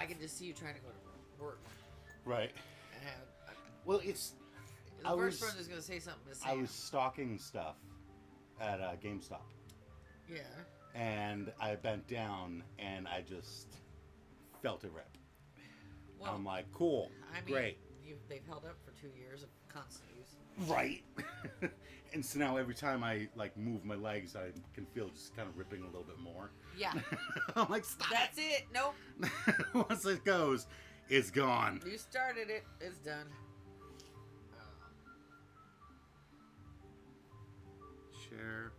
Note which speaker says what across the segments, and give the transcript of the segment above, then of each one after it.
Speaker 1: I can just see you trying to go to work.
Speaker 2: Right.
Speaker 1: And
Speaker 2: Well, it's...
Speaker 1: the first person is going to say something to Sam.
Speaker 2: I was stocking stuff at GameStop.
Speaker 1: Yeah.
Speaker 2: And I bent down and I just felt it rip.
Speaker 1: Well,
Speaker 2: I'm like, cool, great.
Speaker 1: They've held up for 2 years of constant use.
Speaker 2: Right. And so now every time I like move my legs, I can feel just kind of ripping a little bit more.
Speaker 1: Yeah.
Speaker 2: I'm like, stop.
Speaker 1: That's it. Nope.
Speaker 2: Once it goes, it's gone.
Speaker 1: You started it. It's done.
Speaker 2: Share.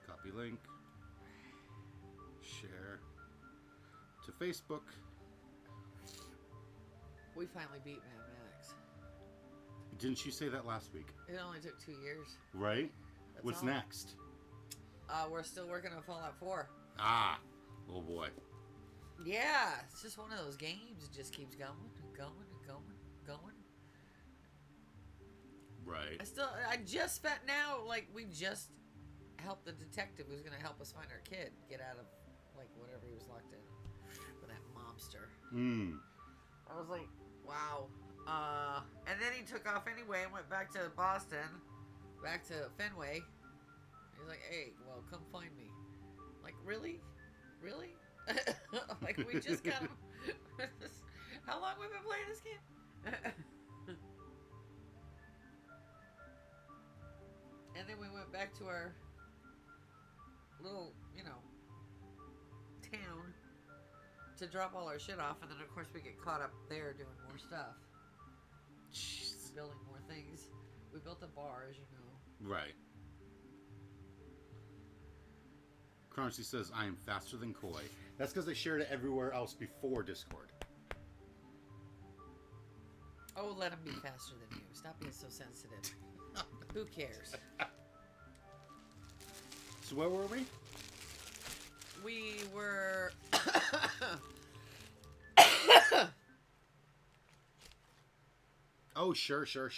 Speaker 2: Copy link. Share to Facebook.
Speaker 1: We finally beat Mad Max.
Speaker 2: Didn't you say that last week?
Speaker 1: It only took 2 years.
Speaker 2: Right?
Speaker 1: That's
Speaker 2: What's
Speaker 1: all.
Speaker 2: next?
Speaker 1: We're still working on Fallout 4.
Speaker 2: Ah. Oh boy.
Speaker 1: Yeah, it's just one of those games. It just keeps going and going and going and going.
Speaker 2: Right.
Speaker 1: I just spent now, like, we just helped the detective who's going to help us find our kid get out of, like, whatever he was locked in with that mobster. I was like, wow. And then he took off anyway and went back to Boston, back to Fenway. He's like, hey, well, come find me. Like, really? Really? Like, we just got him. How long have we been playing this game? And then we went back to our little, town to drop all our shit off. And then, of course, we get caught up there doing more stuff. Jeez. Building more things. We built a bar, as you know.
Speaker 2: Right. Crunchy says, I am faster than Koi. That's because they shared it everywhere else before Discord.
Speaker 1: Oh, let him be faster than you. Stop being so sensitive. Who cares?
Speaker 2: So where were we?
Speaker 1: We were...
Speaker 2: Oh, sure.
Speaker 1: Sure.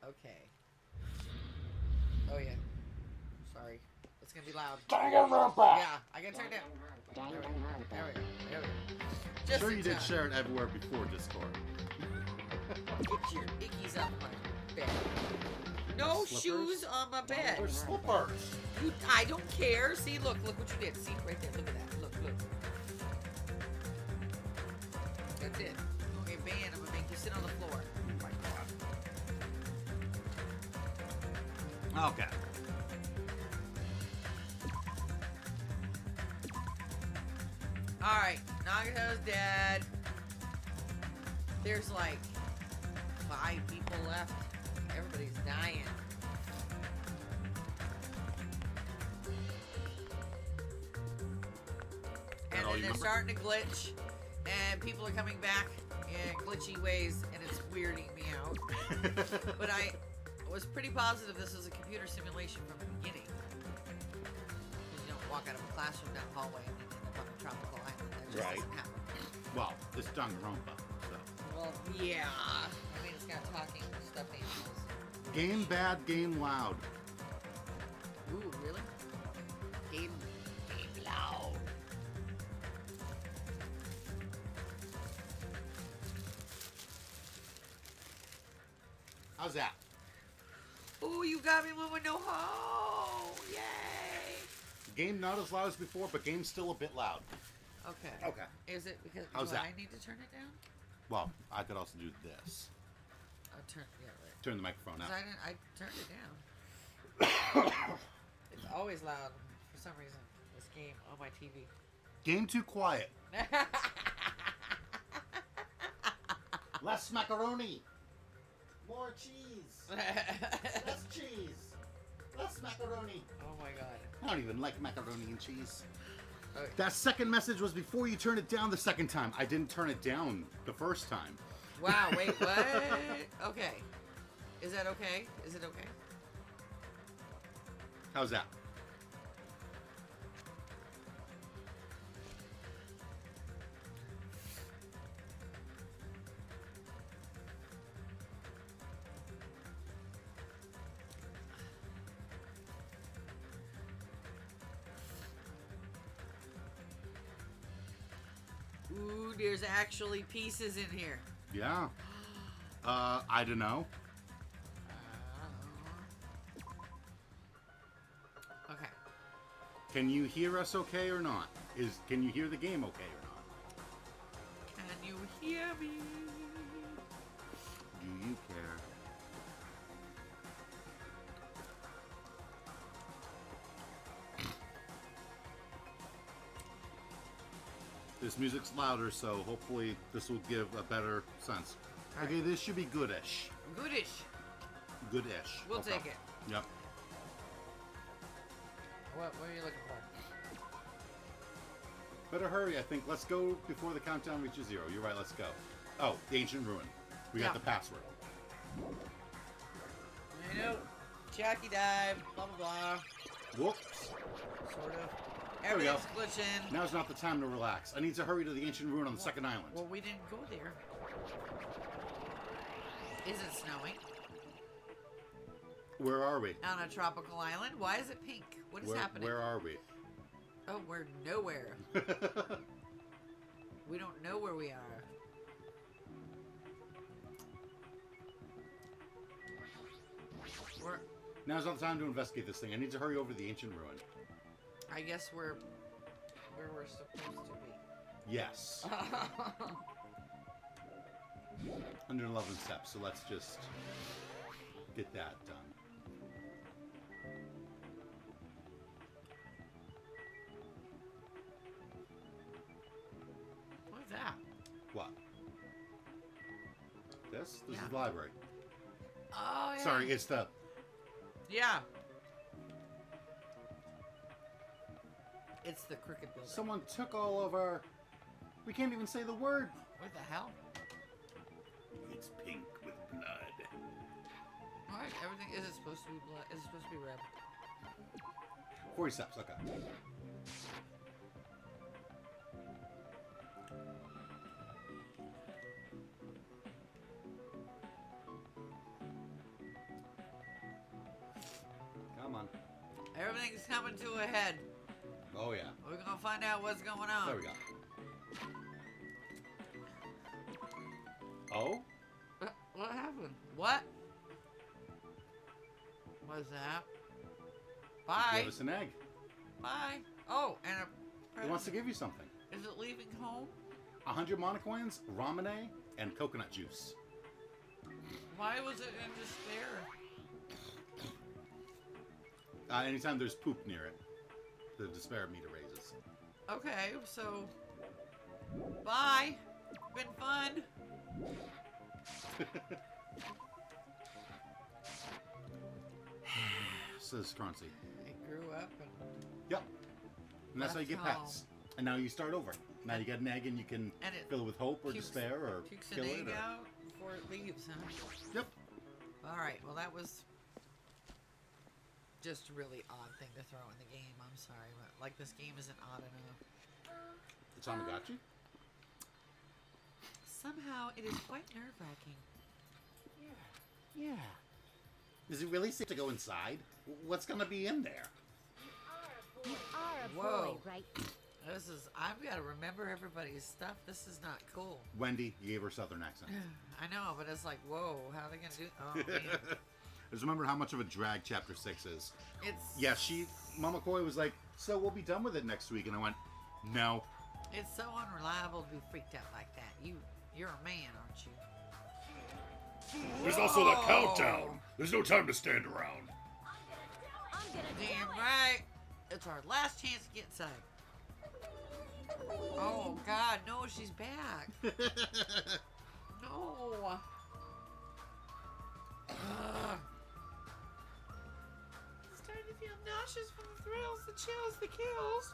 Speaker 1: Okay. Oh, yeah. Sorry. It's gonna be loud.
Speaker 2: Danganronpa!
Speaker 1: Yeah, I gotta turn it down. There we go. Just
Speaker 2: Sure
Speaker 1: in
Speaker 2: you did
Speaker 1: time.
Speaker 2: share it everywhere before Discord.
Speaker 1: Get your ickies off my bed. No
Speaker 2: Slippers?
Speaker 1: shoes on my bed.
Speaker 2: They're slippers.
Speaker 1: I don't care. See, look what you did. See, right there. Look at that. Look. That's it. Okay, man, I'm gonna make you sit on the floor.
Speaker 2: Oh my god. Okay.
Speaker 1: Alright, Nagato's dead. There's like 5 people left. Everybody's dying. And then they're starting to glitch. And people are coming back in glitchy ways. And it's weirding me out. But I was pretty positive this was a computer simulation from the beginning. Because you don't walk out of a classroom down the hallway and then end up on a tropical island. That just doesn't happen.
Speaker 2: Well, it's Danganronpa, so.
Speaker 1: Well, yeah. I mean, it's got talking stuffed animals.
Speaker 2: Game bad, game loud.
Speaker 1: Ooh, really? Game loud.
Speaker 2: How's that?
Speaker 1: Ooh, you got me when we no ho! Yay!
Speaker 2: Game not as loud as before, but game's still a bit loud.
Speaker 1: Okay.
Speaker 2: Okay.
Speaker 1: Is it because
Speaker 2: How's that?
Speaker 1: I need to turn it down?
Speaker 2: Well, I could also do this.
Speaker 1: Right.
Speaker 2: Turn the microphone
Speaker 1: 'Cause
Speaker 2: out.
Speaker 1: I turned it down. It's always loud for some reason. This game on my TV.
Speaker 2: Game too quiet. Less macaroni. More cheese. Less cheese. Less macaroni.
Speaker 1: Oh my god.
Speaker 2: I don't even like macaroni and cheese.
Speaker 1: Okay.
Speaker 2: That second message was before you turned it down the second time. I didn't turn it down the first time.
Speaker 1: Wow, wait, what? Okay. Is that okay? Is it okay?
Speaker 2: How's that?
Speaker 1: there's actually pieces in here.
Speaker 2: Yeah. I don't know.
Speaker 1: Okay.
Speaker 2: Can you hear us okay or not? Can you hear the game okay or not?
Speaker 1: Can you hear me?
Speaker 2: Do you care? This music's louder, so hopefully this will give a better sense.
Speaker 1: All
Speaker 2: Okay, this should be goodish.
Speaker 1: Goodish.
Speaker 2: Goodish.
Speaker 1: We'll
Speaker 2: Okay.
Speaker 1: take it.
Speaker 2: Yep.
Speaker 1: What are you looking for?
Speaker 2: Better hurry, I think. Let's go before the countdown reaches 0. You're right, let's go. Oh, the ancient ruin. We got
Speaker 1: Yeah.
Speaker 2: the password.
Speaker 1: I know. Jackie dive. Blah blah blah.
Speaker 2: Whoops.
Speaker 1: Sort of.
Speaker 2: There we go.
Speaker 1: Everything's glitching.
Speaker 2: Now's not the time to relax. I need to hurry to the ancient ruin on the second island.
Speaker 1: Well, we didn't go there. Is it snowing?
Speaker 2: Where are we?
Speaker 1: On a tropical island? Why is it pink? What is happening?
Speaker 2: Where are we?
Speaker 1: Oh, we're nowhere. We don't know where we are.
Speaker 2: Now's not the time to investigate this thing. I need to hurry over to the ancient ruin.
Speaker 1: I guess we're where we're supposed to be.
Speaker 2: Yes. 111 steps, so let's just get that done.
Speaker 1: What is that?
Speaker 2: What? This? This
Speaker 1: Yeah.
Speaker 2: is the library.
Speaker 1: Oh, yeah.
Speaker 2: Sorry, it's the...
Speaker 1: Yeah. It's the cricket building.
Speaker 2: Someone took all of our... We can't even say the word.
Speaker 1: What the hell?
Speaker 2: It's pink with blood.
Speaker 1: Alright, everything... Is it supposed to be blood? Is it supposed to be red?
Speaker 2: 40 steps, okay. Come on.
Speaker 1: Everything's coming to a head.
Speaker 2: Oh, yeah.
Speaker 1: We're gonna find out what's going on.
Speaker 2: There we go. Oh?
Speaker 1: What happened? What? What's that? Bye.
Speaker 2: Give us an egg.
Speaker 1: Bye. Oh, and a...
Speaker 2: He wants to give you something.
Speaker 1: Is it leaving home?
Speaker 2: 100 monocoins, ramune, and coconut juice.
Speaker 1: Why was it in despair?
Speaker 2: Anytime there's poop near it, the despair meter raises.
Speaker 1: Okay, so... Bye. Been fun.
Speaker 2: Says Crunchy.
Speaker 1: It grew up and...
Speaker 2: Yep. And that's how you get
Speaker 1: That's
Speaker 2: pets. And now you start over. Now you get an egg and you can
Speaker 1: And it
Speaker 2: fill it with hope or
Speaker 1: pukes-
Speaker 2: despair or
Speaker 1: Pukes
Speaker 2: kill
Speaker 1: an
Speaker 2: it.
Speaker 1: egg
Speaker 2: Or...
Speaker 1: out before it leaves, huh?
Speaker 2: Yep.
Speaker 1: Alright, well that was... just a really odd thing to throw in the game. I'm sorry, but like this game isn't odd enough.
Speaker 2: The Tamagotchi?
Speaker 1: Somehow it is quite nerve-wracking.
Speaker 2: Yeah. Is it really safe to go inside? What's gonna be in there?
Speaker 3: You are a
Speaker 1: Whoa.
Speaker 3: boy, right?
Speaker 1: This is... I've got to remember everybody's stuff. This is not cool.
Speaker 2: Wendy, you gave her a southern accent.
Speaker 1: I know, but it's like, whoa, how are they going to do... Oh, man.
Speaker 2: Just remember how much of a drag Chapter 6 is.
Speaker 1: It's...
Speaker 2: Yeah, Mama Koi was like, so we'll be done with it next week. And I went, no.
Speaker 1: It's so unreliable to be freaked out like that. You're a man, aren't you?
Speaker 4: There's also the
Speaker 1: Whoa.
Speaker 4: countdown. There's no time to stand around.
Speaker 3: I'm gonna
Speaker 1: Damn
Speaker 3: damage
Speaker 1: right. It's our last chance to get inside. Oh, God, no, she's back. No. Ugh. Starting to feel nauseous from the thrills, the chills, the kills.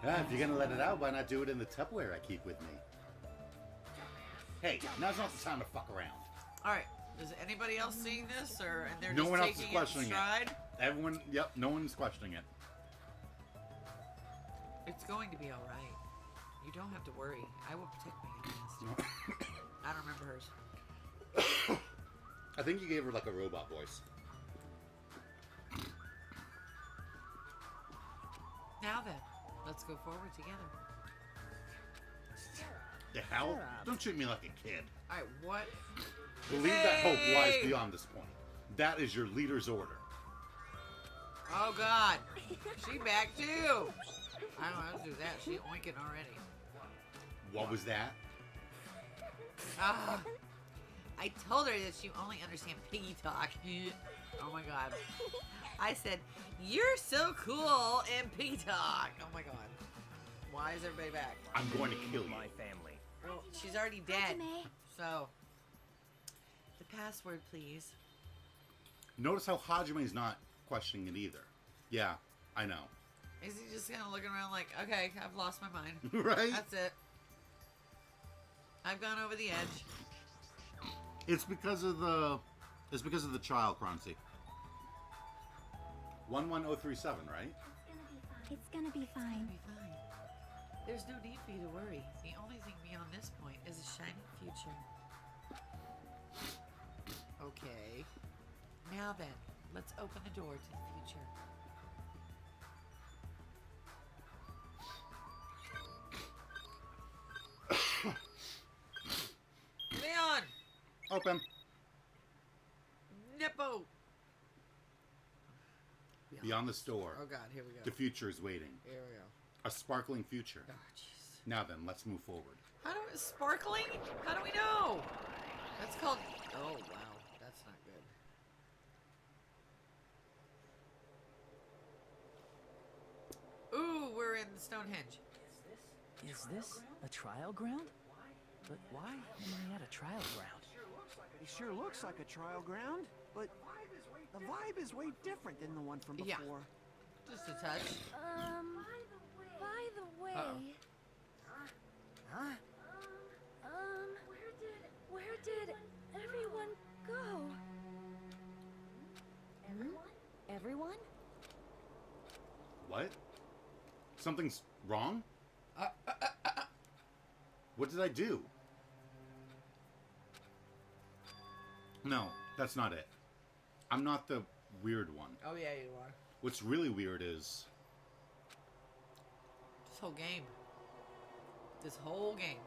Speaker 2: If you're gonna let it out, why not do it in the Tupperware I keep with me? Hey, now's not the time to fuck around.
Speaker 1: All right. Is anybody else seeing this, or and they're
Speaker 2: No
Speaker 1: just
Speaker 2: one else is
Speaker 1: taking
Speaker 2: questioning
Speaker 1: it
Speaker 2: it.
Speaker 1: in stride?
Speaker 2: Everyone, yep, no one's questioning it.
Speaker 1: It's going to be all right. You don't have to worry. I will protect my against. I don't remember hers.
Speaker 2: I think you gave her like a robot voice.
Speaker 1: Now then, let's go forward together.
Speaker 2: The hell? Don't treat me like a kid.
Speaker 1: All right, what?
Speaker 2: Believe that hope lies beyond this point. That is your leader's order.
Speaker 1: Oh God, she back too. I don't have to do that. She oinking already.
Speaker 2: What was that?
Speaker 1: Ah, I told her that she only understand piggy talk. Oh my God. I said, you're so cool in piggy talk. Oh my God. Why is everybody back?
Speaker 2: I'm going to kill you.
Speaker 5: My family.
Speaker 1: Well, she's already dead.
Speaker 3: Hajime.
Speaker 1: So, the password, please.
Speaker 2: Notice how Hajime's not questioning it either. Yeah, I know.
Speaker 1: Is he just kind of looking around like, okay, I've lost my mind.
Speaker 2: Right?
Speaker 1: That's it. I've gone over the edge.
Speaker 2: It's because of the child, Croncy. 11037, right?
Speaker 3: It's gonna be
Speaker 1: It'll
Speaker 3: fine.
Speaker 1: be fine. There's no need for you to worry. The only thing beyond this point is a shining future. Okay. Now then, let's open the door to the future. Leon!
Speaker 2: Open.
Speaker 1: Nippo!
Speaker 2: Beyond this door,
Speaker 1: Oh God, here we go.
Speaker 2: the future is waiting.
Speaker 1: Here we go.
Speaker 2: A sparkling future.
Speaker 1: Oh, jeez.
Speaker 2: Now then, let's move forward.
Speaker 1: How do we, sparkling? How do we know? That's called. Oh wow, that's not good. Ooh, we're in Stonehenge.
Speaker 5: Is this a trial ground? But why am I at a trial ground?
Speaker 6: It sure looks like a trial ground, but the vibe is way different than the one from
Speaker 1: Yeah.
Speaker 6: before.
Speaker 1: Just a touch.
Speaker 3: By the way,
Speaker 5: Huh?
Speaker 3: where did everyone go? Everyone?
Speaker 2: What? Something's wrong? What did I do? No, that's not it. I'm not the weird one.
Speaker 1: Oh yeah, you are.
Speaker 2: What's really weird is
Speaker 1: This whole game. This whole game.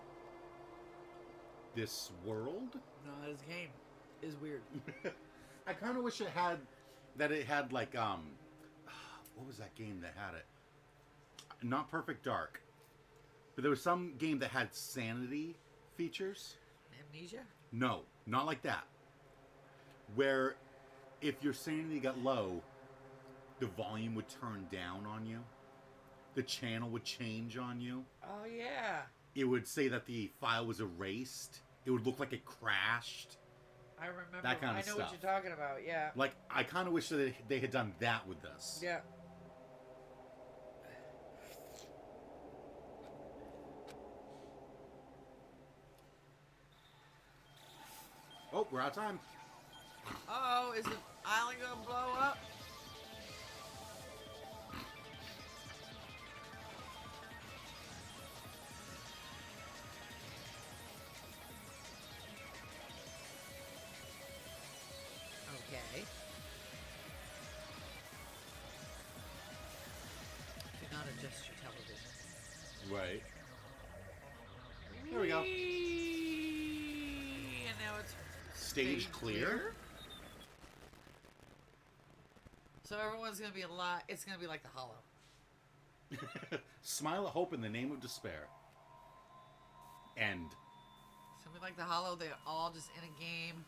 Speaker 2: this world.
Speaker 1: No, this game is weird.
Speaker 2: I kind of wish it had like what was that game that had it? Not Perfect Dark, but there was some game that had sanity features.
Speaker 1: Amnesia?
Speaker 2: No, not like that. Where if your sanity got low, the volume would turn down on you. The channel would change on you.
Speaker 1: Oh yeah.
Speaker 2: It would say that the file was erased. It would look like it crashed.
Speaker 1: I remember.
Speaker 2: That kind
Speaker 1: I
Speaker 2: of
Speaker 1: know
Speaker 2: stuff.
Speaker 1: what you're talking about. Yeah.
Speaker 2: Like, I kind of wish that they had done that with this.
Speaker 1: Yeah.
Speaker 2: Oh, we're out of time.
Speaker 1: Oh, is the island gonna blow up? Okay. Do not adjust your television.
Speaker 2: Right. There we go.
Speaker 1: Whee! And now it's
Speaker 2: Stage clear.
Speaker 1: So everyone's gonna be a lot. It's gonna be like the Hollow.
Speaker 2: Smile at hope in the name of despair. End.
Speaker 1: It's gonna be like the Hollow. They're all just in a game.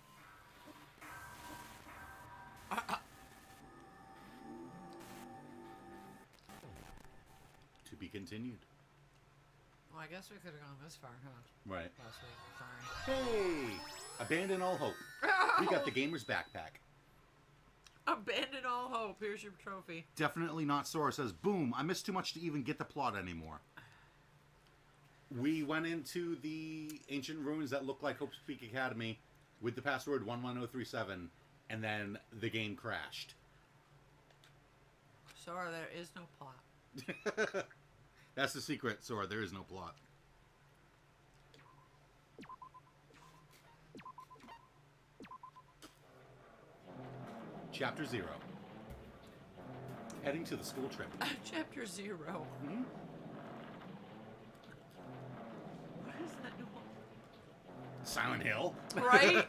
Speaker 2: To be continued.
Speaker 1: Well, I guess we could have gone this far, huh?
Speaker 2: Right.
Speaker 1: Last week. Sorry.
Speaker 2: Hey! Abandon all hope. We got the gamer's backpack.
Speaker 1: Abandon all hope. Here's your trophy.
Speaker 2: Definitely not Sora says, boom, I missed too much to even get the plot anymore. We went into the ancient ruins that look like Hope's Peak Academy with the password 11037, and then the game crashed.
Speaker 1: Sora, there is no plot.
Speaker 2: That's the secret, Sora. There is no plot. Chapter 0. Heading to the school trip.
Speaker 1: Chapter 0.
Speaker 2: Hmm?
Speaker 1: What is that noise?
Speaker 2: Silent Hill.
Speaker 1: Right?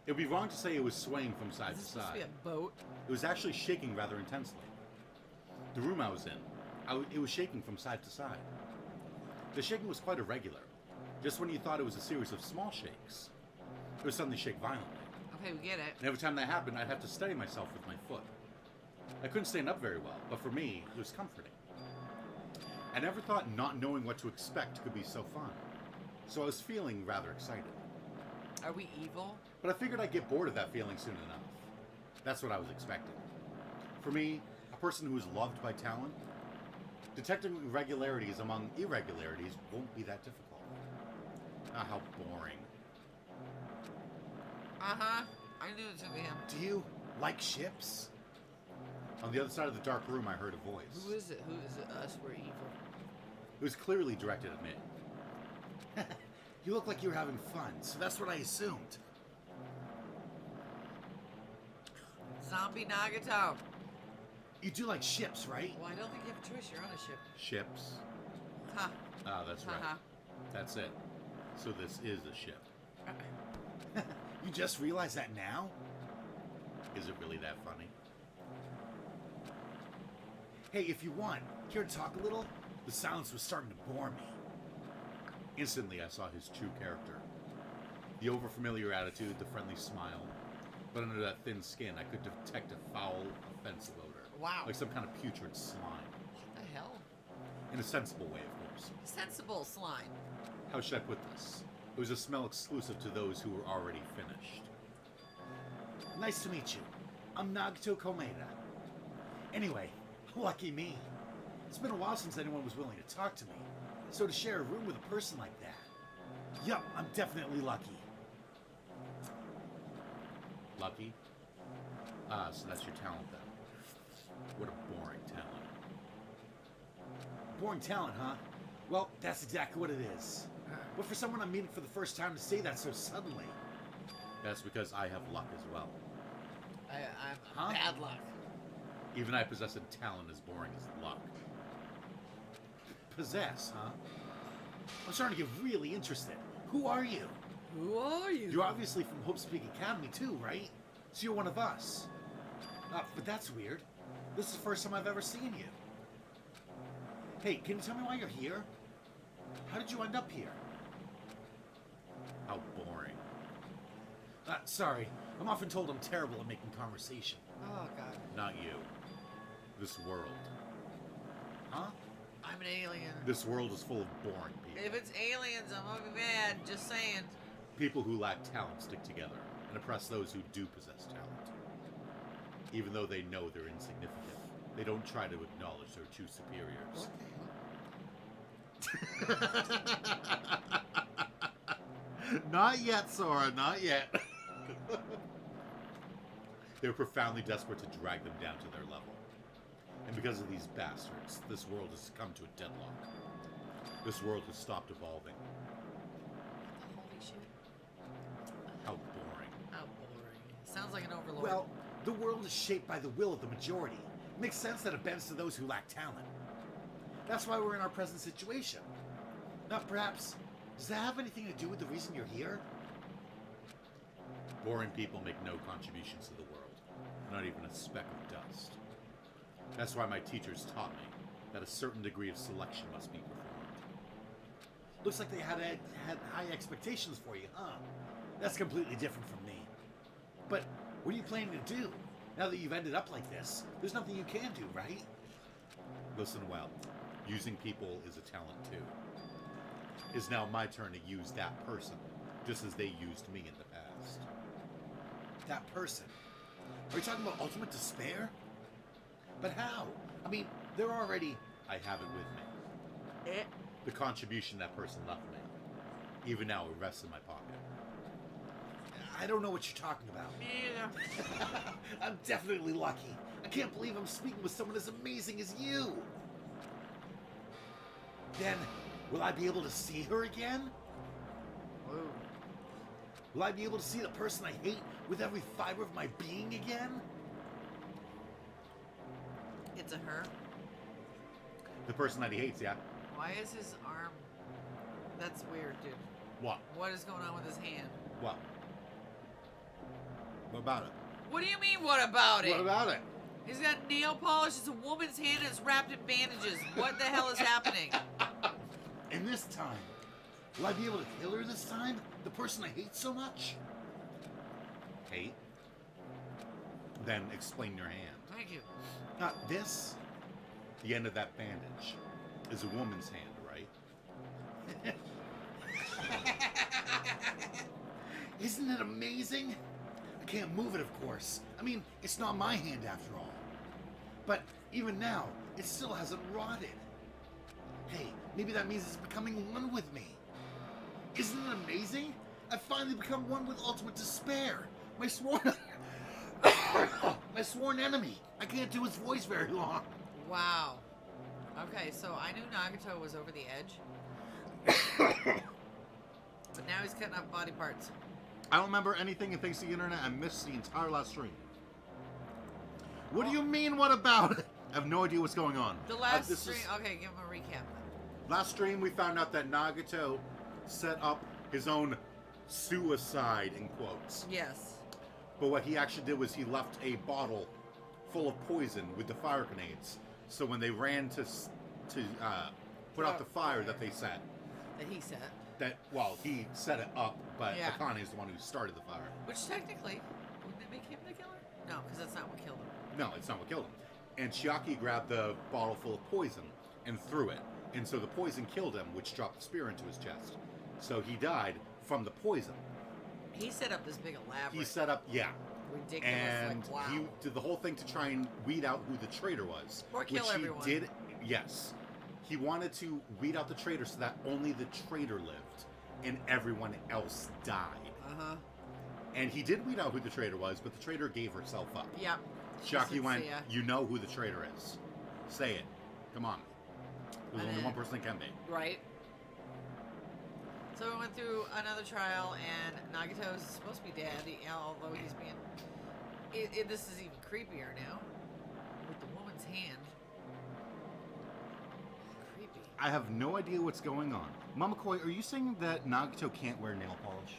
Speaker 2: It would be wrong to say it was swaying from side
Speaker 1: Is
Speaker 2: to
Speaker 1: this supposed to
Speaker 2: side.
Speaker 1: be a boat?
Speaker 2: It was actually shaking rather intensely. The room I was in, it was shaking from side to side. The shaking was quite irregular. Just when you thought it was a series of small shakes, it would suddenly shake violently.
Speaker 1: Okay, we get it.
Speaker 2: And every time that happened, I'd have to steady myself with my foot. I couldn't stand up very well, but for me, it was comforting. I never thought not knowing what to expect could be so fun. So I was feeling rather excited.
Speaker 1: Are we evil?
Speaker 2: But I figured I'd get bored of that feeling soon enough. That's what I was expecting. For me, a person who is loved by talent, detecting irregularities among irregularities won't be that difficult. Ah, how boring.
Speaker 1: Uh-huh. I knew it was going to be him.
Speaker 2: Do you like ships? On the other side of the dark room, I heard a voice.
Speaker 1: Who is it? Who is it? Us? We're evil.
Speaker 2: It was clearly directed at me. You look like you were having fun, so that's what I assumed.
Speaker 1: Zombie Nagato.
Speaker 2: You do like ships, right?
Speaker 1: Well, I don't think you have a choice. You're on a ship.
Speaker 2: Ships.
Speaker 1: Ha.
Speaker 2: Ah, that's right.
Speaker 1: Ha
Speaker 2: That's it. So this is a ship. You just realized that now? Is it really that funny? Hey, if you want, care to talk a little? The silence was starting to bore me. Instantly, I saw his true character. The overfamiliar attitude, the friendly smile. But under that thin skin, I could detect a foul, offensive odor.
Speaker 1: Wow.
Speaker 2: Like some kind of putrid slime.
Speaker 1: What the hell?
Speaker 2: In a sensible way, of course.
Speaker 1: Sensible slime.
Speaker 2: How should I put this? It was a smell exclusive to those who were already finished. Nice to meet you. I'm Nagato Komeda. Anyway, lucky me. It's been a while since anyone was willing to talk to me. So to share a room with a person like that. Yup, I'm definitely lucky. Lucky? Ah, so that's your talent then. What a boring talent. Boring talent, huh? Well, that's exactly what it is. But for someone I'm meeting for the first time to say that so suddenly. That's because I have luck as well.
Speaker 1: I'm
Speaker 2: Huh?
Speaker 1: bad luck.
Speaker 2: Even I possess a talent as boring as luck. Possess, huh? I'm starting to get really interested. Who are you?
Speaker 1: Who are you?
Speaker 2: You're obviously from Hope Speak Academy too, right? So you're one of us. But that's weird. This is the first time I've ever seen you. Hey, can you tell me why you're here? How did you end up here? How boring. Sorry. I'm often told I'm terrible at making conversation.
Speaker 1: Oh, God.
Speaker 2: Not you. This world. Huh?
Speaker 1: I'm an alien.
Speaker 2: This world is full of boring people.
Speaker 1: If it's aliens, I'm gonna be mad. Just saying.
Speaker 2: People who lack talent stick together and oppress those who do possess talent. Even though they know they're insignificant, they don't try to acknowledge their true superiors. Not yet, Sora, not yet. They're profoundly desperate to drag them down to their level. And because of these bastards, this world has come to a deadlock. This world has stopped evolving.
Speaker 1: Holy shit.
Speaker 2: How boring.
Speaker 1: How boring. Sounds like an overlord.
Speaker 2: Well, the world is shaped by the will of the majority. It makes sense that it bends to those who lack talent. That's why we're in our present situation. Now, perhaps, does that have anything to do with the reason you're here? Boring people make no contributions to the world, not even a speck of dust. That's why my teachers taught me that a certain degree of selection must be performed. Looks like they had high expectations for you, huh? That's completely different from me. But what are you planning to do? Now that you've ended up like this, there's nothing you can do, right? Listen well. Using people is a talent too. It's now my turn to use that person, just as they used me in the past. That person? Are you talking about ultimate despair? But how? I mean, they're already... I have it with me. The contribution that person left me. Even now, it rests in my pocket. I don't know what you're talking about.
Speaker 1: Yeah.
Speaker 2: I'm definitely lucky. I can't believe I'm speaking with someone as amazing as you. Then, will I be able to see her again?
Speaker 1: Whoa.
Speaker 2: Will I be able to see the person I hate with every fiber of my being again?
Speaker 1: It's a her.
Speaker 2: The person that he hates, yeah.
Speaker 1: Why is his arm... That's weird, dude.
Speaker 2: What?
Speaker 1: What is going on with his hand?
Speaker 2: What? What about it?
Speaker 1: What do you mean, what about it?
Speaker 2: What about it?
Speaker 1: He's got nail polish. It's a woman's hand and it's wrapped in bandages. What the hell is happening?
Speaker 2: And this time, will I be able to kill her this time? The person I hate so much? Hate? Then explain your hand.
Speaker 1: Thank you.
Speaker 2: Not this. The end of that bandage is a woman's hand, right? Isn't it amazing? I can't move it, of course. I mean, it's not my hand after all. But even now, it still hasn't rotted. Hey, maybe that means it's becoming one with me. Isn't it amazing? I've finally become one with ultimate despair. My sworn... my sworn enemy. I can't do his voice very long.
Speaker 1: Wow. Okay, so I knew Nagato was over the edge. But now he's cutting off body parts.
Speaker 2: I don't remember anything, and thanks to the internet, I missed the entire last stream. What do you mean, what about it? I have no idea what's going on.
Speaker 1: The last stream... Okay, give him a recap then.
Speaker 2: Last stream, we found out that Nagato set up his own suicide, in quotes.
Speaker 1: Yes.
Speaker 2: But what he actually did was he left a bottle full of poison with the fire grenades. So when they ran to put out the fire that they set,
Speaker 1: That he set.
Speaker 2: that, well, he set it up, but
Speaker 1: Yeah.
Speaker 2: Akane is the one who started the fire.
Speaker 1: Which technically, wouldn't it make him the killer? No, because that's not what killed him.
Speaker 2: No, it's not what killed him. And Chiaki grabbed the bottle full of poison and threw it. And so the poison killed him, which dropped the spear into his chest. So he died from the poison.
Speaker 1: He set up this big elaborate,
Speaker 2: He set up, yeah.
Speaker 1: ridiculous,
Speaker 2: And
Speaker 1: like, wow.
Speaker 2: he did the whole thing to try and weed out who the traitor was.
Speaker 1: Or kill
Speaker 2: which
Speaker 1: everyone.
Speaker 2: He did, yes. He wanted to weed out the traitor so that only the traitor lived and everyone else died.
Speaker 1: Uh-huh.
Speaker 2: And he did weed out who the traitor was, but the traitor gave herself up.
Speaker 1: Yep.
Speaker 2: Chiaki went,
Speaker 1: "See ya."
Speaker 2: you know who the traitor is. Say it. Come on. There's
Speaker 1: And
Speaker 2: only
Speaker 1: then-
Speaker 2: one person that can be.
Speaker 1: Right. So we went through another trial, and Nagato's supposed to be dead, although he's being... this is even creepier now. With the woman's hand. Creepy.
Speaker 2: I have no idea what's going on. Mama Koi, are you saying that Nagato can't wear nail polish?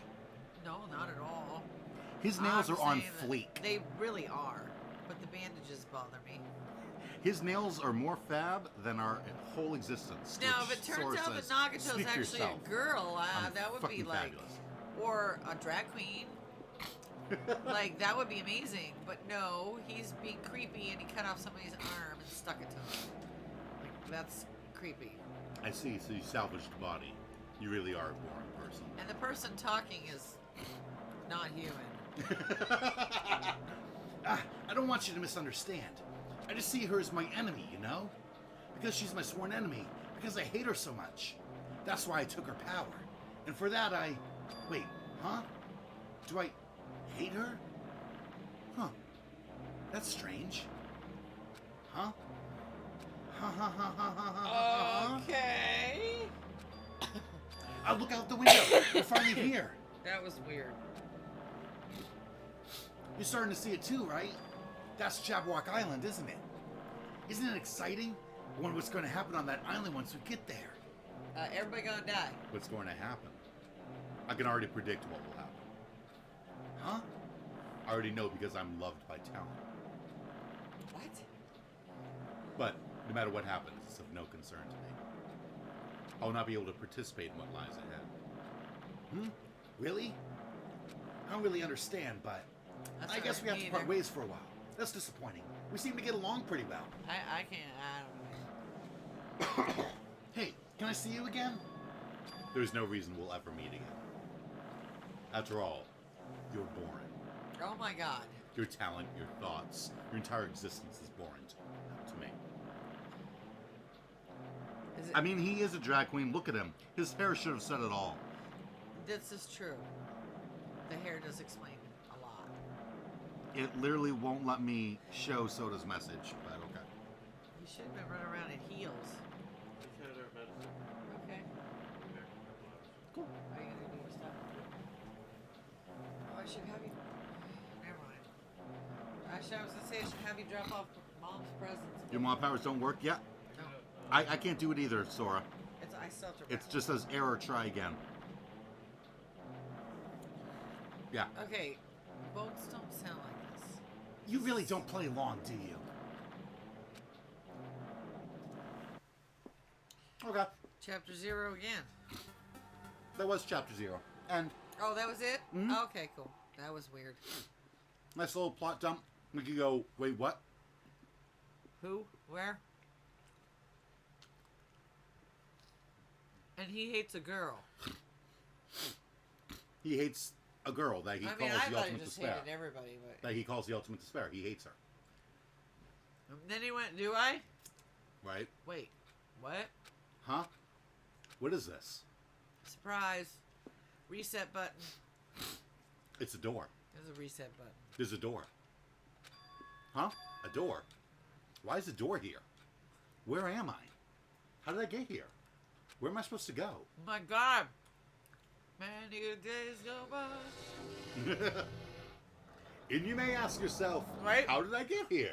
Speaker 1: No, not at all.
Speaker 2: His nails
Speaker 1: I'm
Speaker 2: are on
Speaker 1: saying that
Speaker 2: fleek.
Speaker 1: They really are. But the bandages bother me.
Speaker 2: His nails are more fab than our whole existence.
Speaker 1: Now,
Speaker 2: which
Speaker 1: if it turns
Speaker 2: Sora
Speaker 1: out that
Speaker 2: says,
Speaker 1: Nagato's
Speaker 2: "Speak for
Speaker 1: actually
Speaker 2: yourself.
Speaker 1: a girl,
Speaker 2: I'm
Speaker 1: that would be
Speaker 2: fucking
Speaker 1: like...
Speaker 2: fabulous."
Speaker 1: Or a drag queen. Like, that would be amazing. But no, he's being creepy and he cut off somebody's arm and stuck it to him. Like, that's creepy.
Speaker 2: I see, so you salvaged the body. You really are a boring person.
Speaker 1: And the person talking is not human.
Speaker 2: I don't want you to misunderstand. I just see her as my enemy, you know? Because she's my sworn enemy. Because I hate her so much. That's why I took her power. And for that I... Wait, huh? Do I hate her? Huh. That's strange. Huh? Ha ha ha ha ha ha.
Speaker 1: Okay.
Speaker 2: I'll look out the window. We're finally here.
Speaker 1: That was weird.
Speaker 2: You're starting to see it too, right? That's Jabberwock Island, isn't it? Isn't it exciting? I wonder what's going to happen on that island once we get there.
Speaker 1: Everybody gonna die.
Speaker 2: What's going to happen? I can already predict what will happen. Huh? I already know because I'm loved by talent.
Speaker 1: What?
Speaker 2: But no matter what happens, it's of no concern to me. I will not be able to participate in what lies ahead. Really? I don't really understand, but
Speaker 1: That's
Speaker 2: I
Speaker 1: all
Speaker 2: guess
Speaker 1: right,
Speaker 2: we have
Speaker 1: me
Speaker 2: to part
Speaker 1: either.
Speaker 2: ways for a while. That's disappointing. We seem to get along pretty well.
Speaker 1: I don't know.
Speaker 2: Hey, can I see you again? There's no reason we'll ever meet again. After all, you're boring.
Speaker 1: Oh my god.
Speaker 2: Your talent, your thoughts, your entire existence is boring to me.
Speaker 1: Is it,
Speaker 2: I mean, he is a drag queen. Look at him. His hair should have said it all.
Speaker 1: this is true. The hair does explain a lot.
Speaker 2: It literally won't let me show Soda's message, but okay.
Speaker 1: You should have been running around in heels. Okay.
Speaker 2: Cool.
Speaker 1: Are you gonna do your stuff? Oh, I should have you. Never mind. Actually, I was gonna say I should have you drop off mom's presents.
Speaker 2: Your mom powers don't work yet?
Speaker 1: No,
Speaker 2: I can't do it either, Sora.
Speaker 1: I still have to.
Speaker 2: It just says error, try again. Yeah.
Speaker 1: Okay, boats don't sound like this.
Speaker 2: You really don't play along, do you? Okay.
Speaker 1: Chapter 0 again.
Speaker 2: That was chapter 0. And
Speaker 1: Oh, that was it?
Speaker 2: Mhm.
Speaker 1: Okay, cool. That was weird.
Speaker 2: nice little plot dump. We could go, wait, what?
Speaker 1: Who? Where? And he hates a girl.
Speaker 2: He hates a girl that he
Speaker 1: I
Speaker 2: calls
Speaker 1: mean, I
Speaker 2: the
Speaker 1: thought he
Speaker 2: ultimate
Speaker 1: just
Speaker 2: despair.
Speaker 1: hated everybody, but...
Speaker 2: That he calls the ultimate despair. He hates her.
Speaker 1: And then he went, do I?
Speaker 2: Right?
Speaker 1: Wait, what?
Speaker 2: Huh? What is this?
Speaker 1: Surprise. Reset button.
Speaker 2: It's a door.
Speaker 1: There's a reset button.
Speaker 2: There's a door. Huh? A door? Why is a door here? Where am I? How did I get here? Where am I supposed to go?
Speaker 1: Oh my god. Many days go by.
Speaker 2: And you may ask yourself,
Speaker 1: Right?
Speaker 2: how did I get here?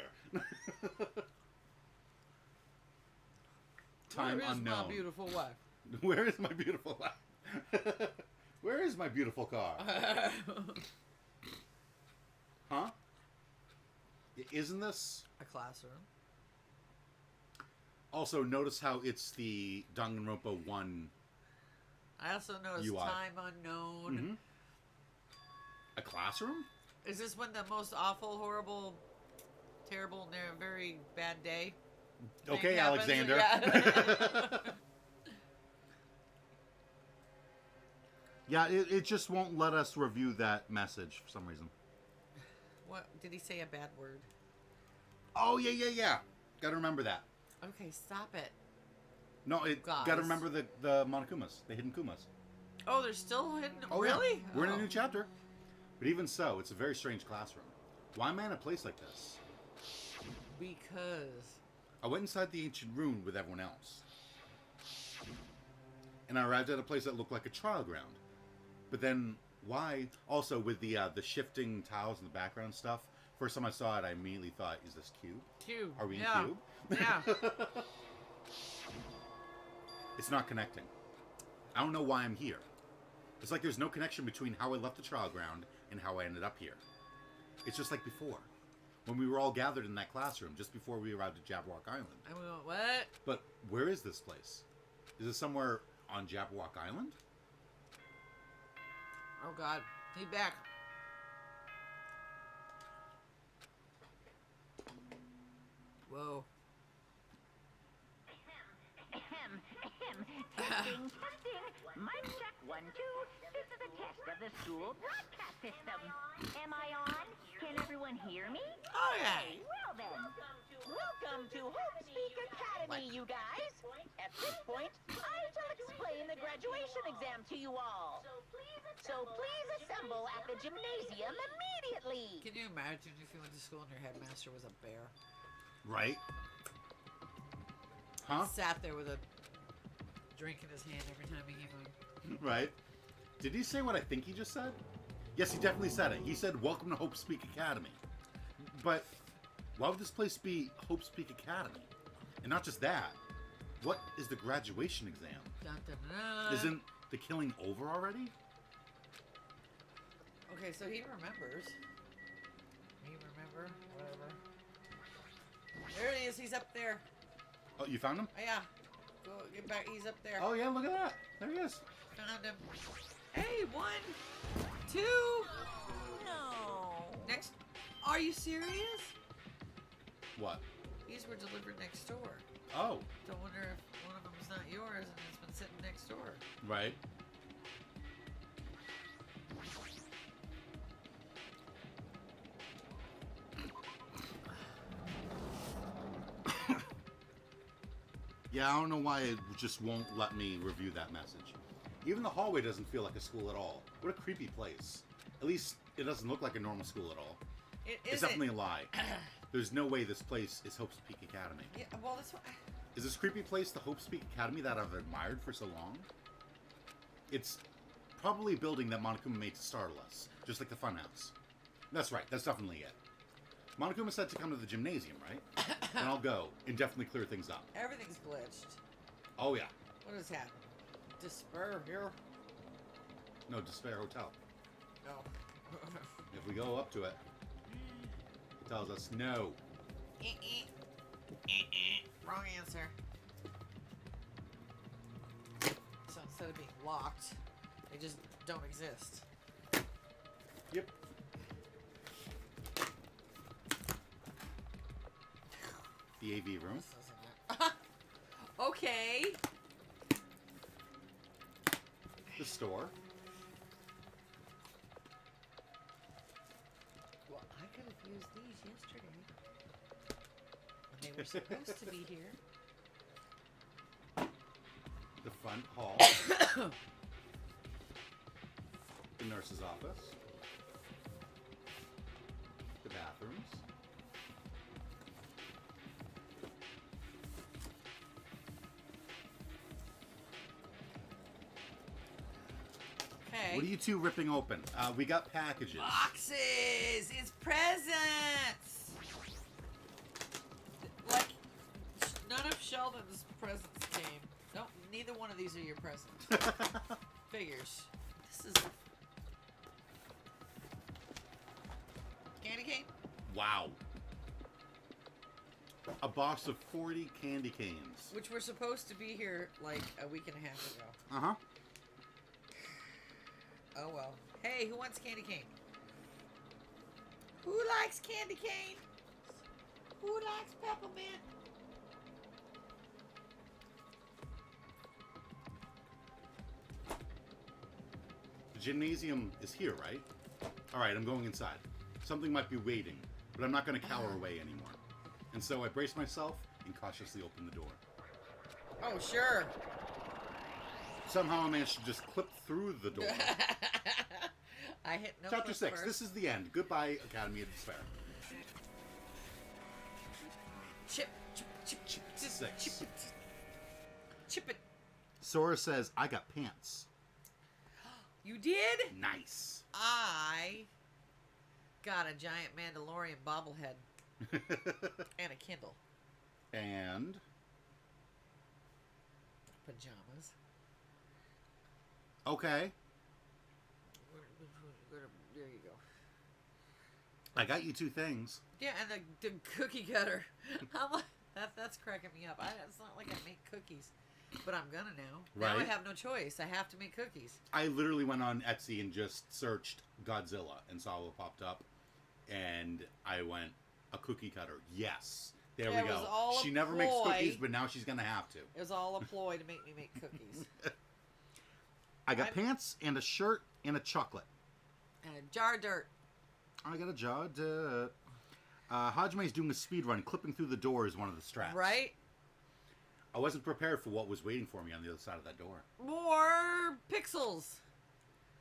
Speaker 2: Time
Speaker 1: Where is
Speaker 2: unknown.
Speaker 1: my beautiful wife?
Speaker 2: Where is my beautiful wife? Where is my beautiful car? Huh? Isn't this...
Speaker 1: A classroom.
Speaker 2: Also, notice how it's the Danganronpa 1
Speaker 1: I also noticed
Speaker 2: UI.
Speaker 1: time unknown.
Speaker 2: Mhm. A classroom?
Speaker 1: Is this when the most awful, horrible, terrible, very bad day? thing
Speaker 2: Okay,
Speaker 1: happens?
Speaker 2: Alexander.
Speaker 1: Yeah.
Speaker 2: Yeah, it just won't let us review that message for some reason.
Speaker 1: What did he say? A bad word?
Speaker 2: Oh, yeah. Gotta remember that.
Speaker 1: Okay, stop it.
Speaker 2: No,
Speaker 1: Guys.
Speaker 2: gotta remember the Monokumas, the hidden Kumas.
Speaker 1: Oh, they're still hidden.
Speaker 2: Oh, yeah.
Speaker 1: Really?
Speaker 2: We're in a
Speaker 1: Oh.
Speaker 2: new chapter. But even so, it's a very strange classroom. Why am I in a place like this?
Speaker 1: Because.
Speaker 2: I went inside the ancient ruin with everyone else. And I arrived at a place that looked like a trial ground. But then, why? Also, with the shifting tiles in the background stuff, first time I saw it, I immediately thought, is this Cube?
Speaker 1: Cube.
Speaker 2: Are we in
Speaker 1: yeah.
Speaker 2: Cube?
Speaker 1: Yeah.
Speaker 2: It's not connecting. I don't know why I'm here. It's like there's no connection between how I left the trial ground and how I ended up here. It's just like before. When we were all gathered in that classroom, just before we arrived at Jabberwock Island.
Speaker 1: And we went, what?
Speaker 2: But where is this place? Is it somewhere on Jabberwock Island?
Speaker 1: Oh, God. He back. Whoa.
Speaker 7: Testing. Mic check 1, 2. This is a test of the school broadcast system. Am I on? Can everyone hear me?
Speaker 1: Oh, yeah.
Speaker 7: Well then, welcome to Hope Speak Academy, you guys. At this point, I shall explain the graduation exam to you all. So please assemble at the gymnasium immediately.
Speaker 1: Can you imagine if you went to school and your headmaster was a bear?
Speaker 2: Right? Huh?
Speaker 1: Sat there with a drink in his hand every time he came on.
Speaker 2: Right? Did he say what I think he just said? Yes, he definitely said it. He said, welcome to Hope Speak Academy. But why would this place be Hope Speak Academy? And not just that. What is the graduation exam?
Speaker 1: Dun, dun, dun.
Speaker 2: Isn't the killing over already?
Speaker 1: Okay, so he remembers. He remember, whatever. There he is. He's up there.
Speaker 2: Oh, you found him?
Speaker 1: Oh, yeah. Go get back. He's up there.
Speaker 2: Oh, yeah, look at that. There he is.
Speaker 1: Found him. Hey, 1, 2.
Speaker 3: No.
Speaker 1: Next. Are you serious?
Speaker 2: What?
Speaker 1: These were delivered next door.
Speaker 2: Oh,
Speaker 1: Don't wonder if one of them is not yours and it's been sitting next door.
Speaker 2: right. Yeah, I don't know why it just won't let me review that message. Even the hallway doesn't feel like a school at all. What a creepy place. At least it doesn't look like a normal school at all.
Speaker 1: It
Speaker 2: It's
Speaker 1: isn't.
Speaker 2: definitely a lie. There's no way this place is Hope's Peak Academy.
Speaker 1: Yeah, well, that's what.
Speaker 2: Is this creepy place the Hope's Peak Academy that I've admired for so long? It's probably a building that Monokuma made to startle us, just like the funhouse. That's right, that's definitely it. Monokuma said to come to the gymnasium, right? And I'll go and definitely clear things up.
Speaker 1: Everything's glitched.
Speaker 2: Oh yeah.
Speaker 1: What has happened? Despair here?
Speaker 2: No, Despair Hotel.
Speaker 1: No.
Speaker 2: If we go up to it, it tells us no.
Speaker 1: Wrong answer. So instead of being locked, they just don't exist.
Speaker 2: Yep. The AV room.
Speaker 1: This isn't it. Okay.
Speaker 2: The store.
Speaker 1: Well, I could have used these yesterday. When they were supposed to be here.
Speaker 2: The front hall. The nurse's office. The bathrooms.
Speaker 1: Okay.
Speaker 2: What are you two ripping open? We got packages.
Speaker 1: Boxes! It's presents! Like, none of Sheldon's presents came. Nope, neither one of these are your presents. Figures. This is... Candy cane?
Speaker 2: Wow. A box of 40 candy canes.
Speaker 1: Which were supposed to be here, like, a week and a half ago.
Speaker 2: Uh-huh.
Speaker 1: Oh well. Hey, who wants candy cane? Who likes candy cane? Who likes peppermint?
Speaker 2: The gymnasium is here, right? Alright, I'm going inside. Something might be waiting, but I'm not going to cower away anymore. And so I brace myself and cautiously open the door.
Speaker 1: Oh, sure.
Speaker 2: Somehow I managed to just clip through the door.
Speaker 1: I hit no
Speaker 2: Chapter
Speaker 1: click
Speaker 2: 6.
Speaker 1: first.
Speaker 2: This is the end. Goodbye, Academy of Despair.
Speaker 1: Chip, chip, chip, chip, chip,
Speaker 2: 6.
Speaker 1: chip it. Chip it.
Speaker 2: Sora says, I got pants.
Speaker 1: You did?
Speaker 2: Nice.
Speaker 1: I got a giant Mandalorian bobblehead and a Kindle.
Speaker 2: And
Speaker 1: Pajamas.
Speaker 2: okay.
Speaker 1: There you go.
Speaker 2: I got you two things.
Speaker 1: Yeah, and the cookie cutter. I'm like, that's cracking me up. It's not like I make cookies, but I'm gonna now. Now I
Speaker 2: Right.
Speaker 1: have no choice. I have to make cookies.
Speaker 2: I literally went on Etsy and just searched Godzilla and saw what popped up. And I went, a cookie cutter. Yes. There
Speaker 1: Yeah,
Speaker 2: we
Speaker 1: it was
Speaker 2: go.
Speaker 1: all a
Speaker 2: She never makes
Speaker 1: ploy.
Speaker 2: cookies, but now she's going to have to.
Speaker 1: It was all a ploy to make me make cookies.
Speaker 2: I got
Speaker 1: I'm-
Speaker 2: pants and a shirt and a chocolate.
Speaker 1: And a jar of dirt.
Speaker 2: I got a jar of dirt. Hajime's doing a speed run. Clipping through the door is one of the straps.
Speaker 1: Right?
Speaker 2: I wasn't prepared for what was waiting for me on the other side of that door.
Speaker 1: More pixels.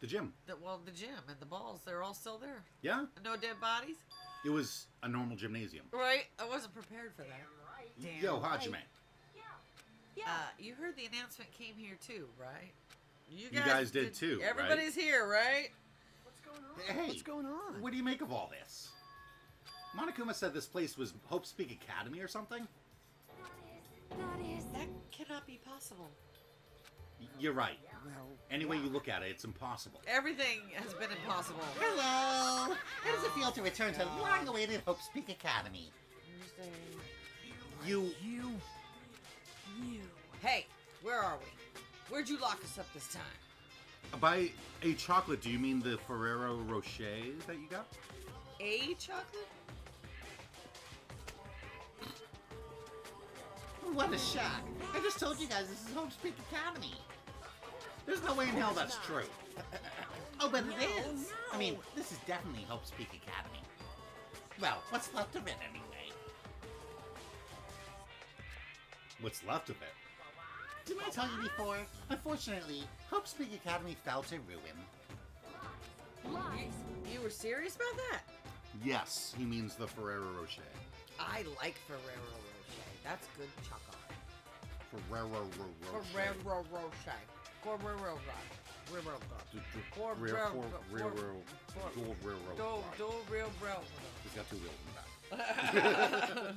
Speaker 2: The gym.
Speaker 1: The gym and the balls, they're all still there.
Speaker 2: Yeah?
Speaker 1: No dead bodies.
Speaker 2: It was a normal gymnasium.
Speaker 1: Right? I wasn't prepared for that. Damn
Speaker 2: Yo,
Speaker 1: right.
Speaker 2: Hajime.
Speaker 1: You heard the announcement came here too, right?
Speaker 2: You guys did too, right?
Speaker 1: Everybody's here, right?
Speaker 2: Hey,
Speaker 6: What's going on?
Speaker 2: what do you make of all this? Monokuma said this place was Hope Speak Academy or something?
Speaker 1: That cannot be possible.
Speaker 2: You're right.
Speaker 6: Well,
Speaker 2: Any way you look at it, it's impossible.
Speaker 1: Everything has been impossible.
Speaker 8: Hello! How does it feel to return to long-awaited Hope Speak Academy?
Speaker 2: You...
Speaker 1: Hey, where are we? Where'd you lock us up this time?
Speaker 2: By a chocolate, do you mean the Ferrero Rocher that you got?
Speaker 1: A chocolate?
Speaker 8: What a shock! I just told you guys this is Hope Speak Academy.
Speaker 2: There's no way in hell that's true.
Speaker 8: Oh, but it is. I mean, this is definitely Hope Speak Academy. Well, what's left of it anyway?
Speaker 2: What's left of it?
Speaker 8: Didn't I tell you before? Unfortunately, Hope Speak Academy fell to ruin.
Speaker 1: You were serious about that?
Speaker 2: Yes, he means the Ferrero Rocher.
Speaker 1: I like Ferrero Rocher. That's good chocolate.
Speaker 2: Ferrero Rocher.
Speaker 1: Ferrero Rocher. Ferrero Rocher.
Speaker 2: He's got two wheels in the back.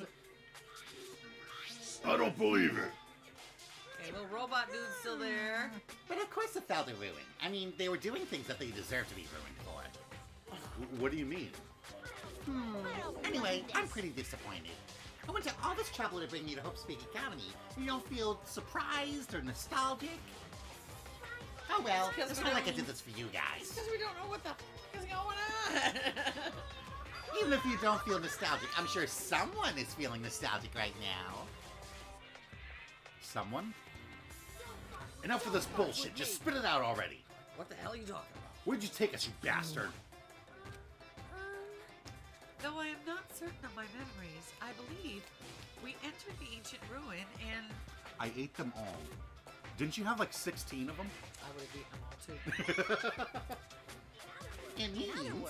Speaker 4: I don't believe it.
Speaker 1: Okay, little robot dude's still there.
Speaker 8: But of course it fell to ruin. I mean, they were doing things that they deserved to be ruined for.
Speaker 2: What do you mean?
Speaker 8: Anyway, I'm pretty disappointed. I went to all this trouble to bring you to Hope Speak Academy. You don't feel surprised or nostalgic? Oh well,
Speaker 1: It's 'cause
Speaker 8: it's
Speaker 1: we
Speaker 8: not like I
Speaker 1: don't-
Speaker 8: did this for you guys.
Speaker 1: Because we don't know what the f is going on.
Speaker 8: Even if you don't feel nostalgic, I'm sure someone is feeling nostalgic right now.
Speaker 2: Someone? Enough of this bullshit. Just spit it out already.
Speaker 1: What the hell are you talking about?
Speaker 2: Where'd you take us, you bastard?
Speaker 1: Though I am not certain of my memories, I believe we entered the ancient ruin and
Speaker 2: I ate them all. Didn't you have like 16 of them?
Speaker 1: I would have eaten them all too.
Speaker 8: It means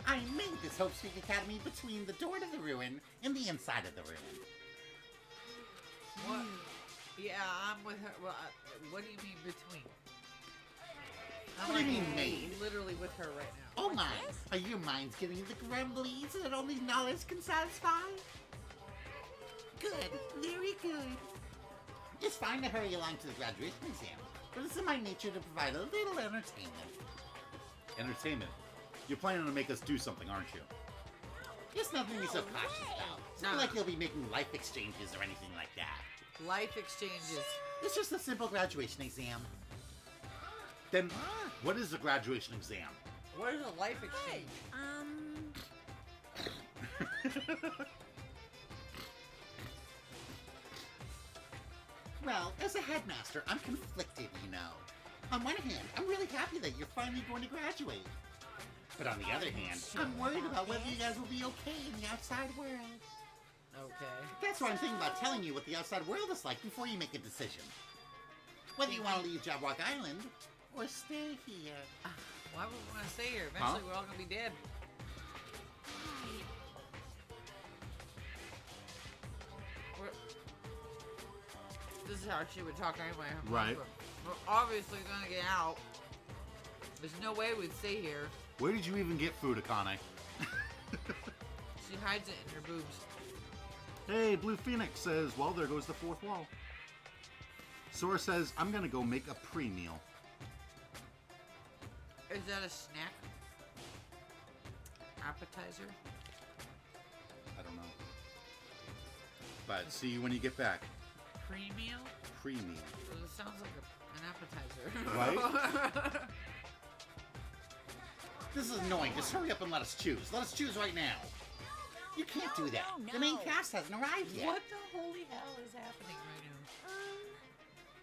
Speaker 8: I made this Hope Speak Academy between the door to the ruin and the inside of the ruin.
Speaker 1: What? Yeah, I'm with her. Well, what do you mean between? I'm
Speaker 8: What do you
Speaker 1: like
Speaker 8: mean made?
Speaker 1: literally with her right now.
Speaker 8: Oh my! Are your minds getting the grumblies that only knowledge can satisfy? Good, very good. It's fine to hurry along to the graduation exam, but it's in my nature to provide a little entertainment.
Speaker 2: Entertainment. You're planning to make us do something, aren't you?
Speaker 8: It's nothing to be so cautious about. It's not
Speaker 1: No.
Speaker 8: like you'll be making life exchanges or anything like that.
Speaker 1: Life exchanges.
Speaker 8: It's just a simple graduation exam.
Speaker 2: Then, what is a graduation exam?
Speaker 1: What is a life exchange?
Speaker 8: Well, as a headmaster, I'm conflicted, you know. On one hand, I'm really happy that you're finally going to graduate. But on the other hand, I'm worried about whether you guys will be okay in the outside world.
Speaker 1: Okay.
Speaker 8: That's why I'm thinking about telling you what the outside world is like before you make a decision. Whether you want to leave Jabrock Island or stay here.
Speaker 1: Why would we want to stay here? Eventually, we're all gonna be dead. This is how she would talk anyway.
Speaker 2: Right.
Speaker 1: We're obviously gonna get out. There's no way we'd stay here.
Speaker 2: Where did you even get food, Akane?
Speaker 1: She hides it in her boobs.
Speaker 2: Hey, Blue Phoenix says, well, there goes the fourth wall. Sora says, I'm gonna go make a pre-meal.
Speaker 1: Is that a snack? Appetizer?
Speaker 2: I don't know. But see you when you get back.
Speaker 1: Pre-meal?
Speaker 2: Pre-meal.
Speaker 1: Well, it sounds like an appetizer.
Speaker 2: Right?
Speaker 8: This is annoying. Just hurry up and let us choose. Let us choose right now. You can't do that. The main cast hasn't arrived yet.
Speaker 1: What the holy hell is happening right now?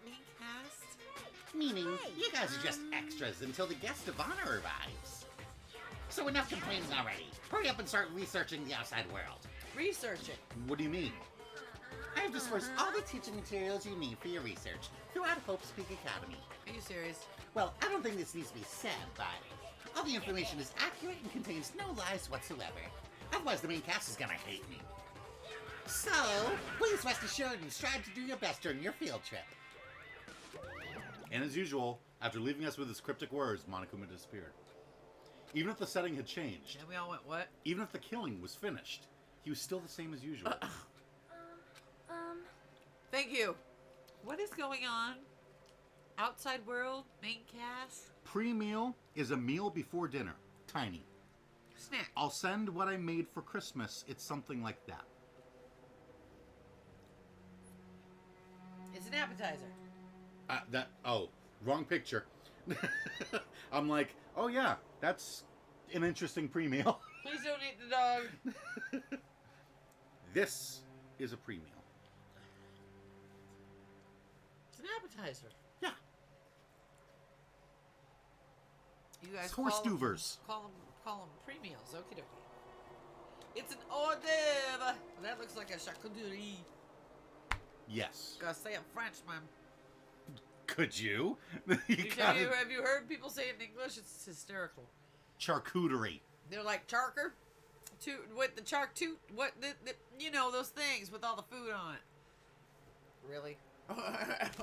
Speaker 1: Main cast?
Speaker 8: Meaning, you guys are just extras until the guest of honor arrives. So enough complaining already. Hurry up and start researching the outside world.
Speaker 1: Researching.
Speaker 2: What do you mean?
Speaker 8: I have dispersed all the teaching materials you need for your research throughout Hope Speak Academy.
Speaker 1: Are you serious?
Speaker 8: Well, I don't think this needs to be said, but all the information is accurate and contains no lies whatsoever. Otherwise, the main cast is gonna hate me. So, please rest assured and strive to do your best during your field trip.
Speaker 2: And as usual, after leaving us with his cryptic words, Monokuma disappeared. Even if the setting had changed,
Speaker 1: And we all went, what?
Speaker 2: even if the killing was finished, he was still the same as usual.
Speaker 1: Thank you. What is going on? Outside world? Main cast?
Speaker 2: Pre-meal is a meal before dinner. Tiny.
Speaker 1: Snack.
Speaker 2: I'll send what I made for Christmas. It's something like that.
Speaker 1: It's an appetizer.
Speaker 2: Wrong picture. I'm like, oh yeah, that's an interesting pre-meal.
Speaker 1: Please don't eat the dog.
Speaker 2: This is a pre-meal.
Speaker 1: It's an appetizer.
Speaker 2: Yeah.
Speaker 1: You guys
Speaker 2: It's horse duvers.
Speaker 1: Call them pre-meals. Okie dokie. It's an hors d'oeuvre. That looks like a charcuterie.
Speaker 2: Yes.
Speaker 1: Gotta say in French, man.
Speaker 2: Could you?
Speaker 1: Have you heard people say it in English? It's hysterical.
Speaker 2: Charcuterie.
Speaker 1: They're like charker, with the what you know those things with all the food on it. Really?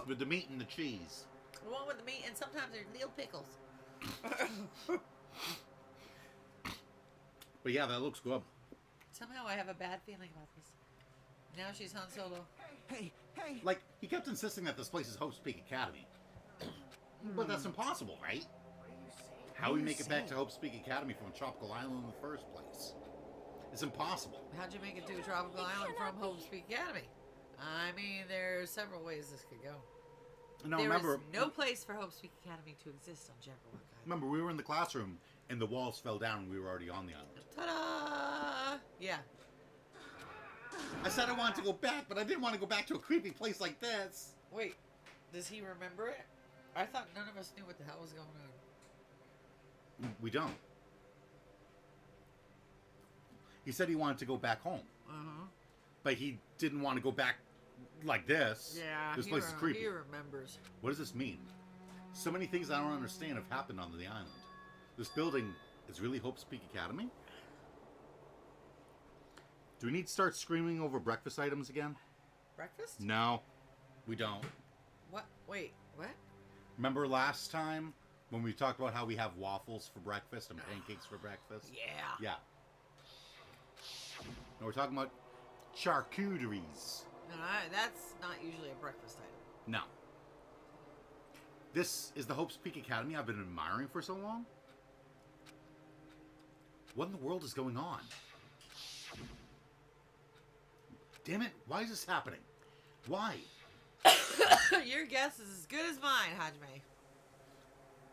Speaker 2: With the meat and the cheese.
Speaker 1: The one with the meat, and sometimes there's little pickles.
Speaker 2: But yeah, that looks good.
Speaker 1: Somehow I have a bad feeling about this. Now she's Han Solo.
Speaker 6: Hey, hey!
Speaker 2: Like, he kept insisting that this place is Hope Speak Academy. But that's impossible, right? How we make it back to Hope Speak Academy from Tropical Island in the first place? It's impossible.
Speaker 1: How'd you make it to Tropical Island from Hope Speak Academy? I mean, there's several ways this could go.
Speaker 2: No,
Speaker 1: There
Speaker 2: remember,
Speaker 1: is no place for Hope Speak Academy to exist on Jabberwock Island.
Speaker 2: remember, we were in the classroom and the walls fell down and we were already on the island.
Speaker 1: Ta-da! Yeah.
Speaker 2: I said I wanted to go back, but I didn't want to go back to a creepy place like this.
Speaker 1: Wait, does he remember it? I thought none of us knew what the hell was going on.
Speaker 2: We don't. He said he wanted to go back home, but he didn't want to go back like this.
Speaker 1: Yeah,
Speaker 2: This place is creepy.
Speaker 1: He remembers.
Speaker 2: What does this mean? So many things I don't understand have happened on the island. This building is really Hope Speak Academy? Do we need to start screaming over breakfast items again?
Speaker 1: Breakfast?
Speaker 2: No, we don't.
Speaker 1: What? Wait, what?
Speaker 2: Remember last time when we talked about how we have waffles for breakfast and pancakes for breakfast?
Speaker 1: Yeah.
Speaker 2: Yeah. No, we're talking about charcuteries.
Speaker 1: No, that's not usually a breakfast item.
Speaker 2: No. This is the Hope Speak Academy I've been admiring for so long? What in the world is going on? Damn it, why is this happening? Why?
Speaker 1: Your guess is as good as mine, Hajime.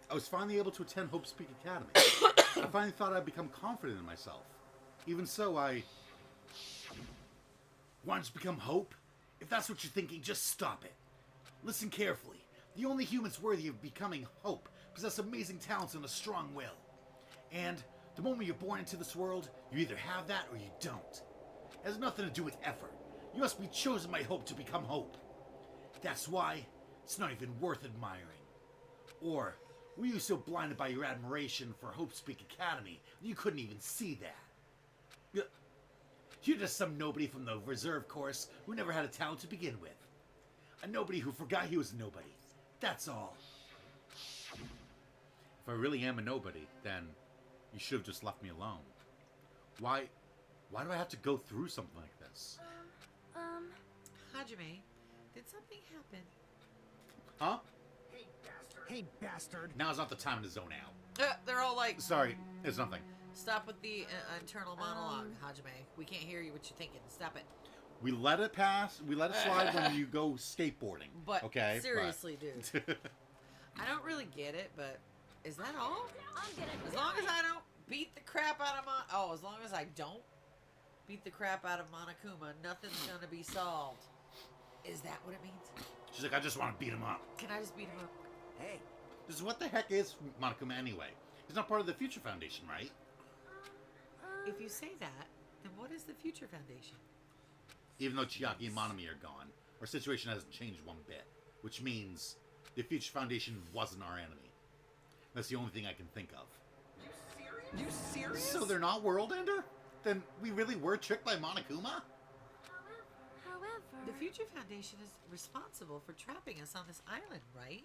Speaker 2: I was finally able to attend Hope Speak Academy. I finally thought I'd become confident in myself. Even so, why don't you become Hope? If that's what you're thinking, just stop it. Listen carefully. The only humans worthy of becoming Hope possess amazing talents and a strong will. And the moment you're born into this world, you either have that or you don't. It has nothing to do with effort. You must be chosen by Hope to become Hope. That's why it's not even worth admiring. Or were you so blinded by your admiration for Hope Speak Academy that you couldn't even see that? You're just some nobody from the reserve course who never had a talent to begin with. A nobody who forgot he was a nobody. That's all. If I really am a nobody, then you should have just left me alone. Why do I have to go through something like this?
Speaker 1: Hajime, did something happen?
Speaker 2: Huh?
Speaker 6: Hey, bastard.
Speaker 2: Now's not the time to zone out.
Speaker 1: They're all like,
Speaker 2: Sorry, it's nothing.
Speaker 1: stop with the internal monologue, Hajime. We can't hear you what you're thinking. Stop it.
Speaker 2: We let it pass. We let it slide when you go skateboarding.
Speaker 1: But
Speaker 2: okay,
Speaker 1: seriously, dude. I don't really get it, but is that all? As long as I don't beat the crap out of as long as I don't beat the crap out of Monokuma, nothing's gonna be solved. Is that what it means?
Speaker 2: She's like, I just want to beat him up.
Speaker 1: Can I just beat him up?
Speaker 6: Hey,
Speaker 2: This is what the heck is Monokuma anyway? He's not part of the Future Foundation, right?
Speaker 1: If you say that, then what is the Future Foundation?
Speaker 2: Even though Chiaki and Monami are gone, our situation hasn't changed one bit. Which means the Future Foundation wasn't our enemy. That's the only thing I can think of.
Speaker 6: you serious?
Speaker 2: So they're not World Ender? Then we really were tricked by Monokuma?
Speaker 3: However,
Speaker 1: The Future Foundation is responsible for trapping us on this island, right?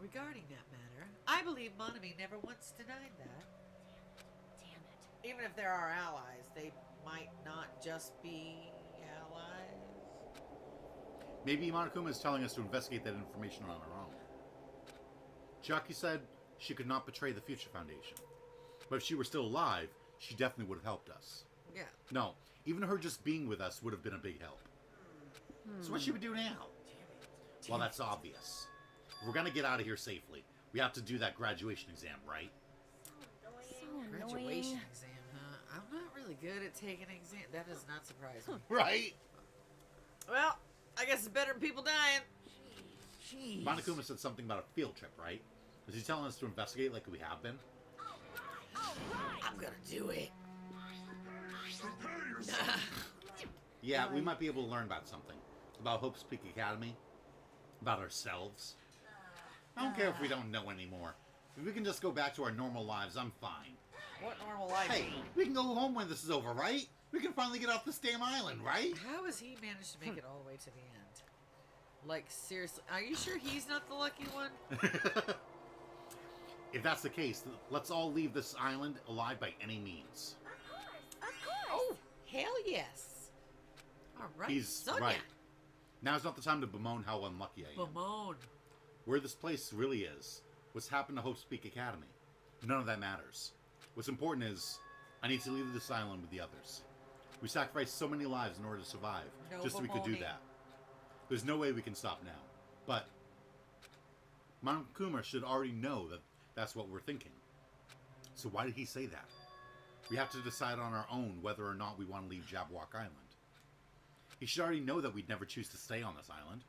Speaker 1: Regarding that matter, I believe Monami never once denied that.
Speaker 3: damn it.
Speaker 1: Even if they're our allies, they might not just be allies.
Speaker 2: Maybe Monokuma is telling us to investigate that information on our own. Chiaki said she could not betray the Future Foundation. But if she were still alive, she definitely would have helped us.
Speaker 1: Yeah.
Speaker 2: No, even her just being with us would have been a big help. So what should we do now? Well, that's obvious. If we're gonna get out of here safely, we have to do that graduation exam, right?
Speaker 3: So
Speaker 1: Graduation
Speaker 3: annoying.
Speaker 1: exam, huh? I'm not really good at taking exam. That does not surprise me.
Speaker 2: Right?
Speaker 1: Well, I guess it's better than people dying.
Speaker 6: Jeez.
Speaker 2: Monokuma said something about a field trip, right? Is he telling us to investigate like we have been?
Speaker 1: I'm gonna do it.
Speaker 2: Yeah, we might be able to learn about something. About Hope Speak Academy. About ourselves. I don't care if we don't know anymore. If we can just go back to our normal lives, I'm fine.
Speaker 1: What normal life?
Speaker 2: Hey, we can go home when this is over, right? We can finally get off this damn island, right?
Speaker 1: How has he managed to make it all the way to the end? Like, seriously, are you sure he's not the lucky one?
Speaker 2: If that's the case, then let's all leave this island alive by any means.
Speaker 1: Oh, hell yes. All right,
Speaker 2: He's
Speaker 1: Sonya.
Speaker 2: right. Now's not the time to bemoan how unlucky I am.
Speaker 1: Bemoan.
Speaker 2: Where this place really is, what's happened to Hope's Peak Academy. None of that matters. What's important is, I need to leave this island with the others. We sacrificed so many lives in order to survive, just so we could do that. There's no way we can stop now. But Monokuma should already know that that's what we're thinking. So why did he say that? We have to decide on our own whether or not we want to leave Jabberwock Island. He should already know that we'd never choose to stay on this island.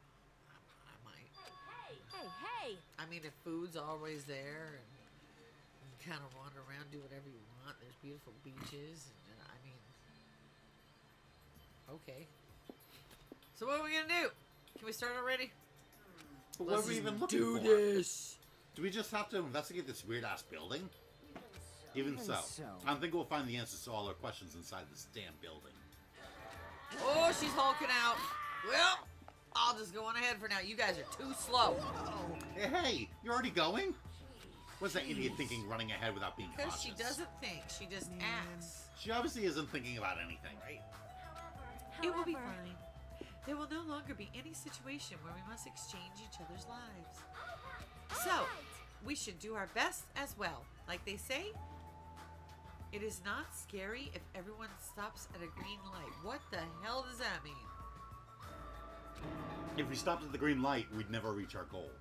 Speaker 1: I might.
Speaker 3: Hey!
Speaker 1: I mean, if food's always there and you kind of wander around, do whatever you want. There's beautiful beaches. And, I mean, okay. So what are we gonna do? Can we start already?
Speaker 2: But what are we even looking
Speaker 1: do
Speaker 2: for?
Speaker 1: this.
Speaker 2: Do we just have to investigate this weird-ass building? Even so, I don't think we'll find the answers to all our questions inside this damn building.
Speaker 1: Oh, she's hulking out. Well, I'll just go on ahead for now. You guys are too slow.
Speaker 2: Hey, you're already going? What's that idiot thinking running ahead without being
Speaker 1: Because
Speaker 2: cautious?
Speaker 1: she doesn't think. She just acts.
Speaker 2: She obviously isn't thinking about anything.
Speaker 1: Right? It will be fine. There will no longer be any situation where we must exchange each other's lives. So, we should do our best as well. Like they say, it is not scary if everyone stops at a green light. What the hell does that mean?
Speaker 2: If we stopped at the green light, we'd never reach our goal.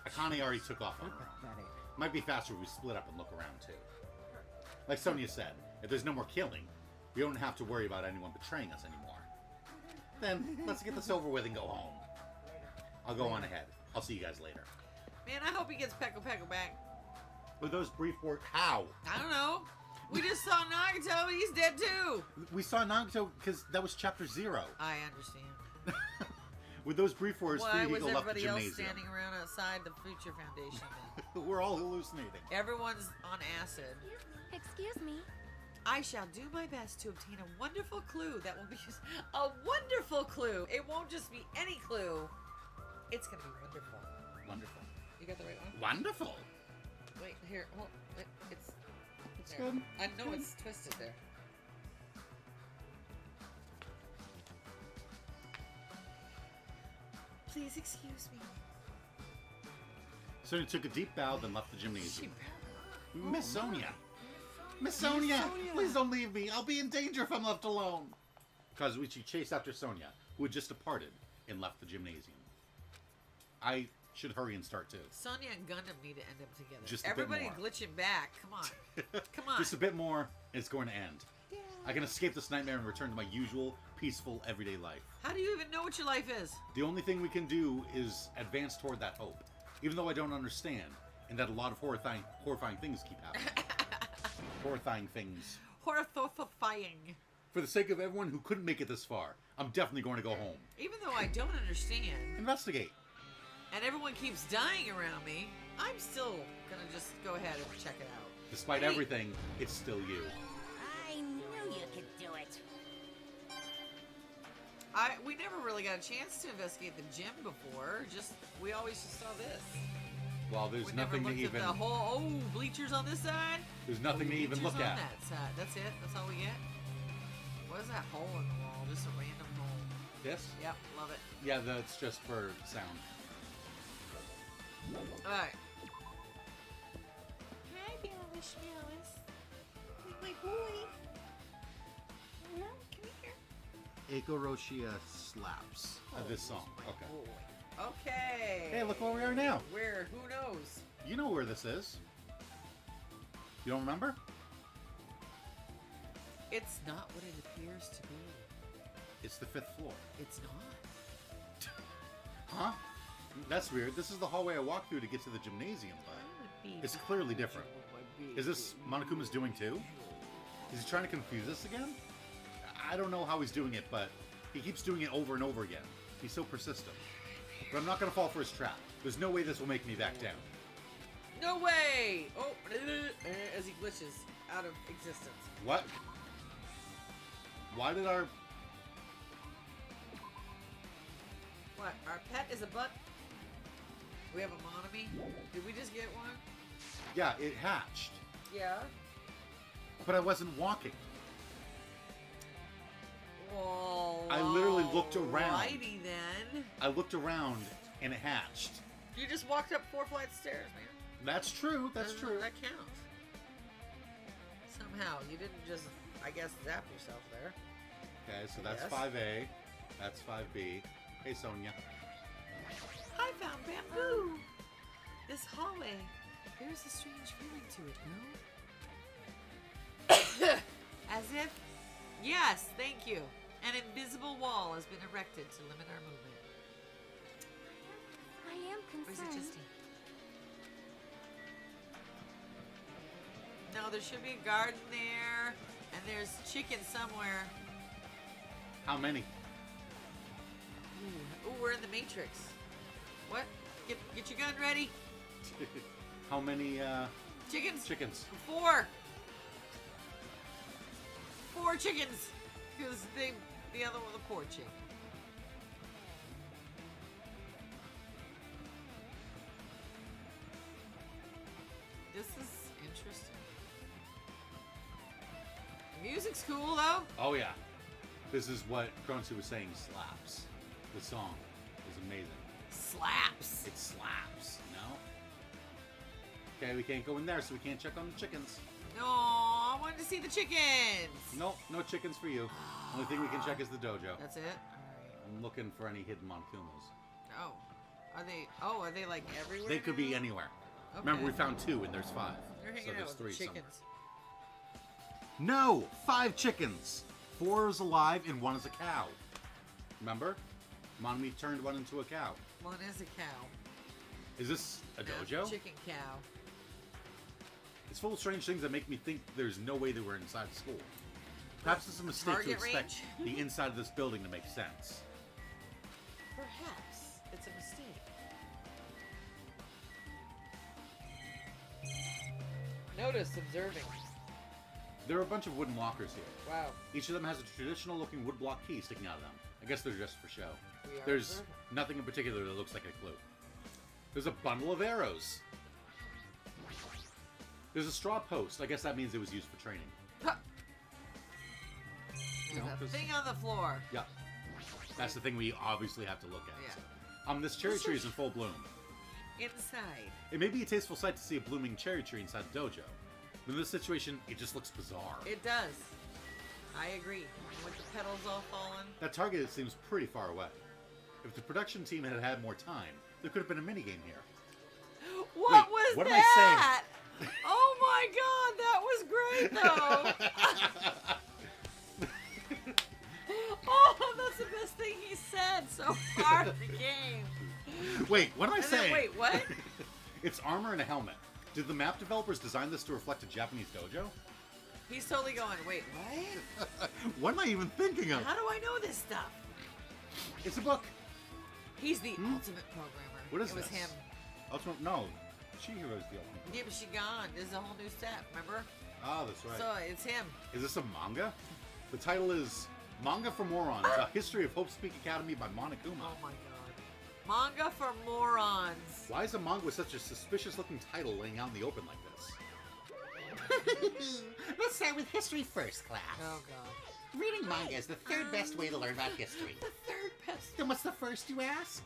Speaker 2: Akane already took off on her own. Might be faster if we split up and look around too. Like Sonia said, if there's no more killing, we don't have to worry about anyone betraying us anymore. Then, let's get this over with and go home. I'll go on ahead. I'll see you guys later.
Speaker 1: Man, I hope he gets Peko Peko back.
Speaker 2: With those brief words, how?
Speaker 1: I don't know. We just saw Nagato. He's dead too.
Speaker 2: We saw Nagato because that was chapter 0.
Speaker 1: I understand.
Speaker 2: With those brief words,
Speaker 1: Why
Speaker 2: Free
Speaker 1: was
Speaker 2: Eagle left the
Speaker 1: everybody else
Speaker 2: gymnasium.
Speaker 1: standing around outside the Future Foundation then?
Speaker 2: We're all hallucinating.
Speaker 1: Everyone's on acid.
Speaker 3: Excuse me.
Speaker 1: I shall do my best to obtain a wonderful clue that will be a wonderful clue. It won't just be any clue. It's gonna be wonderful.
Speaker 2: Wonderful.
Speaker 1: You got the right one?
Speaker 2: Wonderful.
Speaker 1: Wait, here. Hold. It's
Speaker 2: good.
Speaker 1: I know it's twisted there. Please excuse me.
Speaker 2: Sonia took a deep bow, then left the gymnasium.
Speaker 1: She
Speaker 2: Miss Sonia! Miss Sonia! Please don't leave me! I'll be in danger if I'm left alone! Kazuichi chased after Sonia, who had just departed and left the gymnasium. I should hurry and start too.
Speaker 1: Sonia and Gundam need to end up together.
Speaker 2: Just a bit
Speaker 1: Everybody
Speaker 2: more.
Speaker 1: glitching back. Come on. Come on.
Speaker 2: Just a bit more, and it's going to end. I can escape this nightmare and return to my usual, peaceful, everyday life.
Speaker 1: How do you even know what your life is?
Speaker 2: The only thing we can do is advance toward that hope, even though I don't understand, and that a lot of horrifying things keep happening. Horrifying things.
Speaker 1: Horrifying.
Speaker 2: For the sake of everyone who couldn't make it this far, I'm definitely going to go home.
Speaker 1: Even though I don't understand,
Speaker 2: Investigate.
Speaker 1: and everyone keeps dying around me, I'm still gonna just go ahead and check it out.
Speaker 2: Despite
Speaker 1: Hey.
Speaker 2: everything, it's still you.
Speaker 7: I knew you could do it.
Speaker 1: We never really got a chance to investigate the gym before. We always just saw this.
Speaker 2: Well, there's
Speaker 1: We
Speaker 2: nothing
Speaker 1: never
Speaker 2: to
Speaker 1: looked
Speaker 2: even.
Speaker 1: at the whole bleachers on this side.
Speaker 2: There's nothing to even
Speaker 1: Bleachers
Speaker 2: look
Speaker 1: on
Speaker 2: at.
Speaker 1: that side. That's it. That's all we get. What is that hole in the wall? Just a random hole.
Speaker 2: This?
Speaker 1: Yep, love it.
Speaker 2: Yeah, that's just for sound.
Speaker 1: All right. Hi, Billish Billis. My boy. No, come here.
Speaker 2: Eiko Roshia slaps. This song.
Speaker 1: My
Speaker 2: Okay.
Speaker 1: boy. Okay.
Speaker 2: Hey, look where we are now.
Speaker 1: Where? Who knows?
Speaker 2: You know where this is. You don't remember?
Speaker 1: It's not what it appears to be.
Speaker 2: It's the 5th floor.
Speaker 1: It's not.
Speaker 2: Huh? That's weird. This is the hallway I walked through to get to the gymnasium, but it's clearly different. Is this Monokuma's doing too? Is he trying to confuse us again? I don't know how he's doing it, but he keeps doing it over and over again. He's so persistent. But I'm not going to fall for his trap. There's no way this will make me back down.
Speaker 1: No way! Oh, as he glitches out of existence.
Speaker 2: What? Why did our...
Speaker 1: What? Our pet is a butt? We have a Monami? Did we just get one?
Speaker 2: Yeah, it hatched.
Speaker 1: Yeah.
Speaker 2: But I wasn't walking.
Speaker 1: Whoa.
Speaker 2: I literally looked around.
Speaker 1: Alrighty then.
Speaker 2: I looked around and it hatched.
Speaker 1: You just walked up 4 flights of stairs, man.
Speaker 2: That's true. That's true.
Speaker 1: That counts. Somehow, you didn't just, I guess, zap yourself there.
Speaker 2: Okay, so that's
Speaker 1: Yes.
Speaker 2: 5A. That's 5B. Hey, Sonia.
Speaker 1: I found bamboo. This hallway. There's a strange feeling to it, no? As if, yes, thank you. An invisible wall has been erected to limit our movement.
Speaker 3: I am
Speaker 1: Or is
Speaker 3: concerned.
Speaker 1: it just you? No, there should be a garden there, and there's chicken somewhere.
Speaker 2: How many?
Speaker 1: Ooh, we're in the Matrix. What? Get your gun ready.
Speaker 2: How many
Speaker 1: Chickens.
Speaker 2: chickens?
Speaker 1: 4. 4 chickens. Because the other one, the poor chick. This is interesting. The music's cool though.
Speaker 2: Oh yeah. This is what Croncy was saying slaps. The song is amazing.
Speaker 1: Slaps.
Speaker 2: It slaps, no? Okay, we can't go in there, so we can't check on the chickens.
Speaker 1: No, I wanted to see the chickens.
Speaker 2: Nope, no chickens for you. Only thing we can check is the dojo.
Speaker 1: That's it? Alright.
Speaker 2: I'm looking for any hidden Montezumas.
Speaker 1: Oh. Are they like everywhere?
Speaker 2: They could be
Speaker 1: now?
Speaker 2: anywhere.
Speaker 1: Okay.
Speaker 2: Remember, we found 2 and there's 5.
Speaker 1: You're hanging
Speaker 2: So
Speaker 1: out
Speaker 2: there's
Speaker 1: with
Speaker 2: 3
Speaker 1: the chickens.
Speaker 2: somewhere. No! 5 chickens! 4 is alive and 1 is a cow. Remember? Monami turned 1 into a cow.
Speaker 1: One is a cow.
Speaker 2: Is this a
Speaker 1: No,
Speaker 2: dojo?
Speaker 1: Chicken cow.
Speaker 2: It's full of strange things that make me think there's no way they were inside school. Perhaps it's a mistake to
Speaker 1: Target
Speaker 2: expect
Speaker 1: range?
Speaker 2: the inside of this building to make sense.
Speaker 1: Perhaps it's a mistake. Notice observing.
Speaker 2: There are a bunch of wooden lockers here.
Speaker 1: Wow.
Speaker 2: Each of them has a traditional looking wood block key sticking out of them. I guess they're just for show.
Speaker 1: We are
Speaker 2: There's
Speaker 1: observing.
Speaker 2: nothing in particular that looks like a clue. There's a bundle of arrows. There's a straw post. I guess that means it was used for training.
Speaker 1: Huh.
Speaker 2: You know,
Speaker 1: There's a
Speaker 2: 'cause-
Speaker 1: thing on the floor.
Speaker 2: Yeah. That's the thing we obviously have to look at.
Speaker 1: Yeah.
Speaker 2: So. This cherry tree is in full bloom.
Speaker 1: Inside.
Speaker 2: It may be a tasteful sight to see a blooming cherry tree inside the dojo. But in this situation, it just looks bizarre.
Speaker 1: It does. I agree. With the petals all falling.
Speaker 2: That target seems pretty far away. If the production team had had more time, there could have been a minigame here.
Speaker 1: What
Speaker 2: Wait,
Speaker 1: was
Speaker 2: what am I
Speaker 1: that? Oh my god, that was great though. Oh, that's the best thing he said so far in the game.
Speaker 2: Wait, what am I
Speaker 1: And then,
Speaker 2: saying?
Speaker 1: wait, what?
Speaker 2: It's armor and a helmet. Did the map developers design this to reflect a Japanese dojo?
Speaker 1: He's totally going, wait, what?
Speaker 2: What am I even thinking of?
Speaker 1: How do I know this stuff?
Speaker 2: It's a book.
Speaker 1: He's the ultimate programmer.
Speaker 2: What is
Speaker 1: it was
Speaker 2: this?
Speaker 1: him.
Speaker 2: Ultimate, no, Chihiro's the ultimate.
Speaker 1: Yeah, but she gone. This is a whole new step, remember?
Speaker 2: Ah, that's right.
Speaker 1: So it's him.
Speaker 2: Is this a manga? The title is Manga for Morons, A History of Hope Speak Academy by Monokuma.
Speaker 1: Oh my god. Manga for morons.
Speaker 2: Why is a manga with such a suspicious-looking title laying out in the open like this?
Speaker 8: Let's start with history first, class.
Speaker 1: Oh god.
Speaker 8: Reading manga is the third best way to learn about history.
Speaker 1: The third best.
Speaker 8: Then what's the first, you ask?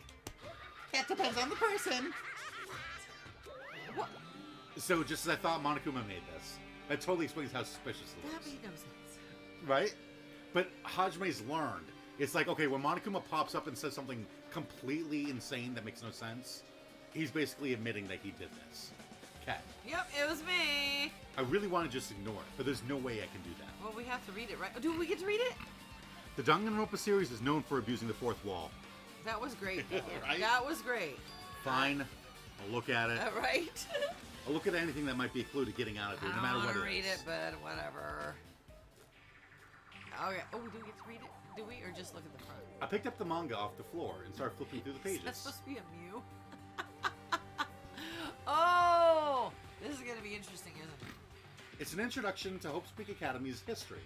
Speaker 8: That depends on the person.
Speaker 1: What?
Speaker 2: So, just as I thought Monokuma made this, that totally explains how suspicious it
Speaker 1: That
Speaker 2: looks.
Speaker 1: made no sense.
Speaker 2: Right? But Hajime's learned. It's like, okay, when Monokuma pops up and says something completely insane that makes no sense, he's basically admitting that he did this. Okay.
Speaker 1: Yep, it was me.
Speaker 2: I really want to just ignore it, but there's no way I can do that.
Speaker 1: Well, we have to read it, right? Do we get to read it?
Speaker 2: The Danganronpa series is known for abusing the fourth wall.
Speaker 1: That was great. Though.
Speaker 2: Right?
Speaker 1: That was great.
Speaker 2: Fine. I'll look at it.
Speaker 1: Right?
Speaker 2: I'll look at anything that might be a clue to getting out of here, no matter
Speaker 1: I
Speaker 2: what
Speaker 1: don't
Speaker 2: it
Speaker 1: read
Speaker 2: is.
Speaker 1: it, but whatever. Okay. Oh, do we get to read it? Do we, or just look at the front?
Speaker 2: I picked up the manga off the floor and started flipping through the pages.
Speaker 1: That's supposed to be a Mew. Oh, this is gonna be interesting, isn't it?
Speaker 2: It's an introduction to Hope Speak Academy's history,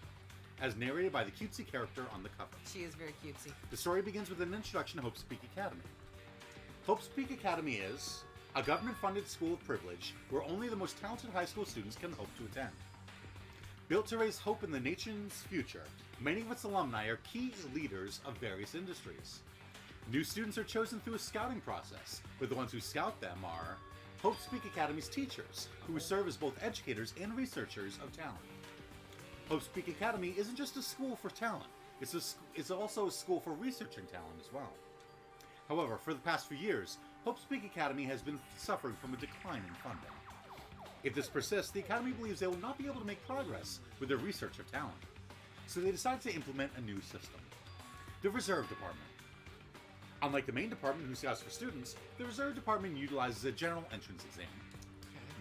Speaker 2: as narrated by the cutesy character on the cover.
Speaker 1: She is very cutesy.
Speaker 2: The story begins with an introduction to Hope Speak Academy. Hope Speak Academy is a government-funded school of privilege where only the most talented high school students can hope to attend. Built to raise hope in the nation's future, many of its alumni are key leaders of various industries. New students are chosen through a scouting process, but the ones who scout them are Hope Speak Academy's teachers, who serve as both educators and researchers of talent. Hope Speak Academy isn't just a school for talent, it's also a school for researching talent as well. However, for the past few years, Hope Speak Academy has been suffering from a decline in funding. If this persists, the Academy believes they will not be able to make progress with their research of talent. So they decide to implement a new system. The Reserve Department. Unlike the main department who scouts for students, the Reserve Department utilizes a general entrance exam.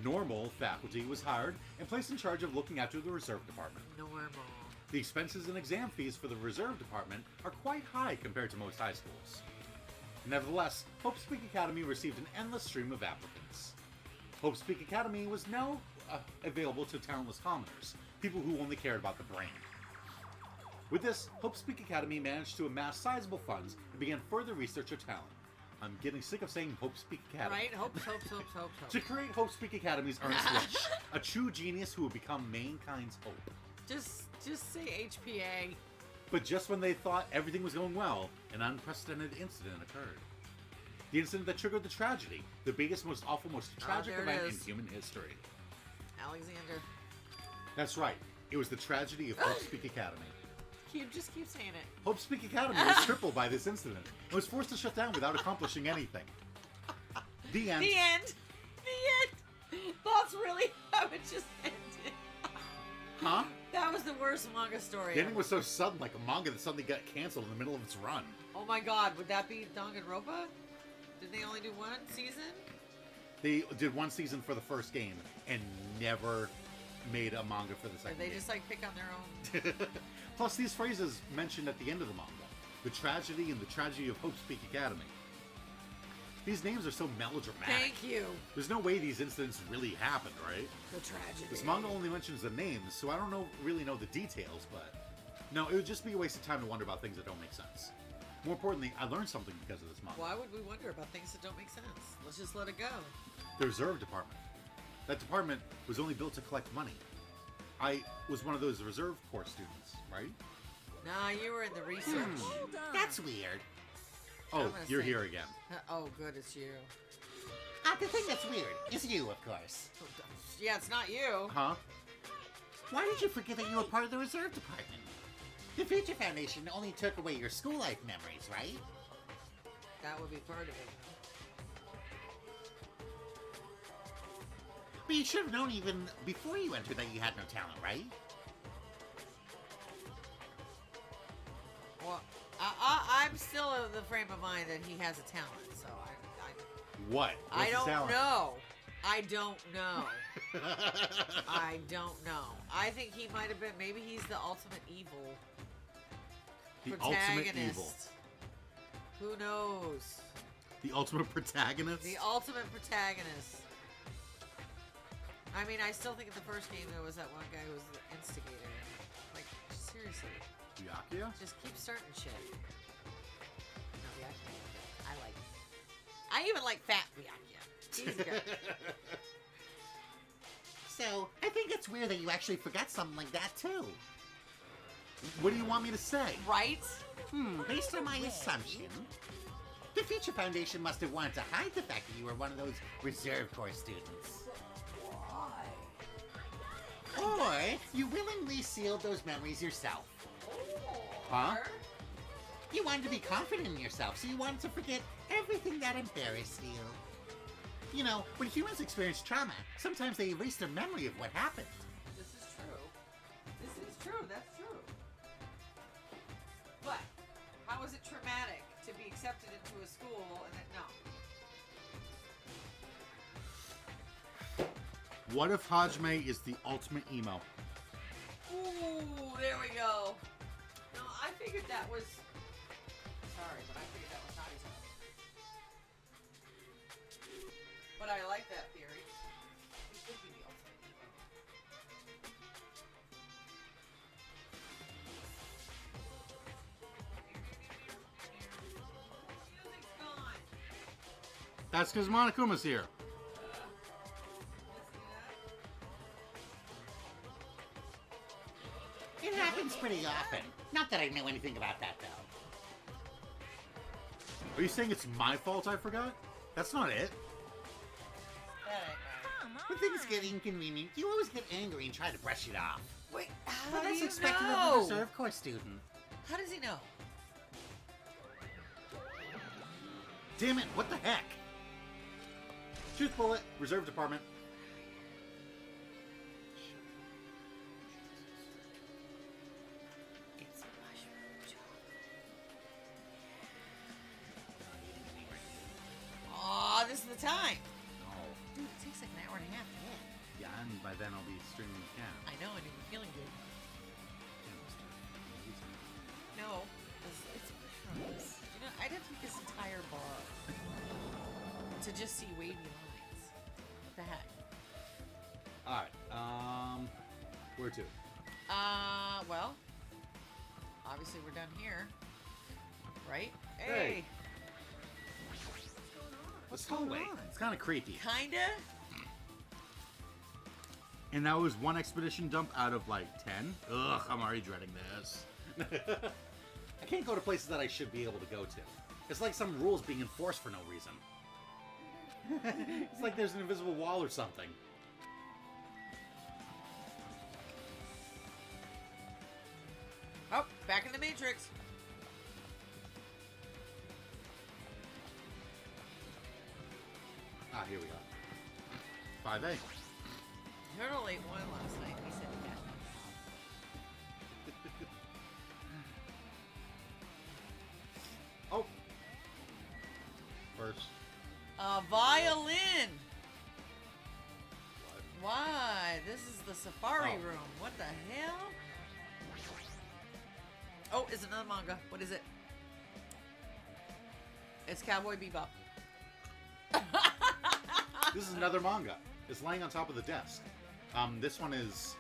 Speaker 2: Normal faculty was hired and placed in charge of looking after the Reserve Department.
Speaker 1: Normal.
Speaker 2: The expenses and exam fees for the Reserve Department are quite high compared to most high schools. Nevertheless, Hope Speak Academy received an endless stream of applicants. Hope Speak Academy was now available to talentless commoners, people who only cared about the brain. With this, Hope Speak Academy managed to amass sizable funds and began further research of talent. I'm getting sick of saying Hope Speak Academy.
Speaker 1: Right? Hope.
Speaker 2: To create Hope Speak Academy's Ernest Lynch, a true genius who will become mankind's hope.
Speaker 1: Just say HPA.
Speaker 2: But just when they thought everything was going well, an unprecedented incident occurred. The incident that triggered the tragedy, the biggest, most awful, most tragic
Speaker 1: there it
Speaker 2: event in
Speaker 1: is.
Speaker 2: human history.
Speaker 1: Alexander.
Speaker 2: That's right. It was the tragedy of Hope Speak Academy.
Speaker 1: Just keep saying it.
Speaker 2: Hope Speak Academy was crippled by this incident and was forced to shut down without accomplishing anything. The end.
Speaker 1: The end. The end. That's really how it just ended.
Speaker 2: Huh?
Speaker 1: That was the worst manga story
Speaker 2: The ending
Speaker 1: ever.
Speaker 2: was so sudden, like a manga that suddenly got canceled in the middle of its run.
Speaker 1: Oh my god, would that be Danganronpa? Did they only do one season?
Speaker 2: They did one season for the first game and never made a manga for the
Speaker 1: Or
Speaker 2: second
Speaker 1: they
Speaker 2: game.
Speaker 1: just like pick on their own?
Speaker 2: Plus, these phrases mentioned at the end of the manga. The tragedy and the tragedy of Hope Speak Academy. These names are so melodramatic.
Speaker 1: Thank you.
Speaker 2: There's no way these incidents really happened, right?
Speaker 1: The tragedy.
Speaker 2: This manga only mentions the names, so I don't really know the details, but... No, it would just be a waste of time to wonder about things that don't make sense. More importantly, I learned something because of this manga.
Speaker 1: Why would we wonder about things that don't make sense? Let's just let it go.
Speaker 2: The Reserve Department. That department was only built to collect money. I was one of those Reserve Corps students, right?
Speaker 1: Nah, you were in the research.
Speaker 3: Hold on.
Speaker 8: That's weird.
Speaker 2: Oh,
Speaker 1: gonna
Speaker 2: you're
Speaker 1: say-
Speaker 2: here again.
Speaker 1: Oh, good, it's you.
Speaker 8: The thing that's weird is you, of course.
Speaker 1: Yeah, it's not you.
Speaker 2: Huh?
Speaker 8: Why did you forget that you were part of the Reserve Department? The Future Foundation only took away your school life memories, right?
Speaker 1: That would be part of it.
Speaker 8: But you should have known even before you entered that you had no talent, right?
Speaker 1: Well, I'm still of the frame of mind that he has a talent, so
Speaker 2: What?
Speaker 1: I
Speaker 2: What's his
Speaker 1: don't
Speaker 2: talent?
Speaker 1: know. I don't know. I don't know. I think he might have been, maybe he's the ultimate evil
Speaker 2: The
Speaker 1: protagonist.
Speaker 2: ultimate evil.
Speaker 1: Who knows?
Speaker 2: The ultimate protagonist?
Speaker 1: The ultimate protagonist. I mean, I still think in the first game there was that one guy who was the instigator. Like, seriously,
Speaker 2: Byakuya?
Speaker 1: just keep starting shit. No, Byakuya. I like it. I even like Fat Byakuya. He's good.
Speaker 8: So, I think it's weird that you actually forgot something like that, too.
Speaker 2: What do you want me to say?
Speaker 1: Right?
Speaker 8: Based on my assumption, the Future Foundation must have wanted to hide the fact that you were one of those Reserve Corps students. Or you willingly sealed those memories yourself.
Speaker 2: Huh?
Speaker 8: You wanted to be confident in yourself, so you wanted to forget everything that embarrassed you. You know, when humans experience trauma, sometimes they erase their memory of what happened.
Speaker 1: This is true. This is true. That's true. But how is it traumatic to be accepted into a school and then no?
Speaker 2: What if Hajime is the ultimate emo?
Speaker 1: Ooh, there we go. No, I figured that was. Sorry, but I figured that was Nadi's. But I like that theory. He could be the ultimate emo. Music's gone.
Speaker 2: That's because Monokuma's here.
Speaker 8: It happens pretty often. Not that I know anything about that, though.
Speaker 2: Are you saying it's my fault I forgot? That's not it.
Speaker 8: When things get inconvenient, you always get angry and try to brush it off.
Speaker 1: Wait, how
Speaker 8: But
Speaker 1: do
Speaker 8: that's
Speaker 1: you
Speaker 8: expected of a
Speaker 1: know?
Speaker 8: reserve corps student.
Speaker 1: How does he know?
Speaker 2: Damn it, what the heck? Truth bullet, reserve department.
Speaker 1: It's a mushroom chocolate. Aw, this is the time.
Speaker 2: No.
Speaker 1: Dude, it takes like an hour and a half to hit.
Speaker 2: Yeah, and by then I'll be streaming the cam.
Speaker 1: I know, and you're feeling good. No, it's mushrooms. You know, I'd have to eat this entire bar to just see wavy lines. What the heck?
Speaker 2: Alright, where to?
Speaker 1: Well, obviously we're done here. Right?
Speaker 2: Hey.
Speaker 6: What's
Speaker 2: This
Speaker 6: going
Speaker 2: hallway.
Speaker 6: on?
Speaker 2: It's kind of creepy.
Speaker 1: Kinda?
Speaker 2: And that was one expedition dump out of like 10. Ugh, I'm already dreading this. I can't go to places that I should be able to go to. It's like some rules being enforced for no reason. It's like there's an invisible wall or something.
Speaker 1: Oh, back in the Matrix.
Speaker 2: Ah, here we go. 5A.
Speaker 1: Turtle ate one last night. He said yeah.
Speaker 2: Oh. First.
Speaker 1: A violin.
Speaker 2: What?
Speaker 1: Why? This is the safari
Speaker 2: Oh.
Speaker 1: room. What the hell? Oh, it's another manga. What is it? It's Cowboy Bebop.
Speaker 2: This is another manga. It's laying on top of the desk. This one is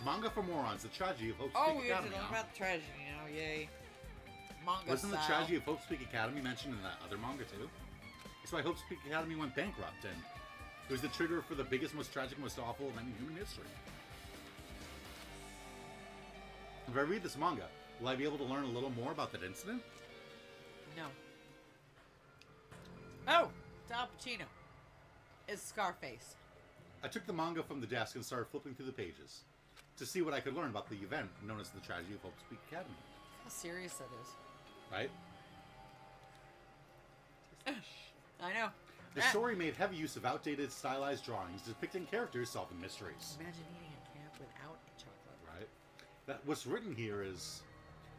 Speaker 2: Manga for Morons, the tragedy of Hope
Speaker 1: Oh,
Speaker 2: Speak
Speaker 1: we have to
Speaker 2: Academy.
Speaker 1: talk
Speaker 2: huh?
Speaker 1: about the tragedy now. Yay. Manga
Speaker 2: Wasn't the
Speaker 1: style.
Speaker 2: tragedy of Hope Speak Academy mentioned in that other manga too? That's why Hope Speak Academy went bankrupt, and it was the trigger for the biggest, most tragic, most awful event in human history. If I read this manga, will I be able to learn a little more about that incident?
Speaker 1: No. Oh, it's Al Pacino. It's Scarface.
Speaker 2: I took the manga from the desk and started flipping through the pages to see what I could learn about the event known as the tragedy of Hope Speak Academy.
Speaker 1: How serious that is.
Speaker 2: Right?
Speaker 1: I know.
Speaker 2: The story made heavy use of outdated, stylized drawings depicting characters solving mysteries.
Speaker 1: Imagine eating a cat without chocolate.
Speaker 2: Right? That what's written here is,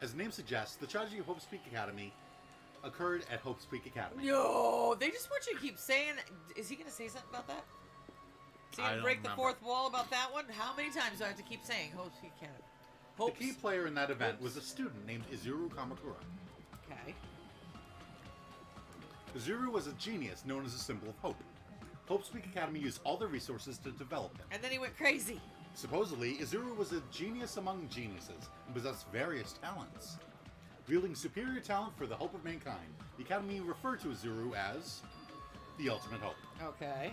Speaker 2: as the name suggests, the tragedy of Hope Speak Academy occurred at Hope Speak Academy.
Speaker 1: No, they just want you to keep saying. Is he going to say something about that? Is he
Speaker 2: I
Speaker 1: going to
Speaker 2: don't
Speaker 1: break the
Speaker 2: remember.
Speaker 1: fourth wall about that one? How many times do I have to keep saying Hope Speak Academy?
Speaker 2: The
Speaker 1: Hopes.
Speaker 2: key player in that event was a student named Izuru Kamakura.
Speaker 1: Okay.
Speaker 2: Izuru was a genius known as a symbol of hope. Hope Speak Academy used all their resources to develop him.
Speaker 1: And then he went crazy.
Speaker 2: Supposedly, Izuru was a genius among geniuses and possessed various talents. Wielding superior talent for the hope of mankind, the Academy referred to Izuru as the ultimate hope.
Speaker 1: Okay.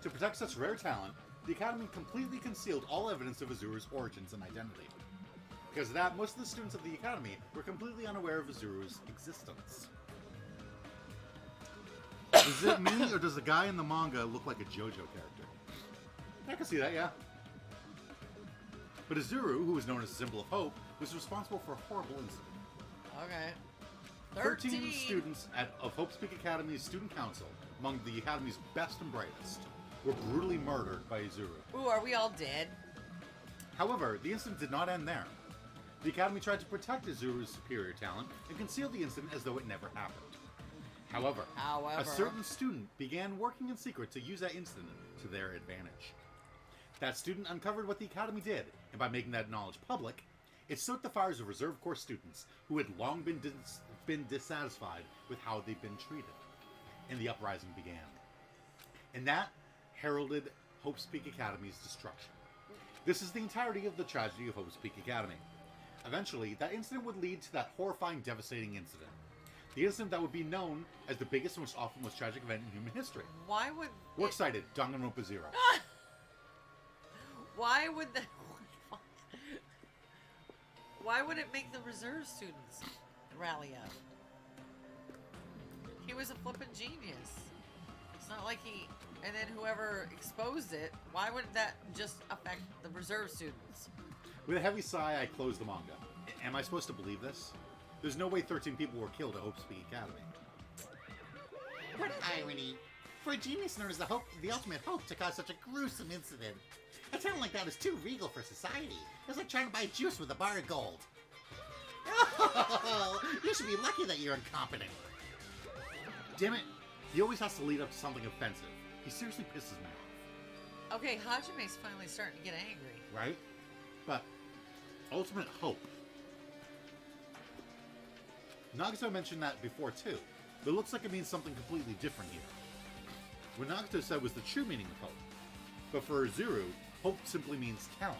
Speaker 2: To protect such rare talent, the Academy completely concealed all evidence of Izuru's origins and identity. Because of that, most of the students of the Academy were completely unaware of Izuru's existence. Is it me, or does the guy in the manga look like a JoJo character? I can see that, yeah. But Izuru, who was known as a symbol of hope, was responsible for a horrible incident.
Speaker 1: Okay.
Speaker 2: 13 students of Hope Speak Academy's student council, among the Academy's best and brightest, were brutally murdered by Izuru.
Speaker 1: Ooh, are we all dead?
Speaker 2: However, the incident did not end there. The Academy tried to protect Izuru's superior talent and conceal the incident as though it never happened. However, a certain student began working in secret to use that incident to their advantage. That student uncovered what the Academy did, and by making that knowledge public, it stoked the fires of Reserve Corps students who had long been dissatisfied with how they'd been treated. And the uprising began. And that heralded Hope Speak Academy's destruction. This is the entirety of the tragedy of Hope Speak Academy. Eventually, that incident would lead to that horrifying, devastating incident. The incident that would be known as the biggest and most awful, most tragic event in human history.
Speaker 1: Why would...
Speaker 2: Works cited, Danganronpa 0.
Speaker 1: Why would the... Why would it make the reserve students rally up? He was a flippin' genius. It's not like he... And then whoever exposed it, why wouldn't that just affect the reserve students?
Speaker 2: With a heavy sigh, I closed the manga. Am I supposed to believe this? There's no way 13 people were killed at Hope's Peak Academy.
Speaker 8: What irony. For a genius known as the ultimate hope to cause such a gruesome incident. A talent like that is too regal for society. It's like trying to buy juice with a bar of gold. Oh, you should be lucky that you're incompetent.
Speaker 2: Damn it. He always has to lead up to something offensive. He seriously pisses me off.
Speaker 1: Okay, Hajime's finally starting to get angry.
Speaker 2: Right? But, ultimate hope. Nagato mentioned that before too, but it looks like it means something completely different here. What Nagato said was the true meaning of hope. But for Zuru, hope simply means talent.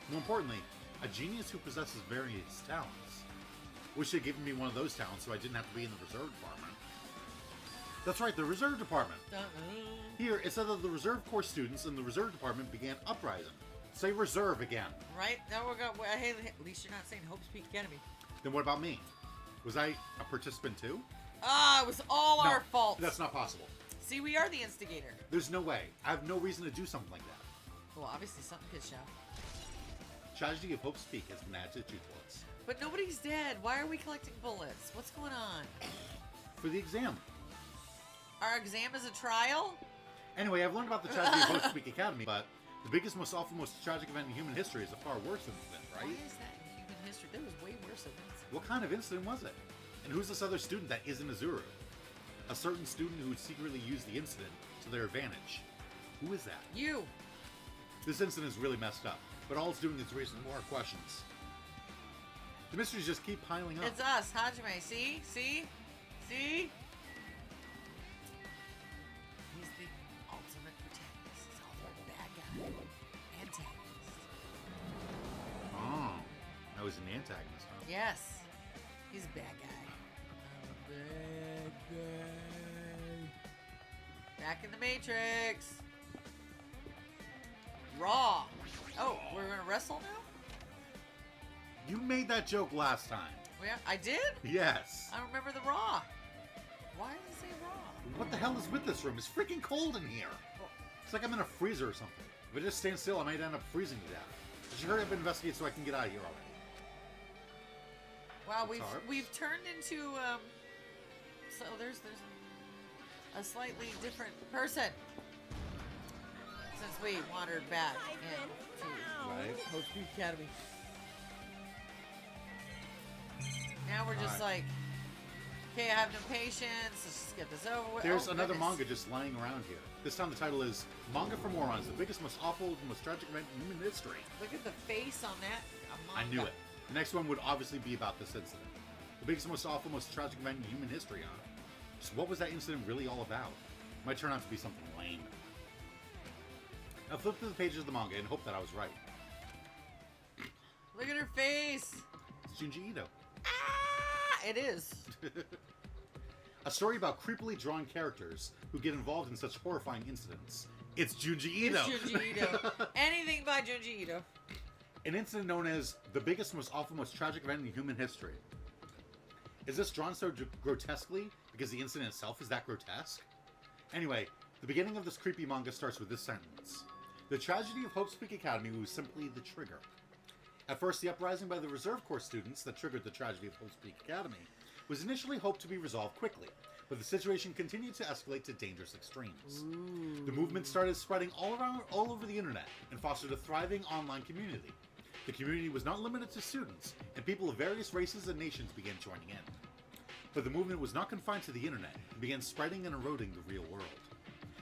Speaker 2: More importantly, a genius who possesses various talents. Wish they'd given me one of those talents so I didn't have to be in the reserve department. That's right, the reserve department. Here, it said that the reserve corps students in the reserve department began uprising. Say reserve again.
Speaker 1: Right? Now we're going... Hey, at least you're not saying Hope's Peak Academy.
Speaker 2: Then what about me? Was I a participant too?
Speaker 1: Ah, it was all our fault.
Speaker 2: That's not possible.
Speaker 1: See, we are the instigator.
Speaker 2: There's no way. I have no reason to do something like that.
Speaker 1: Well, obviously something could show.
Speaker 2: Tragedy of Hope's Peak has been added to the bullets.
Speaker 1: But nobody's dead. Why are we collecting bullets? What's going on?
Speaker 2: For the exam.
Speaker 1: Our exam is a trial?
Speaker 2: Anyway, I've learned about the tragedy of Hope's Peak Academy, but the biggest, most awful, most tragic event in human history is a far worse incident, right?
Speaker 1: Why is that in human history? That was way worse than this.
Speaker 2: What kind of incident was it? And who's this other student that isn't Azuru? A certain student who secretly used the incident to their advantage. Who is that?
Speaker 1: You!
Speaker 2: This incident is really messed up, but all it's doing is raising more questions. The mysteries just keep piling up.
Speaker 1: It's us, Hajime. See? See? See? He's the ultimate protagonist. He's all the bad guy. Antagonist.
Speaker 2: Oh, I was an antagonist, huh?
Speaker 1: Yes. He's a bad guy. I'm a bad guy. Back in the Matrix. Raw. Oh, we're gonna wrestle now?
Speaker 2: You made that joke last time.
Speaker 1: Yeah, I did?
Speaker 2: Yes.
Speaker 1: I don't remember the Raw. Why does it say Raw?
Speaker 2: What the hell is with this room? It's freaking cold in here. It's like I'm in a freezer or something. If I just stand still, I might end up freezing to death. I should hurry up and investigate so I can get out of here already.
Speaker 1: Wow,
Speaker 2: Tarps.
Speaker 1: we've turned into so there's a slightly different person since we wandered back into
Speaker 2: Right.
Speaker 1: Hope's Peak Academy. Now we're just
Speaker 2: Alright.
Speaker 1: like, okay, I have no patience. Let's just get this over with.
Speaker 2: There's
Speaker 1: Oh,
Speaker 2: another
Speaker 1: goodness.
Speaker 2: manga just lying around here. This time the title is Manga for Morons, the biggest, most awful, most tragic event in human history.
Speaker 1: Look at the face on that.
Speaker 2: I knew it. The next one would obviously be about this incident. The biggest, most awful, most tragic event in human history, huh? Just what was that incident really all about? Might turn out to be something lame. I'll flip through the pages of the manga and hope that I was right.
Speaker 1: Look at her face.
Speaker 2: It's Junji Ito.
Speaker 1: Ah, it is.
Speaker 2: A story about creepily drawn characters who get involved in such horrifying incidents. It's Junji Ito.
Speaker 1: It's Junji Ito. Anything by Junji Ito.
Speaker 2: An incident known as the biggest, most awful, most tragic event in human history. Is this drawn so grotesquely because the incident itself is that grotesque? Anyway, the beginning of this creepy manga starts with this sentence. The tragedy of Hope's Peak Academy was simply the trigger. At first, the uprising by the Reserve Corps students that triggered the tragedy of Hope's Peak Academy was initially hoped to be resolved quickly, but the situation continued to escalate to dangerous extremes. The movement started spreading all over the internet and fostered a thriving online community. The community was not limited to students, and people of various races and nations began joining in. But the movement was not confined to the internet and began spreading and eroding the real world.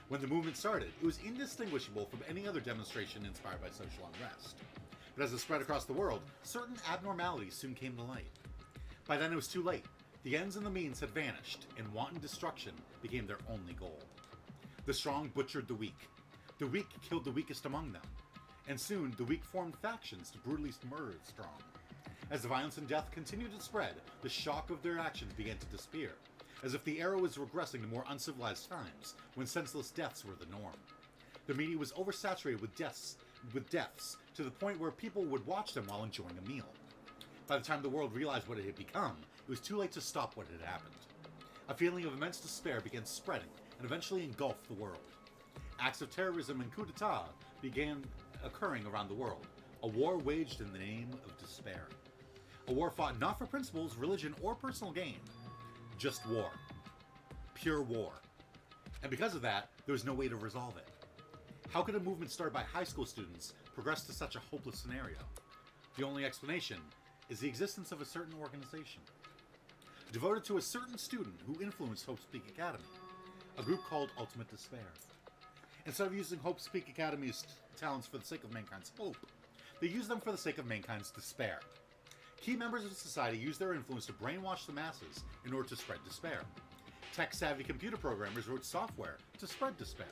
Speaker 2: When the movement started, it was indistinguishable from any other demonstration inspired by social unrest. But as it spread across the world, certain abnormalities soon came to light. By then it was too late. The ends and the means had vanished, and wanton destruction became their only goal. The strong butchered the weak. The weak killed the weakest among them. And soon, the weak formed factions to brutally murder the strong. As the violence and death continued to spread, the shock of their actions began to disappear, as if the era was regressing to more uncivilized times, when senseless deaths were the norm. The media was oversaturated with deaths to the point where people would watch them while enjoying a meal. By the time the world realized what it had become, it was too late to stop what had happened. a feeling of immense despair began spreading and eventually engulfed the world. Acts of terrorism and coup d'etat began occurring around the world, a war waged in the name of despair. A war fought not for principles, religion, or personal gain, just war. Pure war. And because of that, there was no way to resolve it. How could a movement started by high school students progress to such a hopeless scenario? The only explanation is the existence of a certain organization, devoted to a certain student who influenced Hope Speak Academy, a group called Ultimate Despair. Instead of using Hope Speak Academy's talents for the sake of mankind's hope, they use them for the sake of mankind's despair. Key members of society use their influence to brainwash the masses in order to spread despair. Tech-savvy computer programmers wrote software to spread despair.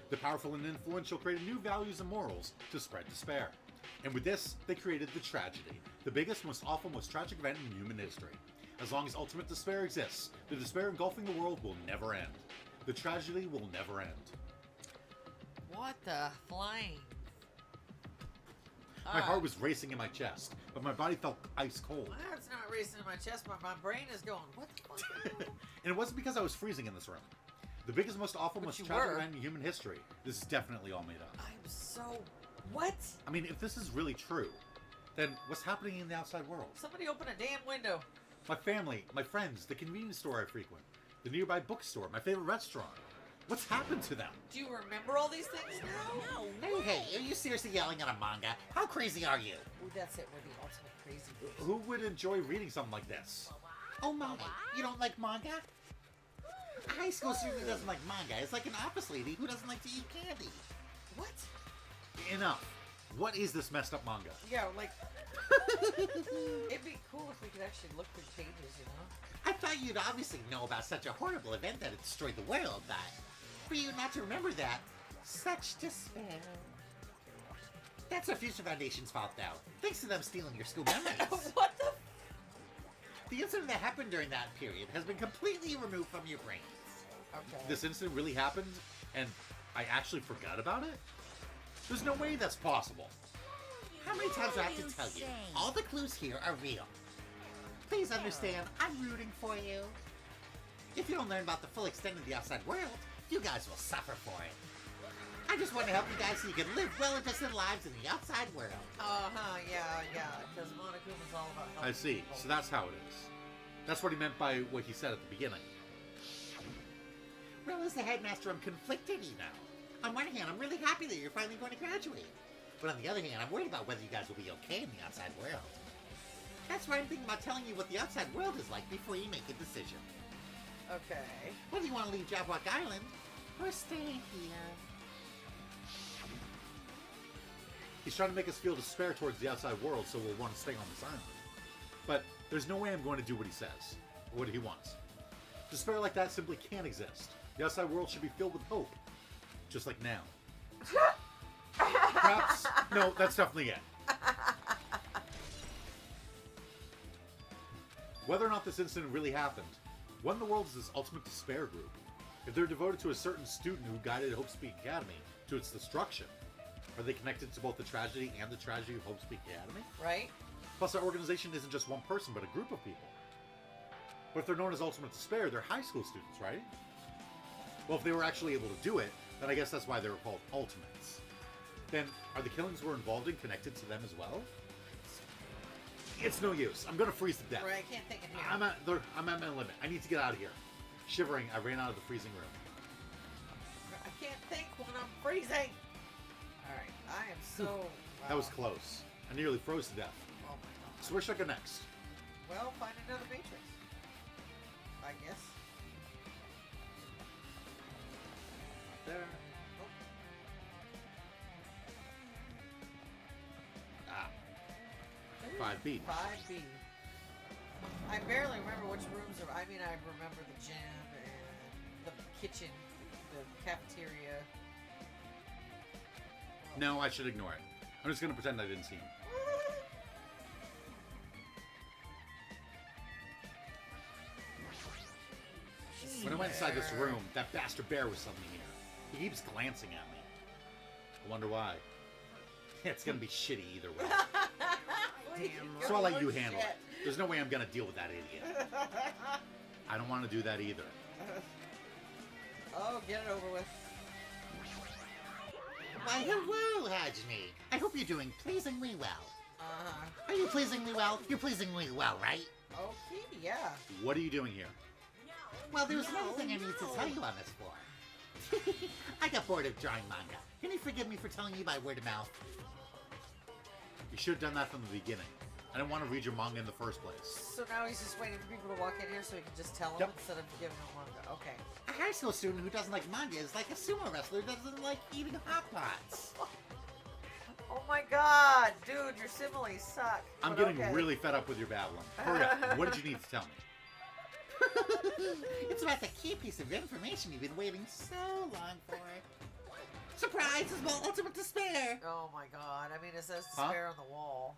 Speaker 2: The powerful and influential created new values and morals to spread despair. And with this, they created the tragedy, the biggest, most awful, most tragic event in human history. As long as ultimate despair exists, the despair engulfing the world will never end. The tragedy will never end.
Speaker 1: What the flying?
Speaker 2: My heart was racing in my chest, but my body felt ice cold.
Speaker 1: My heart's not racing in my chest, but my brain is going, what the fuck?
Speaker 2: And it wasn't because I was freezing in this room. The biggest, most awful,
Speaker 1: But
Speaker 2: most
Speaker 1: you
Speaker 2: tragic
Speaker 1: were.
Speaker 2: event in human history. This is definitely all made up.
Speaker 1: I'm so... What?
Speaker 2: I mean, if this is really true, then what's happening in the outside world?
Speaker 1: Somebody open a damn window.
Speaker 2: My family, my friends, the convenience store I frequent, the nearby bookstore, my favorite restaurant. What's happened to them?
Speaker 1: Do you remember all these things now?
Speaker 8: Hey, hey, are you seriously yelling at a manga? How crazy are you?
Speaker 1: Ooh, that's it. We're the ultimate crazy.
Speaker 2: Who would enjoy reading something like this?
Speaker 8: Oh, Mommy, you don't like manga? A high school student who doesn't like manga is like an office lady who doesn't like to eat candy.
Speaker 1: What?
Speaker 2: Enough. What is this messed up manga?
Speaker 1: Yeah, like... It'd be cool if we could actually look through pages, you know?
Speaker 8: I thought you'd obviously know about such a horrible event that it destroyed the world, but for you not to remember that, such despair. That's our Future Foundation's fault, though. Thanks to them stealing your school memories.
Speaker 1: What the...
Speaker 8: The incident that happened during that period has been completely removed from your brains.
Speaker 1: Okay.
Speaker 2: This incident really happened, and I actually forgot about it? There's no way that's possible.
Speaker 8: How many times do I have to tell you? All the clues here are real. Please understand, I'm rooting for you. If you don't learn about the full extent of the outside world, you guys will suffer for it. I just want to help you guys so you can live well-adjusted lives in the outside world.
Speaker 1: Uh-huh, yeah, because Monokuma's all about helping
Speaker 2: I see.
Speaker 1: people.
Speaker 2: So that's how it is. That's what he meant by what he said at the beginning.
Speaker 8: Well, as the headmaster, I'm conflicted, you know. On one hand, I'm really happy that you're finally going to graduate. But on the other hand, I'm worried about whether you guys will be okay in the outside world. That's why I'm thinking about telling you what the outside world is like before you make a decision.
Speaker 1: Okay.
Speaker 8: Whether you want to leave Jabrock Island or stay here.
Speaker 2: He's trying to make us feel despair towards the outside world, so we'll want to stay on this island. But there's no way I'm going to do what he says, or what he wants. Despair like that simply can't exist. The outside world should be filled with hope. Just like now. Perhaps... No, that's definitely it. Whether or not this incident really happened, what in the world is this Ultimate Despair group? If they're devoted to a certain student who guided Hope Speak Academy to its destruction, are they connected to both the tragedy and the tragedy of Hope Speak Academy?
Speaker 1: Right?
Speaker 2: Plus, our organization isn't just one person, but a group of people. But if they're known as Ultimate Despair, they're high school students, right? Well, if they were actually able to do it, then I guess that's why they were called Ultimates. Then, are the killings we're involved in connected to them as well? It's no use. I'm gonna freeze to death.
Speaker 1: Right, I can't think of here.
Speaker 2: I'm at my limit. I need to get out of here. Shivering, I ran out of the freezing room.
Speaker 1: I can't think when I'm freezing. Alright, I am so...
Speaker 2: That was close. I nearly froze to death.
Speaker 1: Oh my god.
Speaker 2: So where should I go next?
Speaker 1: Well, find another Matrix. I guess.
Speaker 2: There. Ah. 5B.
Speaker 1: 5B. I barely remember which rooms are... I mean, I remember the gym and the kitchen, the cafeteria.
Speaker 2: No, I should ignore it. I'm just gonna pretend I didn't see him. When I went inside this room, that bastard bear was suddenly here. He keeps glancing at me. I wonder why. It's gonna be shitty either way.
Speaker 1: Damn
Speaker 2: So I'll let you
Speaker 1: shit.
Speaker 2: handle it. There's no way I'm gonna deal with that idiot. I don't want want to do that either.
Speaker 1: Oh, get it over with.
Speaker 8: Why, hello, Hajime. I hope you're doing pleasingly well.
Speaker 1: Uh-huh.
Speaker 8: Are you pleasingly well? You're pleasingly well, right?
Speaker 1: Okay, yeah.
Speaker 2: What are you doing here?
Speaker 8: Well, there's another thing I need to tell you on this floor. I got bored of drawing manga. Can you forgive me for telling you by word of mouth?
Speaker 2: You should have done that from the beginning. I didn't want to read your manga in the first place.
Speaker 1: So now he's just waiting for people to walk in here so he can just tell them
Speaker 2: Yep.
Speaker 1: instead of giving them manga. Okay.
Speaker 8: A high school student who doesn't like manga is like a sumo wrestler who doesn't like eating hot pots.
Speaker 1: Oh my god, dude, your similes suck.
Speaker 2: I'm
Speaker 1: But
Speaker 2: getting
Speaker 1: okay.
Speaker 2: really fed up with your babbling. Hurry up. What did you need to tell me?
Speaker 8: It's about the key piece of information you've been waiting so long for. Surprise! It's my ultimate despair!
Speaker 1: Oh my god, I mean, it says
Speaker 2: Huh?
Speaker 1: despair on the wall.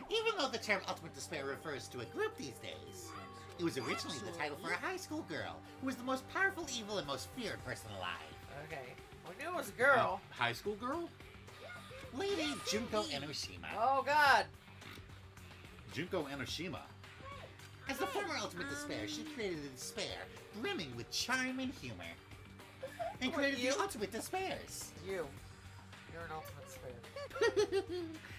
Speaker 8: Even though the term ultimate despair refers to a group these days, it was originally the title for a high school girl who was the most powerful, evil, and most feared person alive.
Speaker 1: Okay. We knew it was a girl.
Speaker 2: High school girl?
Speaker 8: Lady Junko Enoshima.
Speaker 1: Oh god.
Speaker 2: Junko Enoshima.
Speaker 8: As the former ultimate despair, she created a despair brimming with charm and humor. And created
Speaker 1: you?
Speaker 8: the ultimate despairs.
Speaker 1: You. You're an ultimate despair.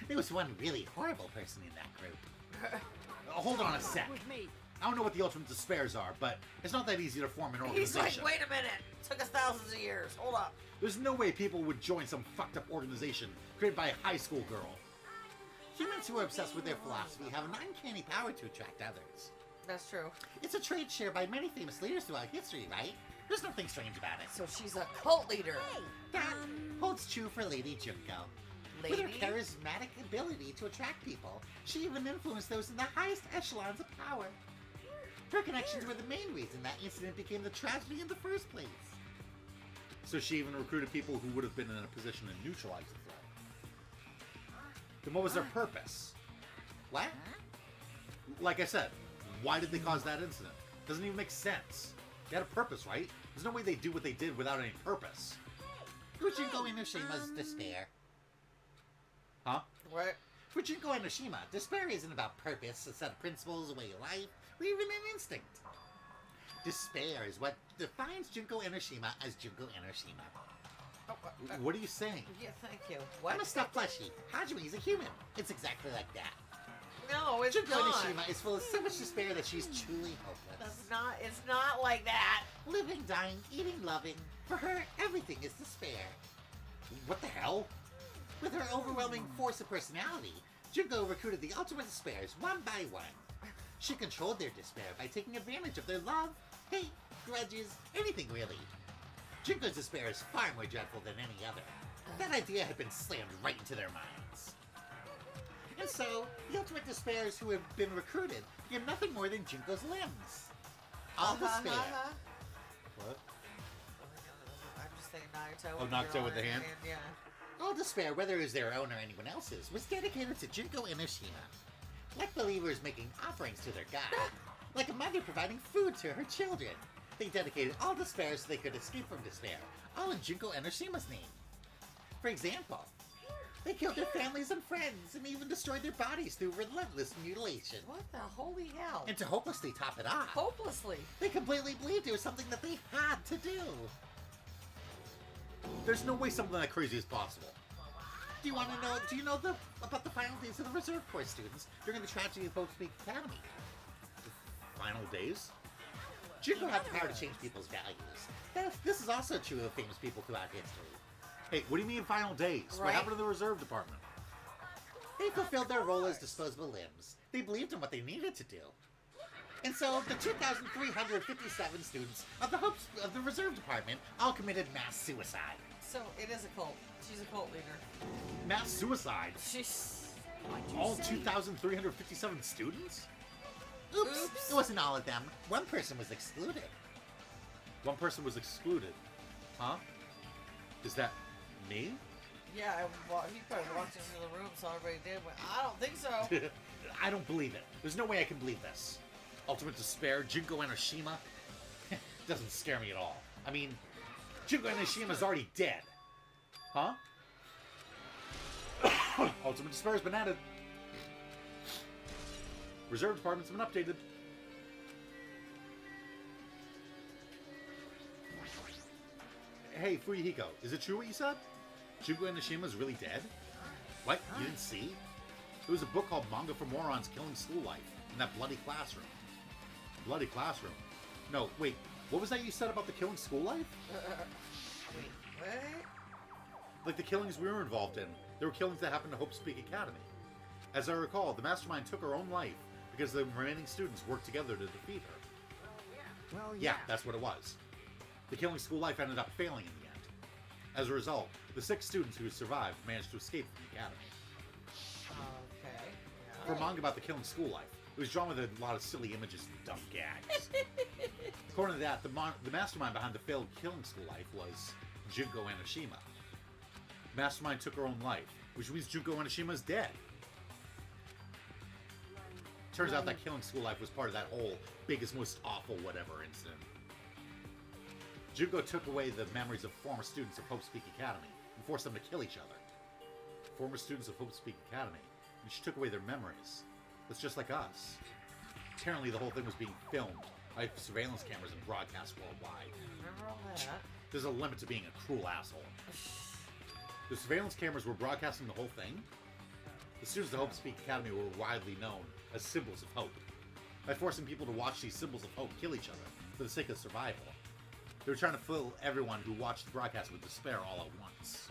Speaker 8: There was one really horrible person in that group.
Speaker 2: Hold on a sec.
Speaker 5: With me.
Speaker 2: I don't know what the ultimate despairs are, but it's not that easy to form an
Speaker 1: He's
Speaker 2: organization.
Speaker 1: like, wait a minute. Took us thousands of years. Hold up.
Speaker 2: There's no way people would join some fucked up organization created by a high school girl.
Speaker 8: Humans who are obsessed with their philosophy have an uncanny power to attract others.
Speaker 1: That's true.
Speaker 8: It's a trait shared by many famous leaders throughout history, right? There's nothing strange about it.
Speaker 1: So she's a cult leader.
Speaker 8: That holds true for Lady Junko. With
Speaker 1: Lady?
Speaker 8: her charismatic ability to attract people, she even influenced those in the highest echelons of power. Her connections were the main reason that incident became the tragedy in the first place.
Speaker 2: So she even recruited people who would have been in a position to neutralize the threat. Then what was their purpose?
Speaker 8: What?
Speaker 2: Like I said, why did they cause that incident? Doesn't even make sense. They had a purpose, right? There's no way they do what they did without any purpose.
Speaker 8: For Junko Enoshima's despair.
Speaker 2: Huh?
Speaker 1: What?
Speaker 8: For Junko Enoshima, despair isn't about purpose, a set of principles, a way of life, or even an instinct. Despair is what defines Junko Enoshima as Junko Enoshima.
Speaker 1: Oh,
Speaker 2: What are you saying?
Speaker 1: yeah, thank you.
Speaker 8: I'm
Speaker 1: What?
Speaker 8: a stuffed plushie. Hajime is a human. It's exactly like that.
Speaker 1: No, it's
Speaker 8: Junko
Speaker 1: not.
Speaker 8: Enoshima is full of so much despair that she's truly hopeless.
Speaker 1: That's not. It's not like that.
Speaker 8: Living, dying, eating, loving. For her, everything is despair.
Speaker 2: What the hell?
Speaker 8: With her overwhelming force of personality, Junko recruited the ultimate despairs one by one. She controlled their despair by taking advantage of their love, hate, grudges, anything really. Junko's despair is far more dreadful than any other. That idea had been slammed right into their minds. And so, the ultimate despairs who have been recruited get nothing more than Junko's limbs. All despair.
Speaker 2: What?
Speaker 1: I'm just thinking Nagato.
Speaker 2: Oh,
Speaker 1: with
Speaker 2: Nagato
Speaker 1: your
Speaker 2: with the
Speaker 1: arm in
Speaker 2: hand?
Speaker 1: Yeah.
Speaker 8: All despair, whether it was their own or anyone else's, was dedicated to Junko Enoshima. Like believers making offerings to their god. Like a mother providing food to her children. They dedicated all despair so they could escape from despair, all in Junko Enoshima's name. For example, they killed their families and friends, and even destroyed their bodies through relentless mutilation.
Speaker 1: What the holy hell?
Speaker 8: And to hopelessly top it off,
Speaker 1: Hopelessly.
Speaker 8: they completely believed it was something that they had to do.
Speaker 2: There's no way something that crazy is possible.
Speaker 8: Do you know about the final days of the Reserve Corps students during the tragedy of Hope Peak Academy?
Speaker 2: Final days?
Speaker 8: Junko had the power to change people's values. This is also true of famous people throughout history.
Speaker 2: Hey, what do you mean final days? What
Speaker 1: Right.
Speaker 2: happened to the reserve department?
Speaker 8: They fulfilled their role as disposable limbs. They believed in what they needed to do. And so, the 2,357 students of the Reserve Department all committed mass suicide.
Speaker 1: So it is a cult. She's a cult leader.
Speaker 2: Mass suicide.
Speaker 1: She's.
Speaker 2: All 2,357 students?
Speaker 8: Oops,
Speaker 1: Oops.
Speaker 8: it wasn't all of them. One person was excluded.
Speaker 2: One person was excluded. Huh? Is that me?
Speaker 1: Yeah, he probably walked into the room, so everybody did. But I don't think so.
Speaker 2: I don't believe it. There's no way I can believe this. Ultimate Despair, Junko Enoshima? Doesn't scare me at all. I mean, Junko Enoshima's already dead. Huh? Ultimate Despair's been added. Reserve Department's been updated. Hey, Fuyuhiko, is it true what you said? Junko Enoshima is really dead? What? You didn't see? There was a book called Manga for Morons Killing School Life in that bloody classroom. Bloody classroom? No, wait. What was that you said about the killing school life?
Speaker 1: Wait, what?
Speaker 2: Like the killings we were involved in. There were killings that happened to Hope Speak Academy. As I recall, the mastermind took her own life because the remaining students worked together to defeat her.
Speaker 6: Well,
Speaker 2: Yeah, that's what it was. The killing school life ended up failing in the end. As a result, the 6 students who survived managed to escape from the academy.
Speaker 1: Okay.
Speaker 2: For a manga about the killing school life, it was drawn with a lot of silly images and dumb gags. According to that, the mastermind behind the failed killing school life was Junko Enoshima. The mastermind took her own life, which means Junko Enoshima is dead. Turns out that killing school life was part of that whole biggest, most awful whatever incident. Junko took away the memories of former students of Hope Speak Academy and forced them to kill each other. Former students of Hope Speak Academy, and she took away their memories. That's just like us. Apparently the whole thing was being filmed by surveillance cameras and broadcast worldwide.
Speaker 1: Remember all that?
Speaker 2: There's a limit to being a cruel asshole. The surveillance cameras were broadcasting the whole thing. The students of Hope Speak Academy were widely known as symbols of hope. By forcing people to watch these symbols of hope kill each other for the sake of survival, they were trying to fill everyone who watched the broadcast with despair all at once.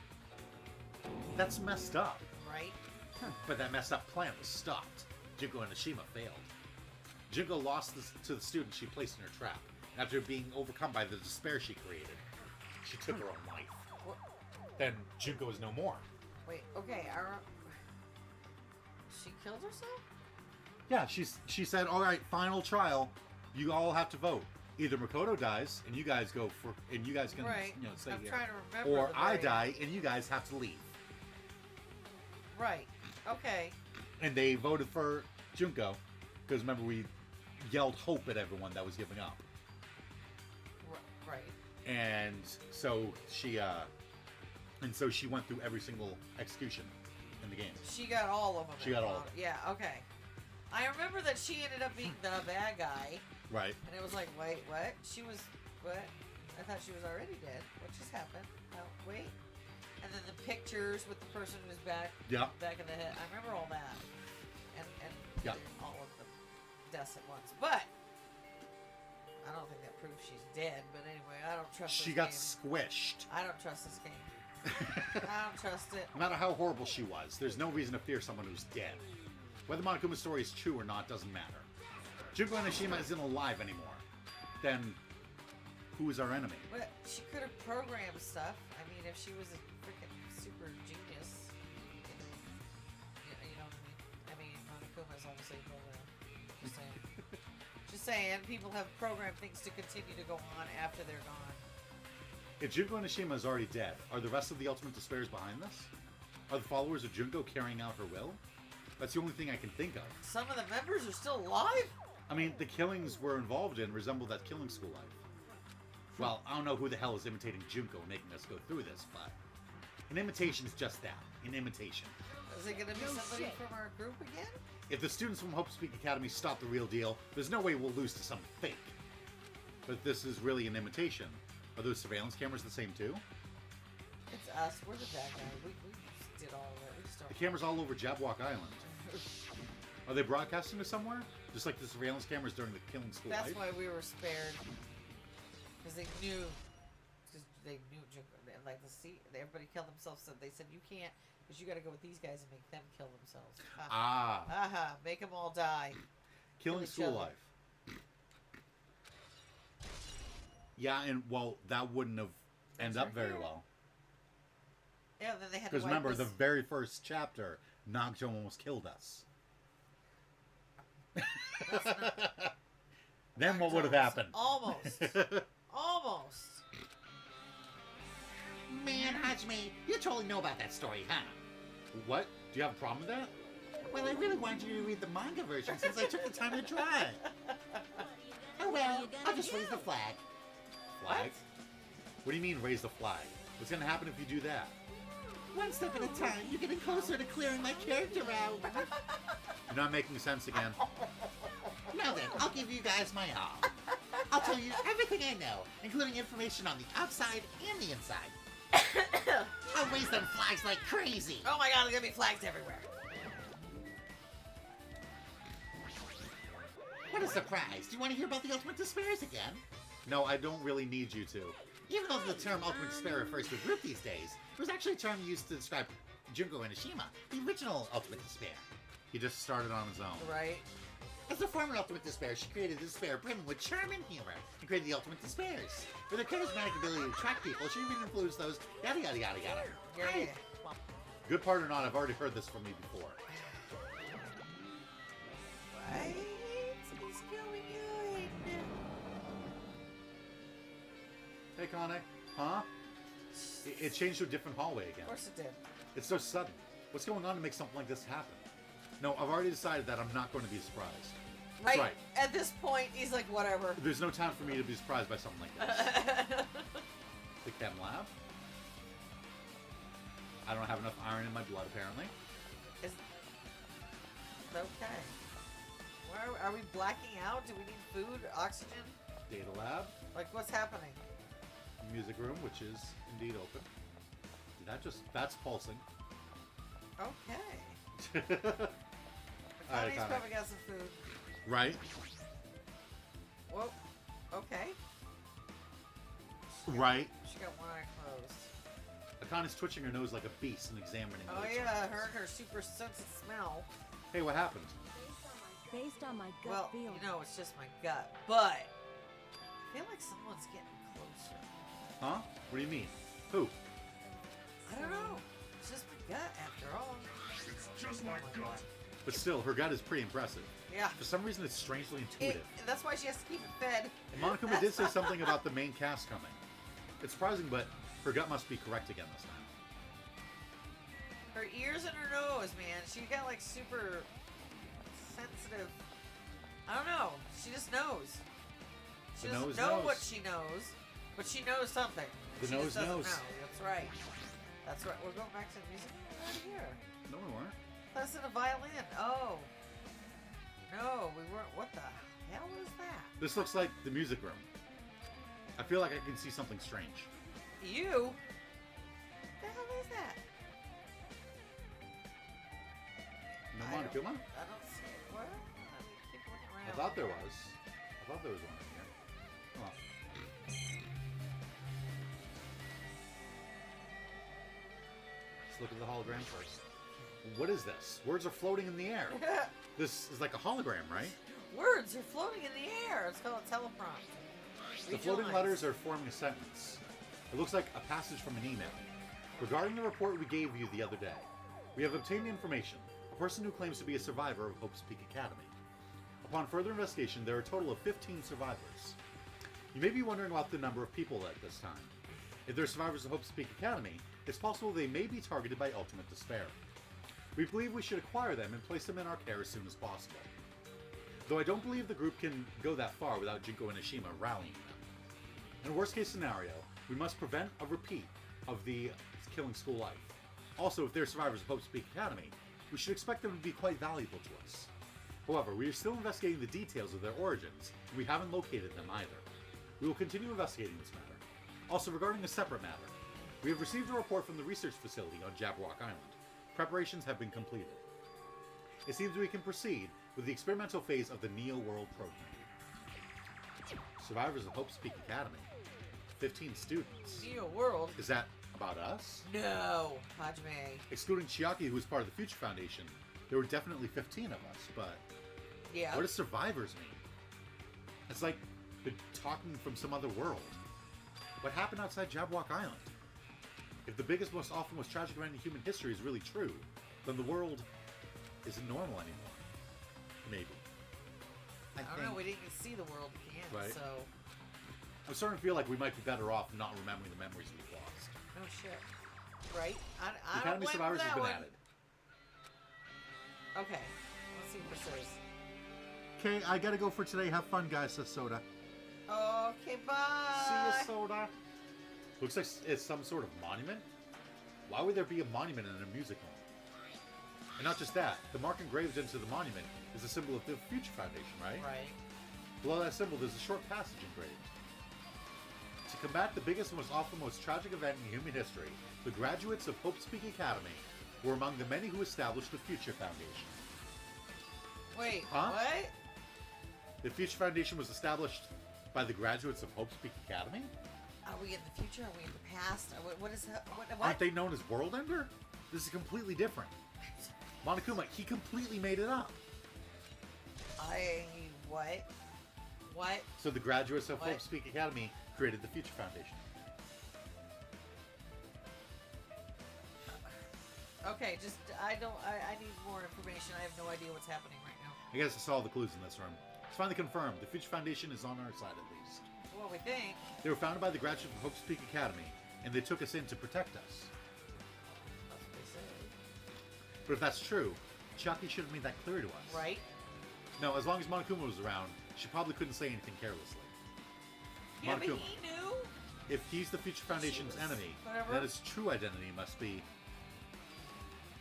Speaker 2: That's messed up.
Speaker 1: Right?
Speaker 2: But that messed up plan was stopped. Junko Enoshima failed. Junko lost to the student she placed in her trap. After being overcome by the despair she created, she took her own life.
Speaker 1: What?
Speaker 2: Then Junko is no more.
Speaker 1: Wait, okay. She killed herself?
Speaker 2: Yeah, she said, all right, final trial. You all have to vote. Either Makoto dies and you guys go for, and you guys can,
Speaker 1: Right.
Speaker 2: stay
Speaker 1: I'm
Speaker 2: here,
Speaker 1: trying to remember.
Speaker 2: or
Speaker 1: the
Speaker 2: I
Speaker 1: very-
Speaker 2: die and you guys have to leave.
Speaker 1: Right. Okay.
Speaker 2: And they voted for Junko because remember we yelled hope at everyone that was giving up,
Speaker 1: Right.
Speaker 2: and so she went through every single execution in the game.
Speaker 1: She got all of them.
Speaker 2: She got all of them.
Speaker 1: Yeah. Okay. I remember that she ended up being the bad guy,
Speaker 2: Right.
Speaker 1: and it was like, wait, what? She was what? I thought she was already dead. What just happened? Oh, wait. And then the pictures with the person who was back
Speaker 2: Yeah.
Speaker 1: in the head. I remember all that, and
Speaker 2: Yeah.
Speaker 1: all of the deaths at once. But I don't think that proves she's dead. But anyway, I don't trust.
Speaker 2: She
Speaker 1: this
Speaker 2: got
Speaker 1: game.
Speaker 2: squished.
Speaker 1: I don't trust this game. I don't trust it.
Speaker 2: No matter how horrible she was, there's no reason to fear someone who's dead. Whether Monokuma's story is true or not doesn't matter. Junko Enoshima isn't alive anymore. Then, who is our enemy?
Speaker 1: But she could have programmed stuff. I mean, if she was a freaking super genius, you know what I mean? I mean, Monokuma's obviously programmed. Just saying. Just saying, people have programmed things to continue to go on after they're gone.
Speaker 2: If Junko Enoshima is already dead, are the rest of the Ultimate Despairs behind this? Are the followers of Junko carrying out her will? That's the only thing I can think of.
Speaker 1: Some of the members are still alive?
Speaker 2: I mean, the killings we're involved in resemble that killing school life. Well, I don't know who the hell is imitating Junko and making us go through this, but an imitation is just that, an imitation.
Speaker 1: Is it going to be
Speaker 3: No
Speaker 1: somebody
Speaker 3: shit.
Speaker 1: from our group again?
Speaker 2: If the students from Hope Speak Academy stop the real deal, there's no way we'll lose to some fake. But this is really an imitation. Are those surveillance cameras the same too?
Speaker 1: It's us. We're the bad guy. We just did all of it. We just don't.
Speaker 2: The cameras all over Jabwalk Island. Are they broadcasting to somewhere? Just like the surveillance cameras during the killing school
Speaker 1: That's
Speaker 2: life?
Speaker 1: why we were spared. Because they knew. And like everybody killed themselves. So they said you can't, because you got to go with these guys and make them kill themselves.
Speaker 2: Ah,
Speaker 1: Aha! Make them all die.
Speaker 2: killing
Speaker 1: each
Speaker 2: school
Speaker 1: other.
Speaker 2: life. Yeah, and well, that wouldn't have ended up very well.
Speaker 1: Yeah. Then they had to.
Speaker 2: Because
Speaker 1: wipe
Speaker 2: remember,
Speaker 1: this-
Speaker 2: the very first chapter, Nagito almost killed us. Then what would have happened?
Speaker 1: Almost. Almost.
Speaker 8: Man, Hajime, you totally know about that story, huh?
Speaker 2: What? Do you have a problem with that?
Speaker 8: Well, I really wanted you to read the manga version since I took the time to try it. Oh well, I'll just raise the flag.
Speaker 2: Flag? What do you mean raise the flag? What's gonna happen if you do that?
Speaker 8: One step at a time, you're getting closer to clearing my character out.
Speaker 2: You're not making sense again.
Speaker 8: Now then, I'll give you guys my all. I'll tell you everything I know, including information on the outside and the inside. I'll raise them flags like crazy.
Speaker 1: Oh my god, there's gonna be flags everywhere.
Speaker 8: What a surprise. Do you want to hear about the Ultimate Despairs again?
Speaker 2: No, I don't really need you to.
Speaker 8: Even though the term Ultimate Despair refers to a group these days, it was actually a term used to describe Junko Enoshima, the original Ultimate Despair.
Speaker 2: He just started on his own.
Speaker 1: Right?
Speaker 8: As the former Ultimate Despair, she created Despair brimming with charm and humor, and created the Ultimate Despairs. With her charismatic ability to attract people, she even influenced those yada yada yada yada.
Speaker 1: Yeah.
Speaker 2: Good part or not, I've already heard this from me before.
Speaker 1: Right? He's going good.
Speaker 2: Hey, Connie. Huh? It changed to a different hallway again.
Speaker 1: Of course it did.
Speaker 2: It's so sudden. What's going on to make something like this happen? No, I've already decided that I'm not going to be surprised. That's right.
Speaker 1: At this point, he's like, whatever.
Speaker 2: There's no time for me to be surprised by something like this. The chem lab? I don't have enough iron in my blood, apparently.
Speaker 1: Is okay. Where are we blacking out? Do we need food, oxygen?
Speaker 2: Data lab.
Speaker 1: Like, what's happening?
Speaker 2: Music room, which is indeed open. That's pulsing.
Speaker 1: Okay.
Speaker 2: Alright,
Speaker 1: Connie's probably got some food.
Speaker 2: Right?
Speaker 1: Whoa. Okay.
Speaker 2: Right.
Speaker 1: She got one eye closed.
Speaker 2: Akani's twitching her nose like a beast and examining
Speaker 1: Oh
Speaker 2: it.
Speaker 1: yeah, her super sense of smell.
Speaker 2: Hey, what happened?
Speaker 3: Based on my gut
Speaker 1: Well,
Speaker 3: feeling.
Speaker 1: you know, it's just my gut, but I feel like someone's getting closer.
Speaker 2: Huh? What do you mean? Who?
Speaker 1: I don't know. It's just my gut after all.
Speaker 4: It's just my gut.
Speaker 2: But still, her gut is pretty impressive.
Speaker 1: Yeah.
Speaker 2: For some reason, it's strangely intuitive.
Speaker 1: That's why she has to keep it fed.
Speaker 2: Monokuma did say something about the main cast coming. It's surprising, but her gut must be correct again this time.
Speaker 1: Her ears and her nose, man. She got like super sensitive. I don't know. She just knows. She
Speaker 2: The
Speaker 1: doesn't
Speaker 2: nose
Speaker 1: know
Speaker 2: knows.
Speaker 1: what she knows, but she knows something.
Speaker 2: The
Speaker 1: She
Speaker 2: nose
Speaker 1: just doesn't
Speaker 2: knows.
Speaker 1: know. That's right. That's right. We're going back to the music right here.
Speaker 2: No, we weren't.
Speaker 1: That's in a violin. Oh. No, we weren't. What the hell is that?
Speaker 2: This looks like the music room. I feel like I can see something strange.
Speaker 1: You? What the hell is that?
Speaker 2: No
Speaker 1: I
Speaker 2: Monokuma?
Speaker 1: don't see it. What? Let me keep looking around.
Speaker 2: I thought there was. I thought there was one in here. Come on. Let's look at the hologram first. What is this? Words are floating in the air. This is like a hologram, right?
Speaker 1: Words are floating in the air. It's called a teleprompt.
Speaker 2: The floating letters are forming a sentence. It looks like a passage from an email. Regarding the report we gave you the other day, we have obtained information. A person who claims to be a survivor of Hope's Peak Academy. Upon further investigation, there are a total of 15 survivors. You may be wondering about the number of people at this time. If they're survivors of Hope's Peak Academy, it's possible they may be targeted by Ultimate Despair. We believe we should acquire them and place them in our care as soon as possible. Though I don't believe the group can go that far without Junko Enoshima rallying them. In a worst case scenario, we must prevent a repeat of the killing school life. Also, if they're survivors of Hope's Peak Academy, we should expect them to be quite valuable to us. However, we are still investigating the details of their origins, and we haven't located them either. We will continue investigating this matter. Also, regarding a separate matter, we have received a report from the research facility on Jabberwock Island. Preparations have been completed. It seems we can proceed with the experimental phase of the Neo World program. Survivors of Hope's Peak Academy. 15 students.
Speaker 1: Neo World?
Speaker 2: Is that about us?
Speaker 1: No, Hajime.
Speaker 2: Excluding Chiaki, who is part of the Future Foundation, there were definitely 15 of us, but
Speaker 1: Yeah.
Speaker 2: what does survivors mean? It's like they're talking from some other world. What happened outside Jabberwock Island? If the biggest, most awful, most tragic event in human history is really true, then the world isn't normal anymore. Maybe.
Speaker 1: I don't know. We didn't even see the world again,
Speaker 2: Right.
Speaker 1: so
Speaker 2: I'm starting to feel like we might be better off not remembering the memories we've lost.
Speaker 1: no shit. Right? I
Speaker 2: The
Speaker 1: don't
Speaker 2: Academy
Speaker 1: blame
Speaker 2: survivors
Speaker 1: that
Speaker 2: have been
Speaker 1: one.
Speaker 2: added.
Speaker 1: Okay. Let's see what this is.
Speaker 2: Okay, I gotta go for today. Have fun, guys, says Soda.
Speaker 1: Okay, bye.
Speaker 2: See you, Soda. Looks like it's some sort of monument. Why would there be a monument in a music hall? And not just that, the mark engraved into the monument is a symbol of the Future Foundation, right?
Speaker 1: Right.
Speaker 2: Below that symbol, there's a short passage engraved. To combat the biggest and most awful, most tragic event in human history, the graduates of Hope's Peak Academy were among the many who established the Future Foundation.
Speaker 1: Wait,
Speaker 2: Huh?
Speaker 1: what?
Speaker 2: The Future Foundation was established by the graduates of Hope's Peak Academy?
Speaker 1: Are we in the future? Are we in the past? What is that? What?
Speaker 2: Aren't they known as World Ender? This is completely different. Monokuma, he completely made it up.
Speaker 1: What? What?
Speaker 2: So the graduates of
Speaker 1: What?
Speaker 2: Hope's Peak Academy created the Future Foundation.
Speaker 1: Okay, just I need more information. I have no idea what's happening right now.
Speaker 2: I guess I saw all the clues in this room. It's finally confirmed. The Future Foundation is on our side, at least.
Speaker 1: Well, we think.
Speaker 2: They were founded by the graduates of Hope's Peak Academy, and they took us in to protect us.
Speaker 1: That's what they say.
Speaker 2: But if that's true, Chucky should have made that clear to us.
Speaker 1: Right?
Speaker 2: No, as long as Monokuma was around, she probably couldn't say anything carelessly.
Speaker 1: Yeah, but
Speaker 2: Monokuma,
Speaker 1: he knew.
Speaker 2: if he's the Future Foundation's enemy,
Speaker 1: whatever.
Speaker 2: then his true identity must be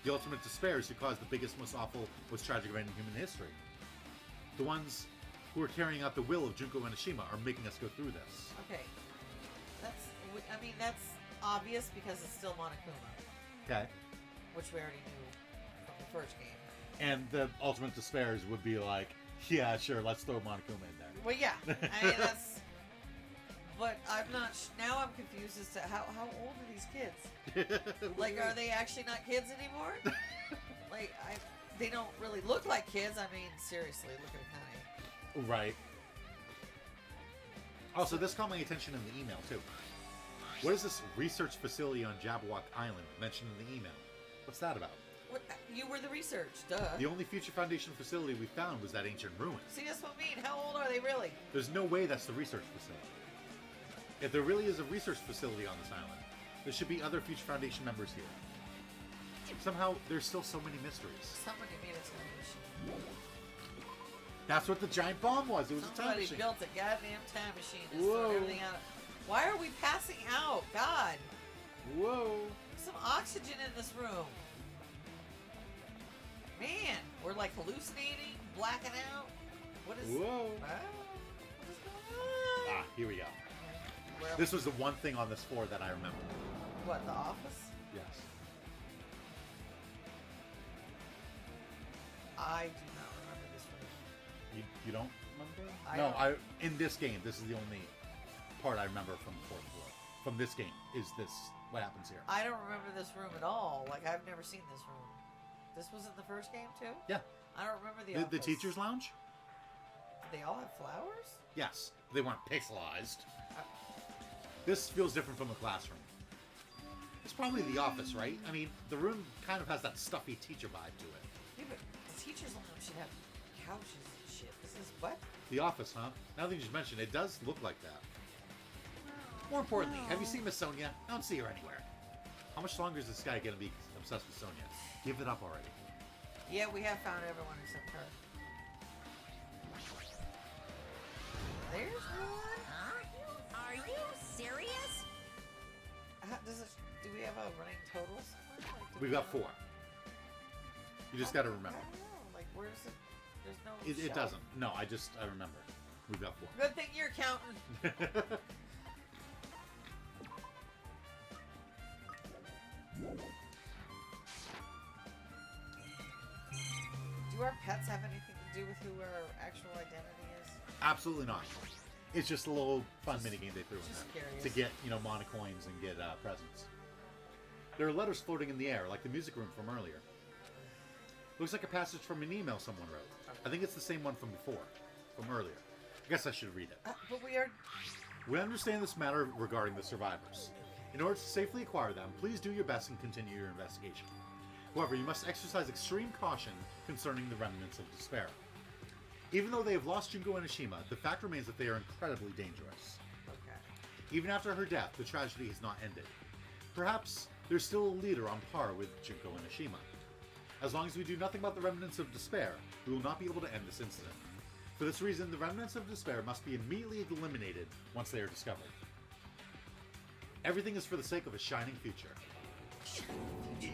Speaker 2: the ultimate despairs who caused the biggest, most awful, most tragic event in human history. The ones who are carrying out the will of Junko Enoshima are making us go through this.
Speaker 1: Okay. That's obvious because it's still Monokuma,
Speaker 2: Okay.
Speaker 1: which we already knew from the first game.
Speaker 2: And the ultimate despairs would be like, yeah, sure, let's throw Monokuma in there.
Speaker 1: Well, yeah. I mean, that's. But I'm not. Now I'm confused as to how old are these kids? Like, are they actually not kids anymore? Like, they don't really look like kids. I mean, seriously, look at Akane.
Speaker 2: Right. Also, this caught my attention in the email, too. What is this research facility on Jabberwock Island mentioned in the email? What's that about?
Speaker 1: What? You were the research, duh.
Speaker 2: The only Future Foundation facility we found was that ancient ruin.
Speaker 1: See, that's what I mean. How old are they really?
Speaker 2: There's no way that's the research facility. If there really is a research facility on this island, there should be other Future Foundation members here. Somehow, there's still so many mysteries.
Speaker 1: Somebody made a time machine.
Speaker 2: That's what the giant bomb was. It was a time
Speaker 1: Somebody
Speaker 2: machine.
Speaker 1: built a goddamn time machine and
Speaker 2: Whoa.
Speaker 1: sorted everything out. Why are we passing out? God.
Speaker 2: Whoa.
Speaker 1: Some oxygen in this room. Man, we're like hallucinating, blacking out. What is?
Speaker 2: Whoa.
Speaker 1: What is going on?
Speaker 2: Ah, here we go.
Speaker 1: Where-
Speaker 2: This was the one thing on this floor that I remember.
Speaker 1: What, the office?
Speaker 2: Yes.
Speaker 1: I do not remember this room.
Speaker 2: You don't remember?
Speaker 1: I
Speaker 2: No,
Speaker 1: don't.
Speaker 2: in this game, this is the only part I remember from the fourth floor. From this game, is this what happens here?
Speaker 1: I don't remember this room at all. Like, I've never seen this room. This was in the first game, too?
Speaker 2: Yeah.
Speaker 1: I don't remember the
Speaker 2: The
Speaker 1: office.
Speaker 2: teacher's lounge?
Speaker 1: They all have flowers?
Speaker 2: Yes. They weren't pixelized. This feels different from the classroom. It's probably the office, right? I mean, the room kind of has that stuffy teacher vibe to it.
Speaker 1: Yeah, but the teacher's lounge should have couches and shit. This is what?
Speaker 2: The office, huh? Now that you just mentioned it, does look like that. More importantly, have you seen Miss Sonia? I don't see her anywhere. How much longer is this guy going to be obsessed with Sonia? Give it up already.
Speaker 1: Yeah, we have found everyone except her. There's one.
Speaker 3: Are you serious?
Speaker 1: Do we have a running total somewhere? Like, do
Speaker 2: We've
Speaker 1: we
Speaker 2: got
Speaker 1: know?
Speaker 2: 4. You just got to remember.
Speaker 1: I don't know. Like, where's it? There's no.
Speaker 2: It
Speaker 1: shelf.
Speaker 2: doesn't. No, I remember. We've got 4.
Speaker 1: Good thing you're counting. Do our pets have anything to do with who our actual identity is?
Speaker 2: Absolutely not. It's just a little fun minigame they threw in
Speaker 1: just
Speaker 2: there
Speaker 1: curious.
Speaker 2: to get, monocoins and get presents. There are letters floating in the air, like the music room from earlier. Looks like a passage from an email someone wrote. I think it's the same one from before, from earlier. I guess I should read it.
Speaker 1: But we are.
Speaker 2: We understand this matter regarding the survivors. In order to safely acquire them, please do your best and continue your investigation. However, you must exercise extreme caution concerning the remnants of despair. Even though they have lost Junko Enoshima, the fact remains that they are incredibly dangerous.
Speaker 1: Okay.
Speaker 2: Even after her death, the tragedy has not ended. Perhaps there's still a leader on par with Junko Enoshima. As long as we do nothing about the remnants of despair, we will not be able to end this incident. For this reason, the remnants of despair must be immediately eliminated once they are discovered. Everything is for the sake of a shining future.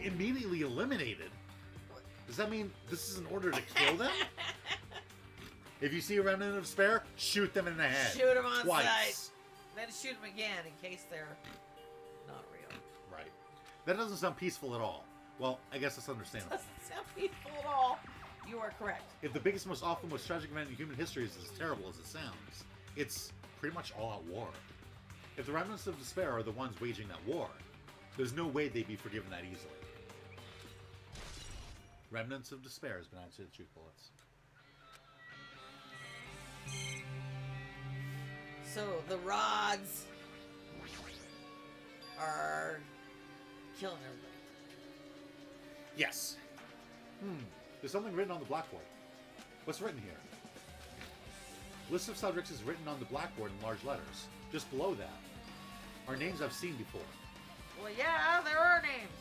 Speaker 2: Immediately eliminated? Does that mean this is an order to kill them? If you see a remnant of despair, shoot them in the head.
Speaker 1: Shoot them on
Speaker 2: twice.
Speaker 1: sight. Then shoot them again in case they're not real.
Speaker 2: Right. That doesn't sound peaceful at all. Well, I guess that's understandable.
Speaker 1: Doesn't sound peaceful at all. You are correct.
Speaker 2: If the biggest, most awful, most tragic event in human history is as terrible as it sounds, it's pretty much all-out war. If the remnants of despair are the ones waging that war, there's no way they'd be forgiven that easily. Remnants of despair has been added to the truth bullets.
Speaker 1: So the rods are killing everybody.
Speaker 2: Yes. There's something written on the blackboard. What's written here? List of subjects is written on the blackboard in large letters. Just below that are names I've seen before.
Speaker 1: Well, yeah, there are names.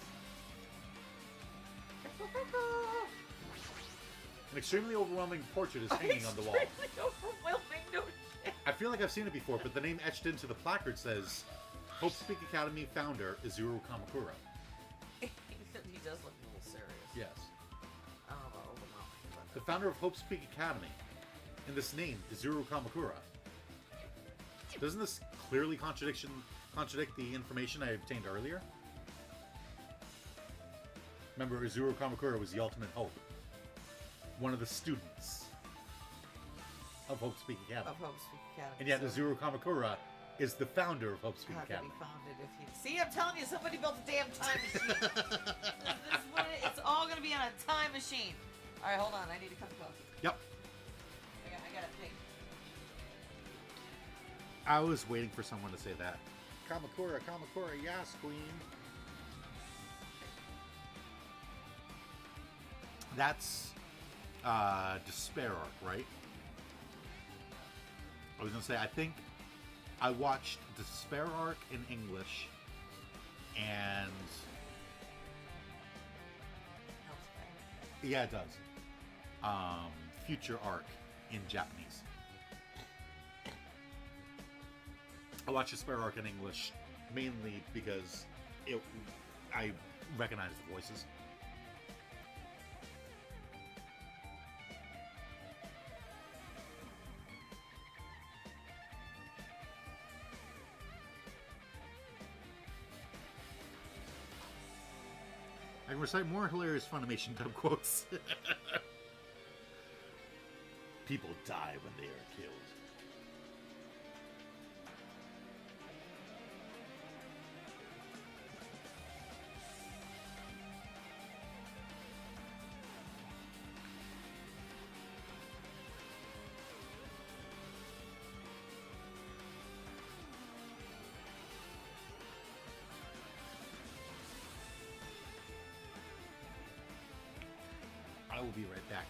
Speaker 2: An extremely overwhelming portrait is hanging on the wall.
Speaker 1: Overwhelming, no shit.
Speaker 2: I feel like I've seen it before, but the name etched into the placard says, Hope Speak Academy founder Izuru Kamakura.
Speaker 1: He does look a little serious.
Speaker 2: Yes.
Speaker 1: I don't know, overwhelming. But
Speaker 2: The founder of Hope Speak Academy. And this name, Izuru Kamakura. Doesn't this clearly contradict the information I obtained earlier? Remember, Izuru Kamakura was the ultimate hope. One of the students of Hope Speak Academy.
Speaker 1: of Hope Speak Academy.
Speaker 2: And yet,
Speaker 1: so
Speaker 2: Izuru Kamakura is the founder of Hope Speak
Speaker 1: how could
Speaker 2: Academy.
Speaker 1: he founded if he... See, I'm telling you, somebody built a damn time machine. This is what it's all going to be on a time machine. All right, hold on. I need a cup of coffee.
Speaker 2: Yep.
Speaker 1: I got it. Think.
Speaker 2: I was waiting for someone to say that. Kamakura, yes, queen. That's Despair Arc, right? I was gonna say, I think I watched Despair Arc in English and yeah, it does. Future Arc in Japanese. I watched Despair Arc in English mainly because I recognize the voices. I can recite more hilarious Funimation dub quotes. People die when they are killed. I will be right back.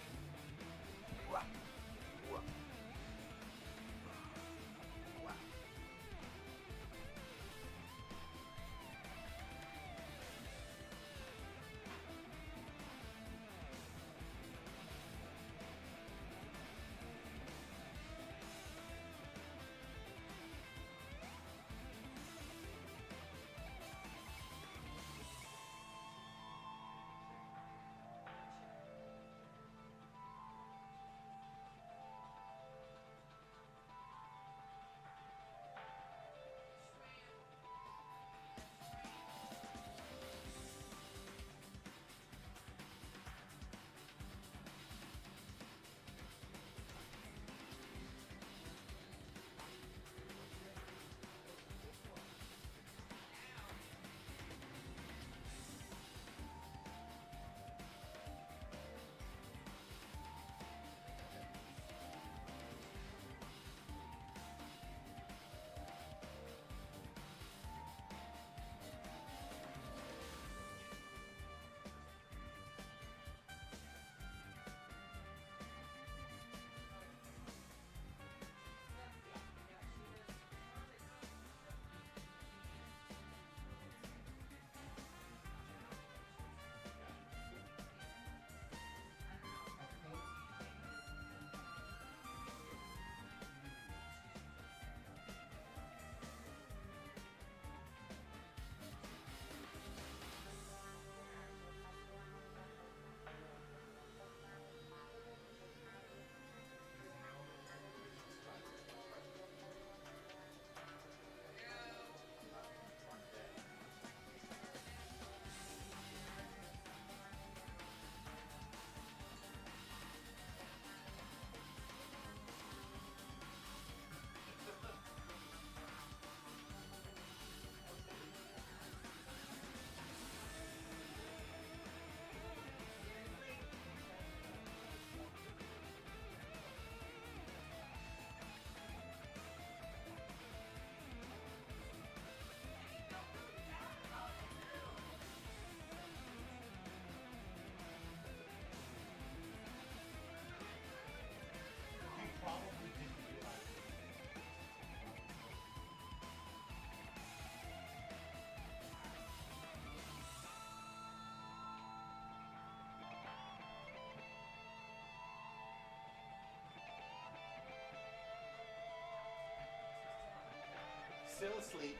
Speaker 2: still asleep.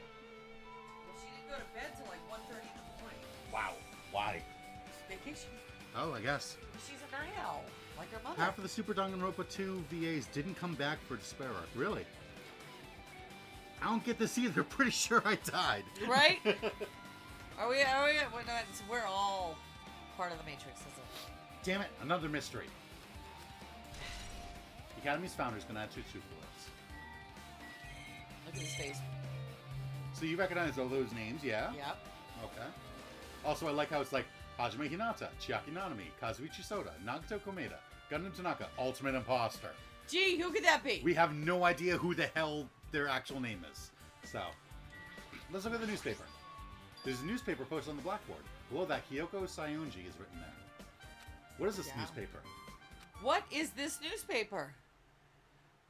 Speaker 1: Well, she didn't go to bed till like 1:30 in the morning.
Speaker 2: Wow. Why?
Speaker 1: Vacation.
Speaker 2: Oh, I guess.
Speaker 1: She's a night owl, like her mother.
Speaker 2: Half of the Super Danganronpa 2 VAs didn't come back for Despair Arc. Really? I don't get this either. Pretty sure I died.
Speaker 1: Right? Are we? We're not. We're all part of the Matrix, isn't it?
Speaker 2: Damn it! Another mystery. The Academy's founders gonna add 2 super bullets.
Speaker 1: Look at his face.
Speaker 2: So you recognize all those names, yeah?
Speaker 1: Yep.
Speaker 2: Okay. Also, I like how it's like Hajime Hinata, Chiaki Nanami, Kazuichi Soda, Nagato Komeda, Gundam Tanaka, Ultimate Imposter.
Speaker 1: Gee, who could that be?
Speaker 2: We have no idea who the hell their actual name is. So, let's look at the newspaper. There's a newspaper posted on the blackboard. Below that, Kyoko Sayonji is written there. What is this newspaper?
Speaker 1: What is this newspaper?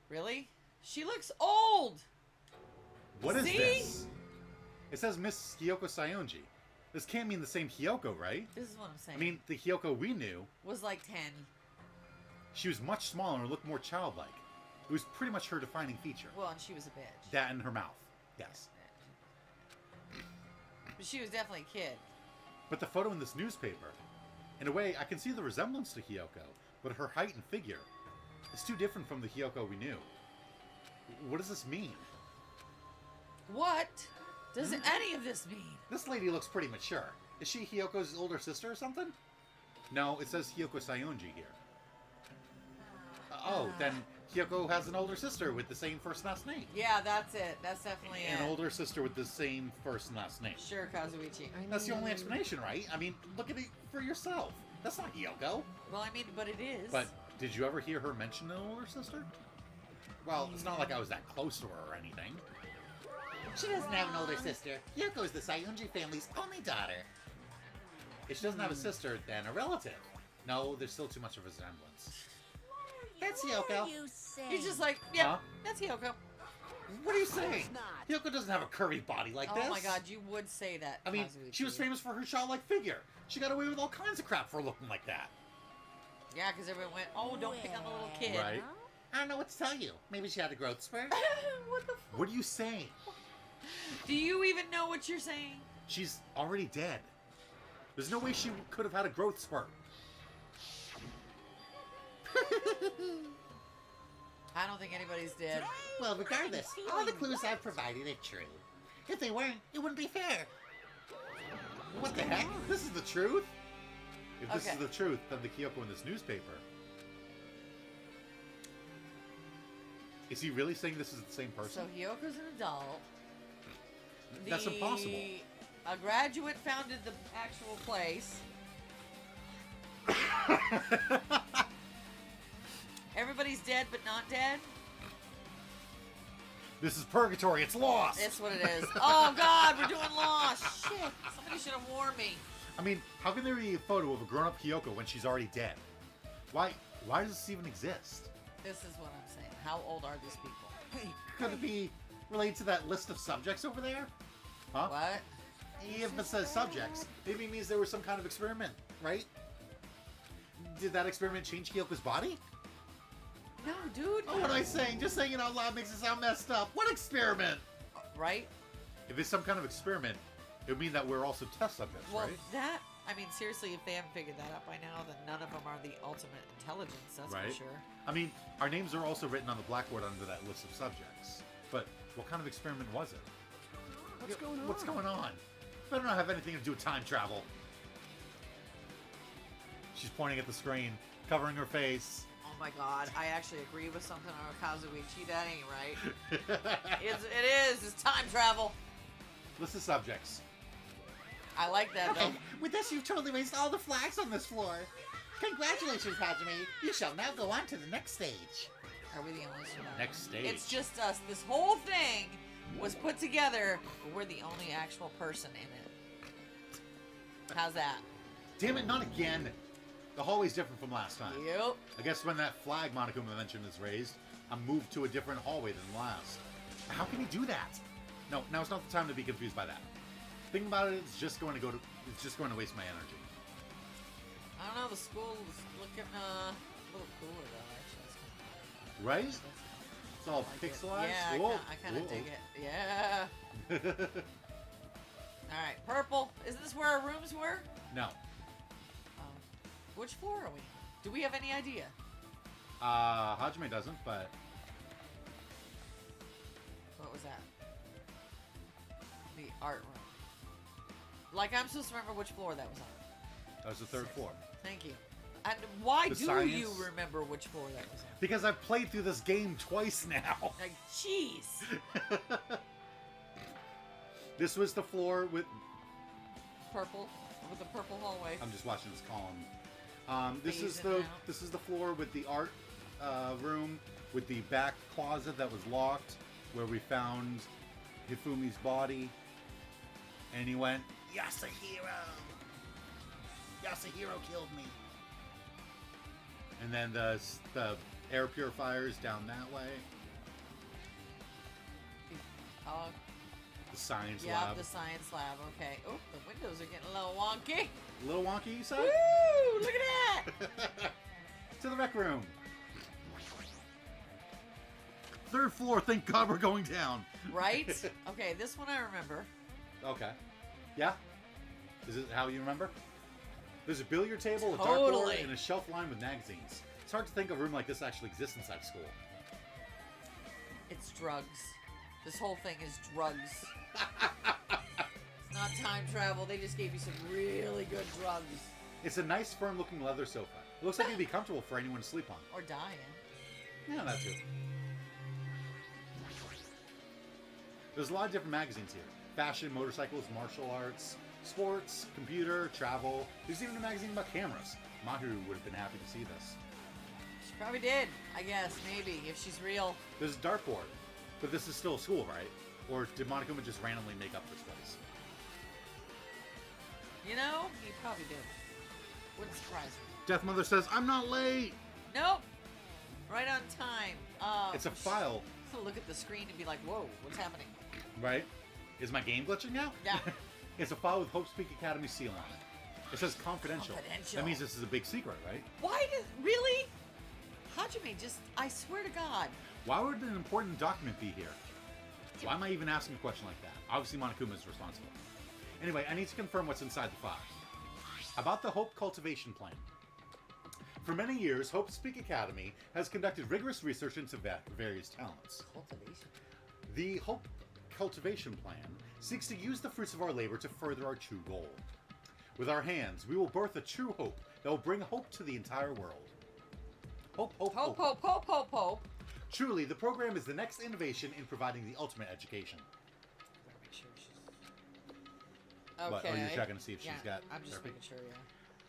Speaker 1: Really? She looks old.
Speaker 2: What is
Speaker 1: See?
Speaker 2: this? It says Miss Kyoko Sayonji. This can't mean the same Kyoko, right?
Speaker 1: This is what I'm saying.
Speaker 2: I mean, the Kyoko we knew
Speaker 1: was like 10.
Speaker 2: She was much smaller and looked more childlike. It was pretty much her defining feature.
Speaker 1: Well, and she was a bitch.
Speaker 2: That and her mouth. Yes.
Speaker 1: But she was definitely a kid.
Speaker 2: But the photo in this newspaper, in a way, I can see the resemblance to Hyoko, but her height and figure is too different from the Hyoko we knew. What does this mean?
Speaker 1: What does any of this mean?
Speaker 2: This lady looks pretty mature. Is she Hyoko's older sister or something? No, it says Kyoko Sayonji here. Then Kyoko has an older sister with the same first and last name.
Speaker 1: Yeah, that's it. That's definitely
Speaker 2: An
Speaker 1: it.
Speaker 2: older sister with the same first and last name.
Speaker 1: Sure, Kazuichi.
Speaker 2: That's the only explanation, right? I mean, look at it for yourself. That's not Hyoko.
Speaker 1: Well, I mean, but it is.
Speaker 2: But did you ever hear her mention an older sister? Well, it's not like I was that close to her or anything.
Speaker 8: She doesn't have an older sister. Yoko's the Sayonji family's only daughter.
Speaker 2: If she doesn't have a sister, then a relative. No, there's still too much of a resemblance.
Speaker 8: That's
Speaker 3: What
Speaker 8: Yoko.
Speaker 3: are you saying?
Speaker 1: He's just like, yeah,
Speaker 2: Huh?
Speaker 1: that's Hyoko.
Speaker 2: What are you saying? Hyoko doesn't have a curvy body like this.
Speaker 1: Oh my god, you would say that.
Speaker 2: I mean,
Speaker 1: Kazuichi.
Speaker 2: she was famous for her childlike figure. She got away with all kinds of crap for looking like that.
Speaker 1: Yeah, because everyone went, oh, don't pick on the little kid.
Speaker 2: Right.
Speaker 8: I don't know what to tell you. Maybe she had a growth spurt.
Speaker 1: What the
Speaker 2: What are you saying?
Speaker 1: Do you even know what you're saying?
Speaker 2: She's already dead. There's no way she could have had a growth spurt.
Speaker 1: I don't think anybody's dead.
Speaker 8: Well, regardless, all the clues I've provided are true. If they weren't, it wouldn't be fair.
Speaker 2: What the heck? This is the truth? If this
Speaker 1: Okay.
Speaker 2: is the truth, then the Kyoko in this newspaper. Is he really saying this is the same
Speaker 1: So
Speaker 2: person?
Speaker 1: Hyoko's an adult.
Speaker 2: That's impossible.
Speaker 1: A graduate founded the actual place. Everybody's dead but not dead.
Speaker 2: This is purgatory. It's lost.
Speaker 1: That's what it is. Oh god, we're doing Lost. Shit. Somebody should have warned me.
Speaker 2: I mean, how can there be a photo of a grown-up Kyoko when she's already dead? Why does this even exist?
Speaker 1: This is what I'm saying. How old are these people?
Speaker 2: Hey, could it be related to that list of subjects over there? Huh?
Speaker 1: What?
Speaker 2: If it says subjects, maybe it means there was some kind of experiment, right? Did that experiment change Kyoko's body?
Speaker 1: No, dude.
Speaker 2: Oh, what am I saying? Just saying it out loud makes it sound messed up. What experiment?
Speaker 1: Right?
Speaker 2: If it's some kind of experiment, it would mean that we're also test subjects,
Speaker 1: Well,
Speaker 2: right?
Speaker 1: that, I mean, seriously, if they haven't figured that out by now, then none of them are the ultimate intelligence, that's
Speaker 2: Right.
Speaker 1: for sure.
Speaker 2: I mean, our names are also written on the blackboard under that list of subjects. But what kind of experiment was it?
Speaker 6: What's going on?
Speaker 2: What's going on? Better not have anything to do with time travel. She's pointing at the screen, covering her face.
Speaker 1: Oh my god, I actually agree with something on Kazuichi. That ain't right. It is. It's time travel.
Speaker 2: List of subjects.
Speaker 1: I like that, though.
Speaker 8: Okay, with this, you've totally raised all the flags on this floor. Congratulations, Hajime. You shall now go on to the next stage.
Speaker 1: Are we the only survivors?
Speaker 2: Next stage.
Speaker 1: It's just us. This whole thing was put together, but we're the only actual person in it. How's that?
Speaker 2: Damn it, not again. The hallway's different from last time.
Speaker 1: Yep.
Speaker 2: I guess when that flag Monokuma mentioned is raised, I'm moved to a different hallway than last. How can he do that? No, now's not the time to be confused by that. Thinking about it, it's just going to waste my energy.
Speaker 1: I don't know. The school is looking a little cooler, though, actually. That's kinda
Speaker 2: Right?
Speaker 1: nice.
Speaker 2: It's all
Speaker 1: Like it.
Speaker 2: pixelized.
Speaker 1: Yeah,
Speaker 2: Whoa.
Speaker 1: I kind of
Speaker 2: Whoa.
Speaker 1: dig it. Yeah. All right, purple. Is this where our rooms were?
Speaker 2: No.
Speaker 1: Which floor are we? Do we have any idea?
Speaker 2: Hajime doesn't, but
Speaker 1: What was that? The art room. Like, I'm supposed to remember which floor that was on.
Speaker 2: that was the third floor.
Speaker 1: Thank you. And why
Speaker 2: The
Speaker 1: do
Speaker 2: science-
Speaker 1: you remember which floor that was on?
Speaker 2: Because I've played through this game twice now.
Speaker 1: Like, jeez.
Speaker 2: This was the floor with.
Speaker 1: Purple. With the purple hallway.
Speaker 2: I'm just watching this column. This is
Speaker 1: Phasing
Speaker 2: the
Speaker 1: out.
Speaker 2: this is the floor with the art room with the back closet that was locked, where we found Hifumi's body, and he went,
Speaker 8: Yasuhiro! Yasuhiro killed me.
Speaker 2: and then the air purifier is down that way.
Speaker 1: Oh,
Speaker 2: The science
Speaker 1: yeah,
Speaker 2: lab.
Speaker 1: the science lab. Okay. Oh, the windows are getting a little wonky.
Speaker 2: A little wonky, you said?
Speaker 1: Woo! Look at that.
Speaker 2: To the rec room. Third floor, thank God we're going down.
Speaker 1: Right? Okay, this one I remember.
Speaker 2: Okay. Yeah? Is it how you remember? There's a billiard table, a dartboard,
Speaker 1: Totally.
Speaker 2: and a shelf lined with magazines. It's hard to think a room like this actually exists inside school.
Speaker 1: It's drugs. This whole thing is drugs. It's not time travel. They just gave you some really good drugs.
Speaker 2: It's a nice, firm-looking leather sofa. It looks like it'd be comfortable for anyone to sleep on.
Speaker 1: Or dying.
Speaker 2: Yeah, that too. There's a lot of different magazines here. Fashion, motorcycles, martial arts, sports, computer, travel. There's even a magazine about cameras. Mahiru would have been happy to see this.
Speaker 1: She probably did, I guess, maybe, if she's real.
Speaker 2: There's a dartboard. But this is still a school, right? Or did Monokuma just randomly make up this place?
Speaker 1: You know, he probably did. Wouldn't surprise me.
Speaker 2: Death Mother says, I'm not late!
Speaker 1: Nope. Right on time.
Speaker 2: It's a file,
Speaker 1: So look at the screen and be like, whoa, what's happening?
Speaker 2: right? Is my game glitching now?
Speaker 1: Yeah.
Speaker 2: It's a file with Hope's Peak Academy seal on it. It says confidential.
Speaker 1: Confidential.
Speaker 2: That means this is a big secret, right?
Speaker 1: Why does... Really? Hajime just... I swear to God.
Speaker 2: Why would an important document be here? Why am I even asking a question like that? Obviously, Monokuma is responsible. Anyway, I need to confirm what's inside the file. About the Hope Cultivation Plan. For many years, Hope's Peak Academy has conducted rigorous research into various talents.
Speaker 1: Cultivation.
Speaker 2: The Hope Cultivation Plan seeks to use the fruits of our labor to further our true goal. With our hands, we will birth a true hope that will bring hope to the entire world. Hope, hope,
Speaker 1: Hope,
Speaker 2: hope.
Speaker 1: hope, hope, hope, hope.
Speaker 2: Truly, the program is the next innovation in providing the ultimate education.
Speaker 1: Gotta make sure she's...
Speaker 2: What?
Speaker 1: Okay.
Speaker 2: Oh, you're checking to see if she's got
Speaker 1: I'm just
Speaker 2: therapy?
Speaker 1: making sure, yeah.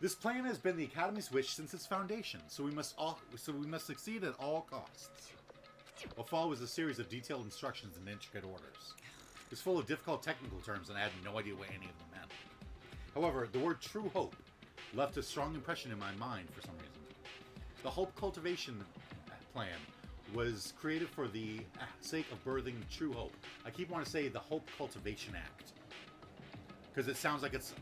Speaker 2: This plan has been the Academy's wish since its foundation, so we must succeed at all costs. What followed was a series of detailed instructions and intricate orders. It's full of difficult technical terms, and I had no idea what any of them meant. However, the word true hope left a strong impression in my mind for some reason. The Hope Cultivation Plan was created for the sake of birthing true hope. I keep wanting to say the Hope Cultivation Act, because it sounds like it's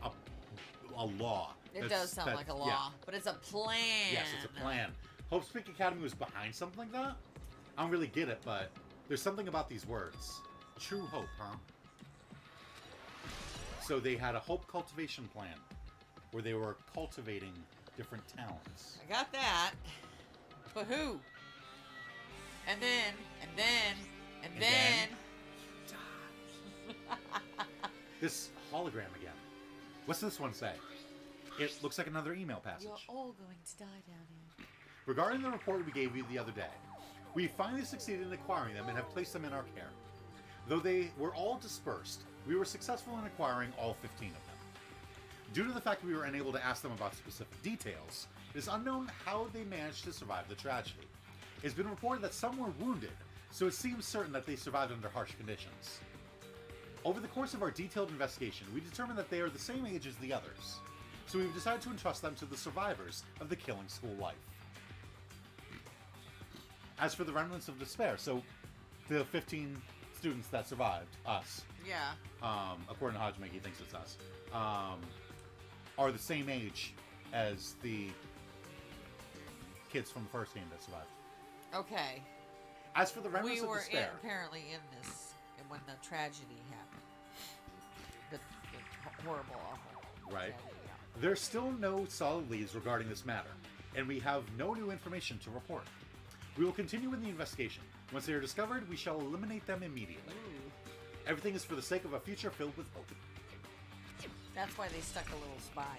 Speaker 2: a law.
Speaker 1: It does sound like a law,
Speaker 2: yeah.
Speaker 1: but it's a plan.
Speaker 2: Yes, it's a plan. Hope's Peak Academy was behind something like that. I don't really get it, but there's something about these words. True hope, huh? So they had a hope cultivation plan where they were cultivating different talents.
Speaker 1: I got that. But who? And then, and then, and
Speaker 2: And
Speaker 1: then.
Speaker 2: This hologram again. What's this one say? It looks like another email passage.
Speaker 1: You're all going to die down here.
Speaker 2: Regarding the report we gave you the other day, we finally succeeded in acquiring them and have placed them in our care. Though they were all dispersed, we were successful in acquiring all 15 of them. Due to the fact that we were unable to ask them about specific details, it is unknown how they managed to survive the tragedy. It's been reported that some were wounded, so it seems certain that they survived under harsh conditions. Over the course of our detailed investigation, we determined that they are the same age as the others, so we've decided to entrust them to the survivors of the killing school life. As for the remnants of despair, so the 15 students that survived, us,
Speaker 1: Yeah.
Speaker 2: according to Hajime, he thinks it's us, are the same age as the kids from the first game that survived.
Speaker 1: Okay.
Speaker 2: As for the remnants
Speaker 1: We
Speaker 2: of
Speaker 1: were
Speaker 2: despair,
Speaker 1: apparently in this when the tragedy happened. The horrible, awful
Speaker 2: right?
Speaker 1: tragedy, yeah.
Speaker 2: There's still no solid leads regarding this matter, and we have no new information to report. We will continue with the investigation. Once they are discovered, we shall eliminate them immediately.
Speaker 1: Ooh.
Speaker 2: Everything is for the sake of a future filled with hope.
Speaker 1: That's why they stuck a little spy.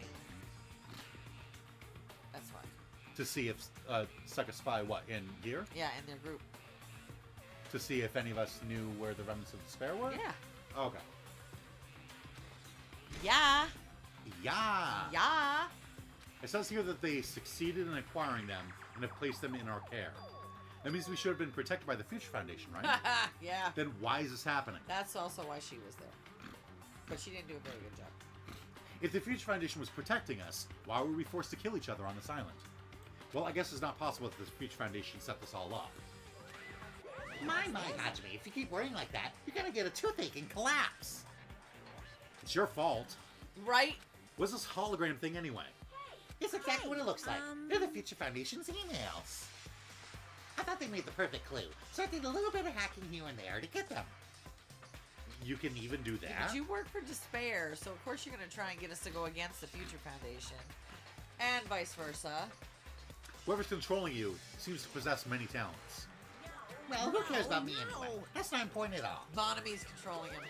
Speaker 1: That's why.
Speaker 2: To see if stuck a spy in here?
Speaker 1: Yeah, in their group.
Speaker 2: To see if any of us knew where the remnants of despair were?
Speaker 1: Yeah.
Speaker 2: Okay.
Speaker 1: Yeah.
Speaker 2: Yeah.
Speaker 1: Yeah.
Speaker 2: It says here that they succeeded in acquiring them and have placed them in our care. That means we should have been protected by the Future Foundation, right?
Speaker 1: Yeah.
Speaker 2: Then why is this happening?
Speaker 1: That's also why she was there. But she didn't do a very good job.
Speaker 2: If the Future Foundation was protecting us, why were we forced to kill each other on this island? Well, I guess it's not possible that the Future Foundation set this all up.
Speaker 8: My, Hajime, if you keep worrying like that, you're gonna get a toothache and collapse.
Speaker 2: It's your fault.
Speaker 1: Right?
Speaker 2: What's this hologram thing anyway?
Speaker 8: It's exactly what it looks like. They're the Future Foundation's emails. I thought they made the perfect clue, so I did a little bit of hacking here and there to get them.
Speaker 2: You can even do that?
Speaker 1: But you work for Despair, so of course you're going to try and get us to go against the Future Foundation. And vice versa.
Speaker 2: Whoever's controlling you seems to possess many talents.
Speaker 8: Well, who cares about me anyway? That's not important at all.
Speaker 1: Bonami's controlling him.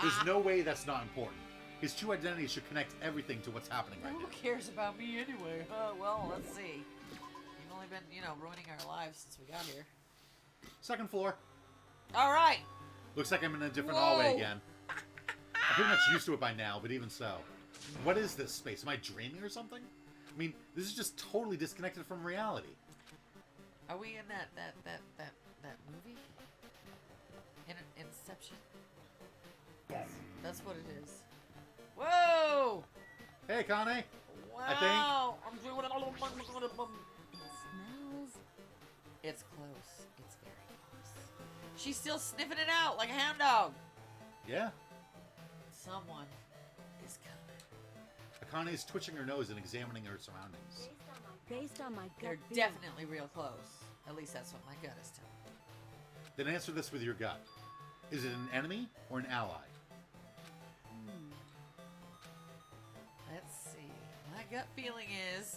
Speaker 2: There's no way that's not important. His true identity should connect everything to what's happening right
Speaker 1: Who
Speaker 2: now.
Speaker 1: cares about me anyway? Well, let's see. You've only been, ruining our lives since we got here.
Speaker 2: Second floor.
Speaker 1: All right.
Speaker 2: Looks like I'm in a different
Speaker 1: Whoa.
Speaker 2: hallway again. I'm pretty much used to it by now, but even so. What is this space? Am I dreaming or something? I mean, this is just totally disconnected from reality.
Speaker 1: Are we in that movie? Inception?
Speaker 2: Yes.
Speaker 1: That's what it is. Whoa!
Speaker 2: Hey, Kane.
Speaker 1: Wow! I'm doing it.
Speaker 3: Smells.
Speaker 1: It's close. It's very close. She's still sniffing it out like a hound dog.
Speaker 2: Yeah.
Speaker 1: Someone is coming.
Speaker 2: Akane is twitching her nose and examining her surroundings.
Speaker 3: Based on my
Speaker 1: They're
Speaker 3: gut feeling.
Speaker 1: definitely real close. At least that's what my gut is telling me.
Speaker 2: Then answer this with your gut. Is it an enemy or an ally?
Speaker 1: Let's see. My gut feeling is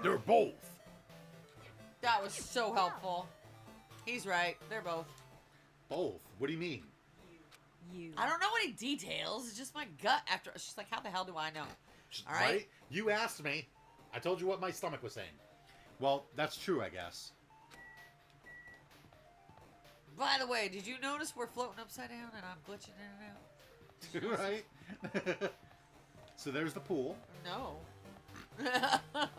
Speaker 2: They're both.
Speaker 1: that was so helpful. He's right. They're both.
Speaker 2: Both? What do you mean?
Speaker 3: You.
Speaker 1: I don't know any details. It's just my gut. After she's like, how the hell do I know? All right.
Speaker 2: You asked me. I told you what my stomach was saying. Well, that's true, I guess.
Speaker 1: By the way, did you notice we're floating upside down and I'm glitching in and out?
Speaker 2: Right? So there's the pool.
Speaker 1: No.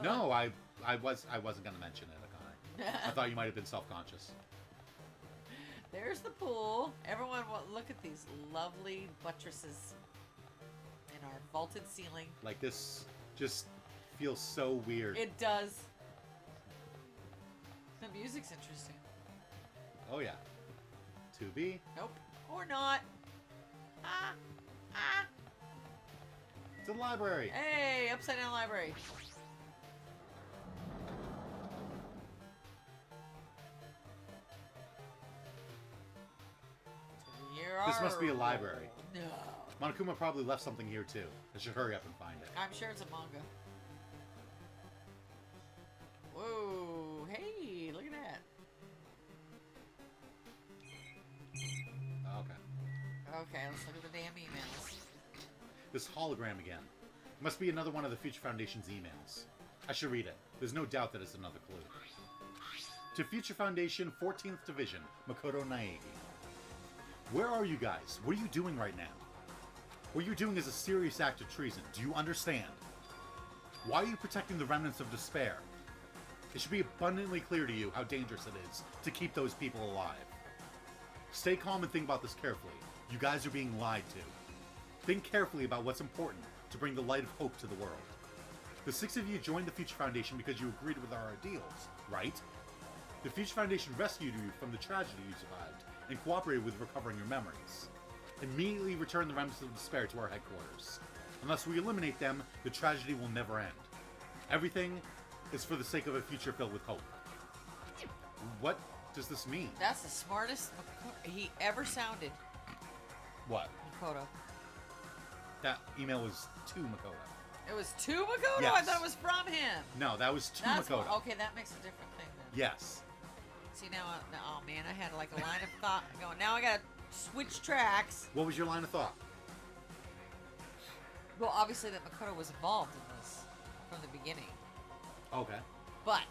Speaker 2: No, I wasn't gonna mention it, Akane. I thought you might have been self-conscious.
Speaker 1: There's the pool. Everyone, look at these lovely buttresses in our vaulted ceiling.
Speaker 2: Like, this just feels so weird.
Speaker 1: It does. The music's interesting.
Speaker 2: Oh yeah. To be.
Speaker 1: Nope. Or not. Ah.
Speaker 2: It's a library.
Speaker 1: Hey, upside down library.
Speaker 2: This must be a library.
Speaker 1: No.
Speaker 2: Monokuma probably left something here too. I should hurry up and find it.
Speaker 1: I'm sure it's a manga. Whoa. Hey, look at that.
Speaker 2: Okay.
Speaker 1: Okay, let's look at the damn emails.
Speaker 2: This hologram again. Must be another one of the Future Foundation's emails. I should read it. There's no doubt that it's another clue. To Future Foundation, 14th Division, Makoto Naegi. Where are you guys? What are you doing right now? What you're doing is a serious act of treason. Do you understand? Why are you protecting the remnants of despair? It should be abundantly clear to you how dangerous it is to keep those people alive. Stay calm and think about this carefully. You guys are being lied to. Think carefully about what's important to bring the light of hope to the world. The 6 of you joined the Future Foundation because you agreed with our ideals, right? The Future Foundation rescued you from the tragedy you survived and cooperated with recovering your memories. Immediately return the remnants of despair to our headquarters. Unless we eliminate them, the tragedy will never end. Everything is for the sake of a future filled with hope. What does this mean?
Speaker 1: That's the smartest he ever sounded,
Speaker 2: What?
Speaker 1: Makoto.
Speaker 2: That email was to Makoto.
Speaker 1: It was to Makoto?
Speaker 2: Yes.
Speaker 1: I thought it was from him.
Speaker 2: No, that was to
Speaker 1: That's
Speaker 2: Makoto.
Speaker 1: okay, that makes a different thing then.
Speaker 2: Yes.
Speaker 1: See, now, oh man, I had like a line of thought going. Now I gotta switch tracks.
Speaker 2: What was your line of thought?
Speaker 1: Well, obviously that Makoto was involved in this from the beginning.
Speaker 2: Okay.
Speaker 1: But,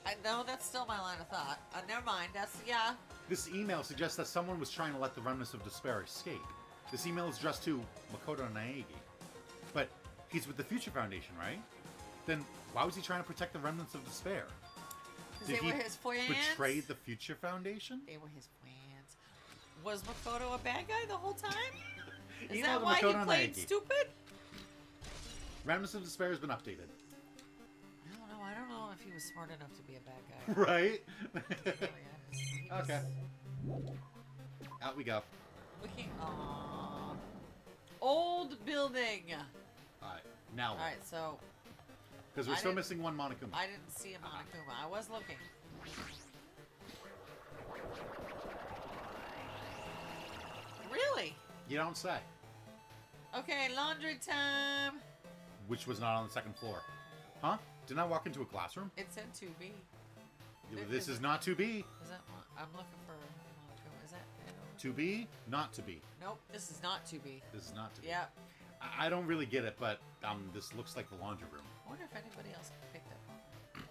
Speaker 1: I know that's still my line of thought. Never mind, that's, yeah.
Speaker 2: This email suggests that someone was trying to let the remnants of despair escape. This email is addressed to Makoto Naegi. But he's with the Future Foundation, right? Then why was he trying to protect the remnants of despair?
Speaker 1: Because they were his friends.
Speaker 2: Betray the Future Foundation?
Speaker 1: They were his friends. Was Makoto a bad guy the whole time? Is
Speaker 2: Email
Speaker 1: that
Speaker 2: to
Speaker 1: why he
Speaker 2: Makoto
Speaker 1: played
Speaker 2: Naegi.
Speaker 1: stupid?
Speaker 2: Remnants of Despair has been updated.
Speaker 1: I don't know. I don't know if he was smart enough to be a bad guy.
Speaker 2: Right?
Speaker 1: Oh, yeah. He was-
Speaker 2: Okay. Out we go.
Speaker 1: Looking. Old building.
Speaker 2: Alright, now
Speaker 1: All right, so
Speaker 2: because we're
Speaker 1: I
Speaker 2: still
Speaker 1: didn't-
Speaker 2: missing one Monokuma.
Speaker 1: I didn't see a Monokuma. I was looking. Really?
Speaker 2: You don't say.
Speaker 1: Okay, laundry time.
Speaker 2: Which was not on the second floor. Huh? Didn't I walk into a classroom?
Speaker 1: It said 2B.
Speaker 2: This is not to be.
Speaker 1: Is that? I'm looking for Monokuma. Is that?
Speaker 2: To be, not to be.
Speaker 1: Nope. This is not 2B.
Speaker 2: This is not to be.
Speaker 1: Yeah.
Speaker 2: I don't really get it, but this looks like the laundry room.
Speaker 1: I wonder if anybody else picked it.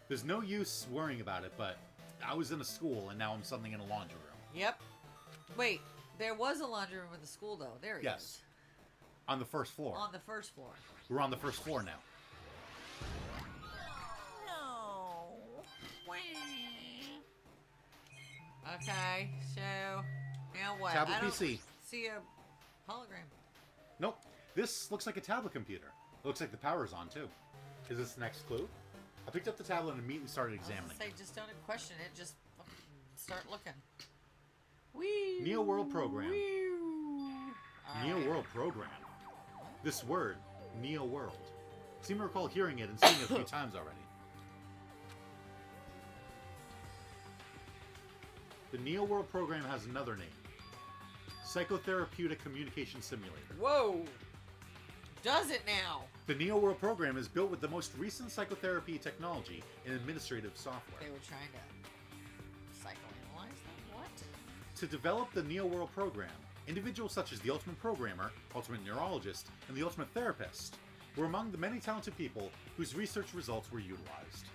Speaker 2: There's no use worrying about it, but I was in a school and now I'm suddenly in a laundry room.
Speaker 1: Yep. Wait, there was a laundry room in the school though. There he
Speaker 2: Yes.
Speaker 1: is.
Speaker 2: On the first floor.
Speaker 1: On the first floor.
Speaker 2: We're on the first floor now.
Speaker 1: No. Okay, so now what?
Speaker 2: Tablet
Speaker 1: I don't
Speaker 2: PC.
Speaker 1: see a hologram.
Speaker 2: Nope. This looks like a tablet computer. Looks like the power's on too. Is this the next clue? I picked up the tablet and immediately started
Speaker 1: I was
Speaker 2: examining.
Speaker 1: gonna say, just don't even question it. Just fucking start looking. Wee.
Speaker 2: Neo World Program.
Speaker 1: All
Speaker 2: Neo
Speaker 1: right.
Speaker 2: World Program. This word, Neo World. I seem to recall hearing it and seeing it a few times already. The Neo World Program has another name. Psychotherapeutic Communication Simulator.
Speaker 1: Whoa. Does it now?
Speaker 2: The Neo World Program is built with the most recent psychotherapy technology and administrative software.
Speaker 1: They were trying to psychoanalyze them? What?
Speaker 2: To develop the Neo World Program, individuals such as the Ultimate Programmer, Ultimate Neurologist, and the Ultimate Therapist were among the many talented people whose research results were utilized.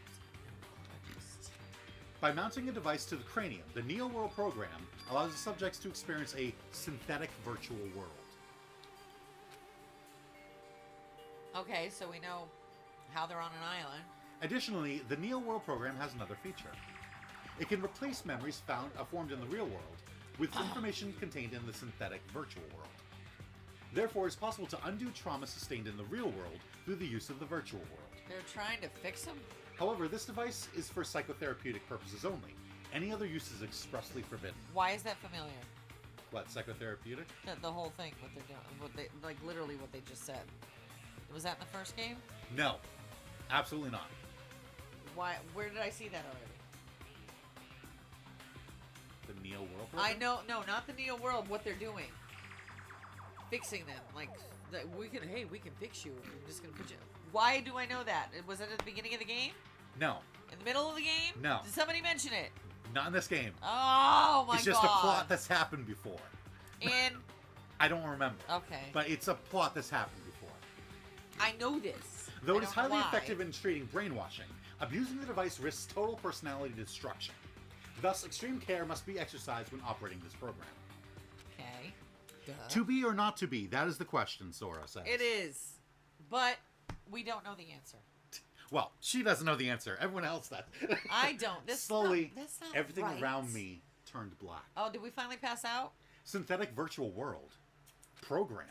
Speaker 2: By mounting a device to the cranium, the Neo World Program allows the subjects to experience a synthetic virtual world.
Speaker 1: Okay, so we know how they're on an island.
Speaker 2: Additionally, the Neo World Program has another feature. It can replace memories formed in the real world with information contained in the synthetic virtual world. Therefore, it's possible to undo trauma sustained in the real world through the use of the virtual world.
Speaker 1: They're trying to fix them?
Speaker 2: However, this device is for psychotherapeutic purposes only. Any other use is expressly forbidden.
Speaker 1: Why is that familiar?
Speaker 2: What, psychotherapeutic?
Speaker 1: The whole thing, what they're doing, what they, like literally what they just said. Was that in the first game?
Speaker 2: No, absolutely not.
Speaker 1: Why? Where did I see that already?
Speaker 2: The Neo World
Speaker 1: I
Speaker 2: Program?
Speaker 1: know, no, not the Neo World. What they're doing, fixing them. Like that we can. Hey, we can fix you. I'm just gonna put you. Why do I know that? Was it at the beginning of the game?
Speaker 2: No,
Speaker 1: In the middle of the game?
Speaker 2: No.
Speaker 1: Did somebody mention it?
Speaker 2: not in this game.
Speaker 1: Oh my god!
Speaker 2: It's just a plot that's happened before.
Speaker 1: In.
Speaker 2: I don't remember.
Speaker 1: Okay.
Speaker 2: But it's a plot that's happened before.
Speaker 1: I know this.
Speaker 2: Though
Speaker 1: I
Speaker 2: it is
Speaker 1: don't know
Speaker 2: highly
Speaker 1: why.
Speaker 2: effective in treating brainwashing, abusing the device risks total personality destruction. Thus, extreme care must be exercised when operating this program.
Speaker 1: Okay. Duh.
Speaker 2: To be or not to be? That is the question, Sora says.
Speaker 1: It is, but we don't know the answer.
Speaker 2: Well, she doesn't know the answer. Everyone else does.
Speaker 1: I don't. This
Speaker 2: Slowly,
Speaker 1: that's not
Speaker 2: everything
Speaker 1: right.
Speaker 2: around me turned black.
Speaker 1: Oh, did we finally pass out?
Speaker 2: Synthetic virtual world. Program.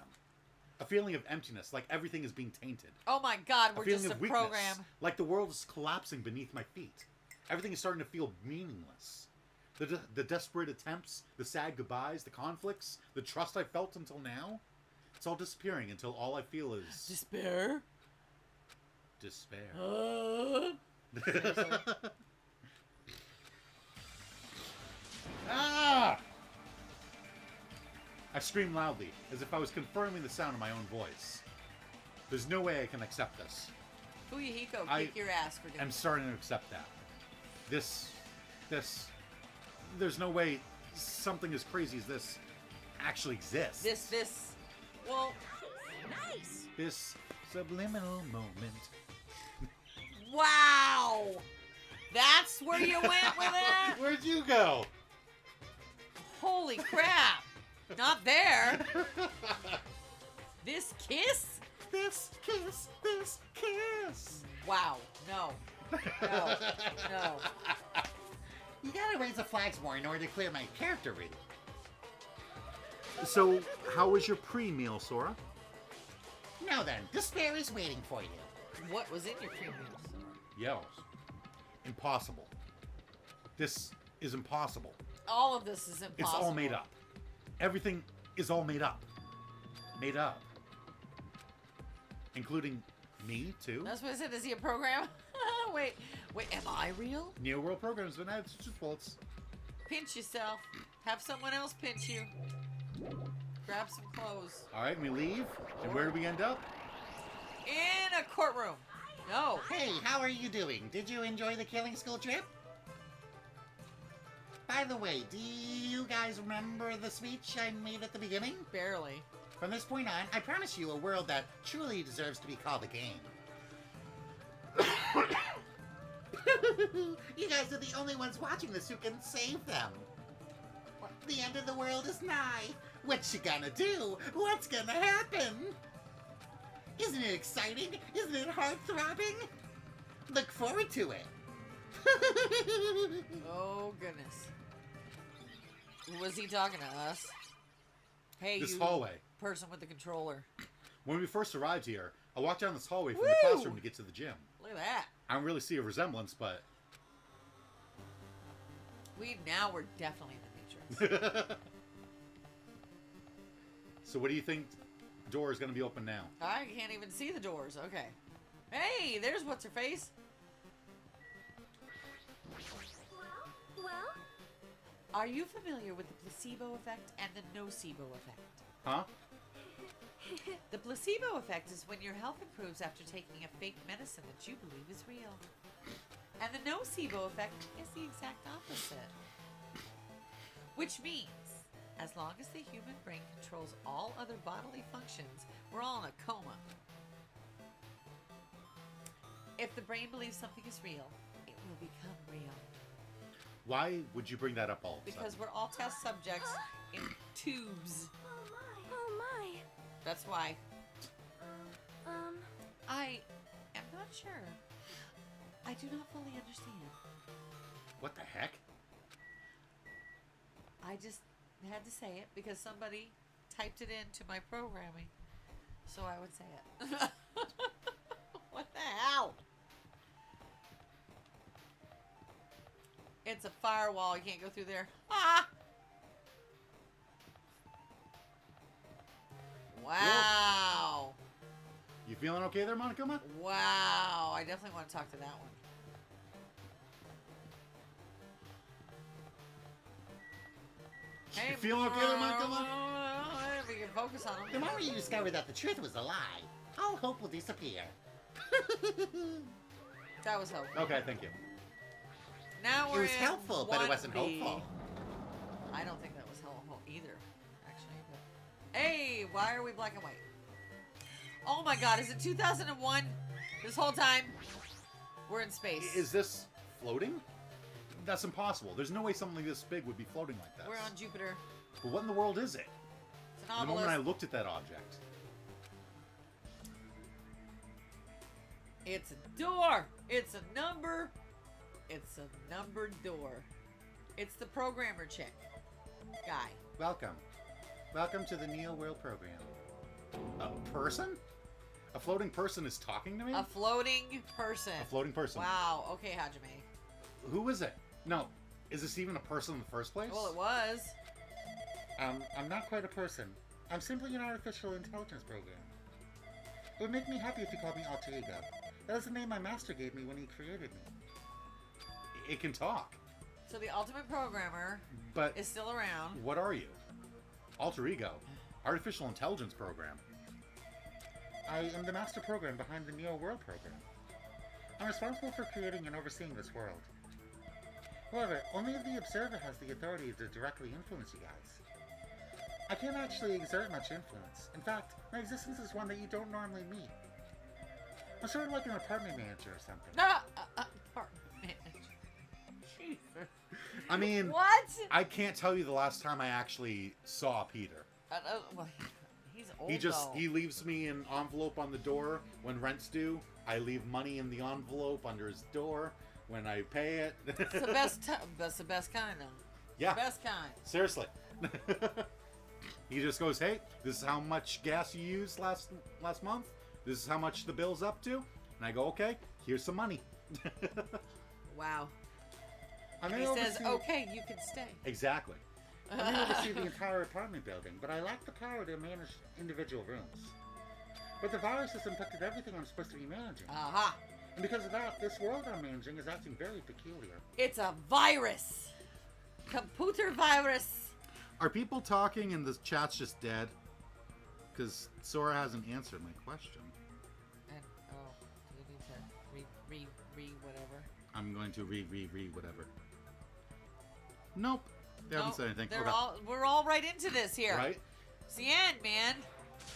Speaker 2: A feeling of emptiness, like everything is being tainted.
Speaker 1: Oh my God,
Speaker 2: A
Speaker 1: we're
Speaker 2: feeling
Speaker 1: just a
Speaker 2: of weakness,
Speaker 1: program.
Speaker 2: like the world is collapsing beneath my feet. Everything is starting to feel meaningless. The desperate attempts, the sad goodbyes, the conflicts, the trust I felt until now, it's all disappearing until all I feel is
Speaker 1: Despair.
Speaker 2: despair. I screamed loudly, as if I was confirming the sound of my own voice. There's no way I can accept this.
Speaker 1: Fuyuhiko,
Speaker 2: I
Speaker 1: kick your ass for doing
Speaker 2: I'm starting to accept that. This, there's no way something as crazy as this actually exists.
Speaker 1: this. Well,
Speaker 3: Nice.
Speaker 2: This subliminal moment.
Speaker 1: wow. That's where you went with it?
Speaker 2: Where'd you go?
Speaker 1: Holy crap. Not there. This kiss?
Speaker 2: This kiss.
Speaker 1: Wow. No. No.
Speaker 8: You gotta raise the flags more in order to clear my character reading.
Speaker 2: So, how was your pre-meal, Sora?
Speaker 8: Now then, despair is waiting for you.
Speaker 1: What was in your premium?
Speaker 2: Yells. Impossible. This is impossible.
Speaker 1: All of this is impossible.
Speaker 2: It's all made up. Everything is all made up. Made up. Including me, too.
Speaker 1: That's what I said. Is he a program? Wait, am I real?
Speaker 2: Neo World Program's been added to bullets.
Speaker 1: Pinch yourself. Have someone else pinch you. Grab some clothes.
Speaker 2: Alright, we leave. And where do we end up?
Speaker 1: In a courtroom. No.
Speaker 8: Hey, how are you doing? Did you enjoy the killing school trip? By the way, do you guys remember the speech I made at the beginning?
Speaker 1: Barely.
Speaker 8: From this point on, I promise you a world that truly deserves to be called a game. You guys are the only ones watching this who can save them. The end of the world is nigh. What you gonna do? What's gonna happen? Isn't it exciting? Isn't it heart-throbbing? Look forward to it.
Speaker 1: Oh, goodness. Was he talking to us? Hey,
Speaker 2: This
Speaker 1: you
Speaker 2: hallway.
Speaker 1: person with the controller.
Speaker 2: When we first arrived here, I walked down this hallway from the
Speaker 1: Woo!
Speaker 2: classroom to get to the gym.
Speaker 1: Look at that.
Speaker 2: I don't really see a resemblance, but...
Speaker 1: We're definitely in the Matrix.
Speaker 2: So what do you think door is going to be open now?
Speaker 1: I can't even see the doors. Okay. Hey, there's what's her face.
Speaker 3: Well,
Speaker 1: Are you familiar with the placebo effect and the nocebo effect?
Speaker 2: Huh?
Speaker 1: The placebo effect is when your health improves after taking a fake medicine that you believe is real. And the nocebo effect is the exact opposite. Which means, as long as the human brain controls all other bodily functions, we're all in a coma. If the brain believes something is real, it will become real.
Speaker 2: Why would you bring that up all of a
Speaker 1: Because
Speaker 2: sudden?
Speaker 1: we're all test subjects in tubes.
Speaker 3: oh my.
Speaker 1: That's why.
Speaker 3: Um,
Speaker 1: I am not sure. I do not fully understand.
Speaker 2: What the heck?
Speaker 1: I just had to say it because somebody typed it into my programming. So I would say it. What the hell? It's a firewall. You can't go through there. Ah! Wow.
Speaker 2: You feeling okay there, Monokuma?
Speaker 1: Wow. I definitely want to talk to that one. Hey,
Speaker 2: You feeling okay there, Monokuma?
Speaker 1: if we can focus on
Speaker 8: The
Speaker 1: him.
Speaker 8: moment you discover that the truth was a lie, all hope will disappear.
Speaker 1: That was helpful.
Speaker 2: Okay, thank you.
Speaker 1: Now
Speaker 8: It
Speaker 1: we're
Speaker 8: was
Speaker 1: in
Speaker 8: helpful, but it wasn't
Speaker 1: 1B.
Speaker 8: hopeful.
Speaker 1: I don't think that was helpful either, actually. But... Hey, why are we black and white? Oh my god, is it 2001? This whole time? We're in space.
Speaker 2: Is this floating? That's impossible. There's no way something this big would be floating like this.
Speaker 1: We're on Jupiter.
Speaker 2: But what in the world is it?
Speaker 1: It's an
Speaker 2: The moment I
Speaker 1: obelisk.
Speaker 2: looked at that object.
Speaker 1: It's a door. It's a number. It's a numbered door. It's the programmer chick. Guy.
Speaker 2: Welcome. Welcome to the Neo World Program. A person? A floating person is talking to me?
Speaker 1: A floating person.
Speaker 2: A floating person.
Speaker 1: Wow. Okay, Hajime.
Speaker 2: Who is it? No. Is this even a person in the first place?
Speaker 1: Well, it was.
Speaker 8: I'm not quite a person. I'm simply an artificial intelligence program. It would make me happy if you called me Alter Ego. That was the name my master gave me when he created me.
Speaker 2: It can talk.
Speaker 1: So the ultimate programmer
Speaker 2: But
Speaker 1: is still around.
Speaker 2: what are you? Alter Ego. Artificial Intelligence Program. I am the master program behind the Neo World program. I'm responsible for creating and overseeing this world. However, only the observer has the authority to directly influence you guys. I can't actually exert much influence. In fact, my existence is one that you don't normally meet. I'm sort of like an apartment manager or something.
Speaker 1: Apartment manager. Jesus.
Speaker 2: I mean,
Speaker 1: What?
Speaker 2: I can't tell you the last time I actually saw Peter.
Speaker 1: Well, he's old.
Speaker 2: He leaves me an envelope on the door when rent's due. I leave money in the envelope under his door when I pay it.
Speaker 1: It's the best. That's the best kind, though.
Speaker 2: Yeah.
Speaker 1: The best kind.
Speaker 2: Seriously. He just goes, hey, this is how much gas you used last month. This is how much the bill's up to. And I go, okay, here's some money.
Speaker 1: Wow.
Speaker 2: I
Speaker 1: He says, okay, you can stay.
Speaker 2: Exactly. I may oversee the entire apartment building, but I lack the power to manage individual rooms. But the virus has infected everything I'm supposed to be managing.
Speaker 1: Aha.
Speaker 2: And because of that, this world I'm managing is acting very peculiar.
Speaker 1: It's a virus. Computer virus.
Speaker 2: Are people talking and the chat's just dead? Because Sora hasn't answered my question.
Speaker 1: And, do you need to re whatever?
Speaker 2: I'm going to re whatever. Nope. They haven't said anything.
Speaker 1: They're
Speaker 2: Okay.
Speaker 1: we're all right into this here.
Speaker 2: Right?
Speaker 1: It's the end, man.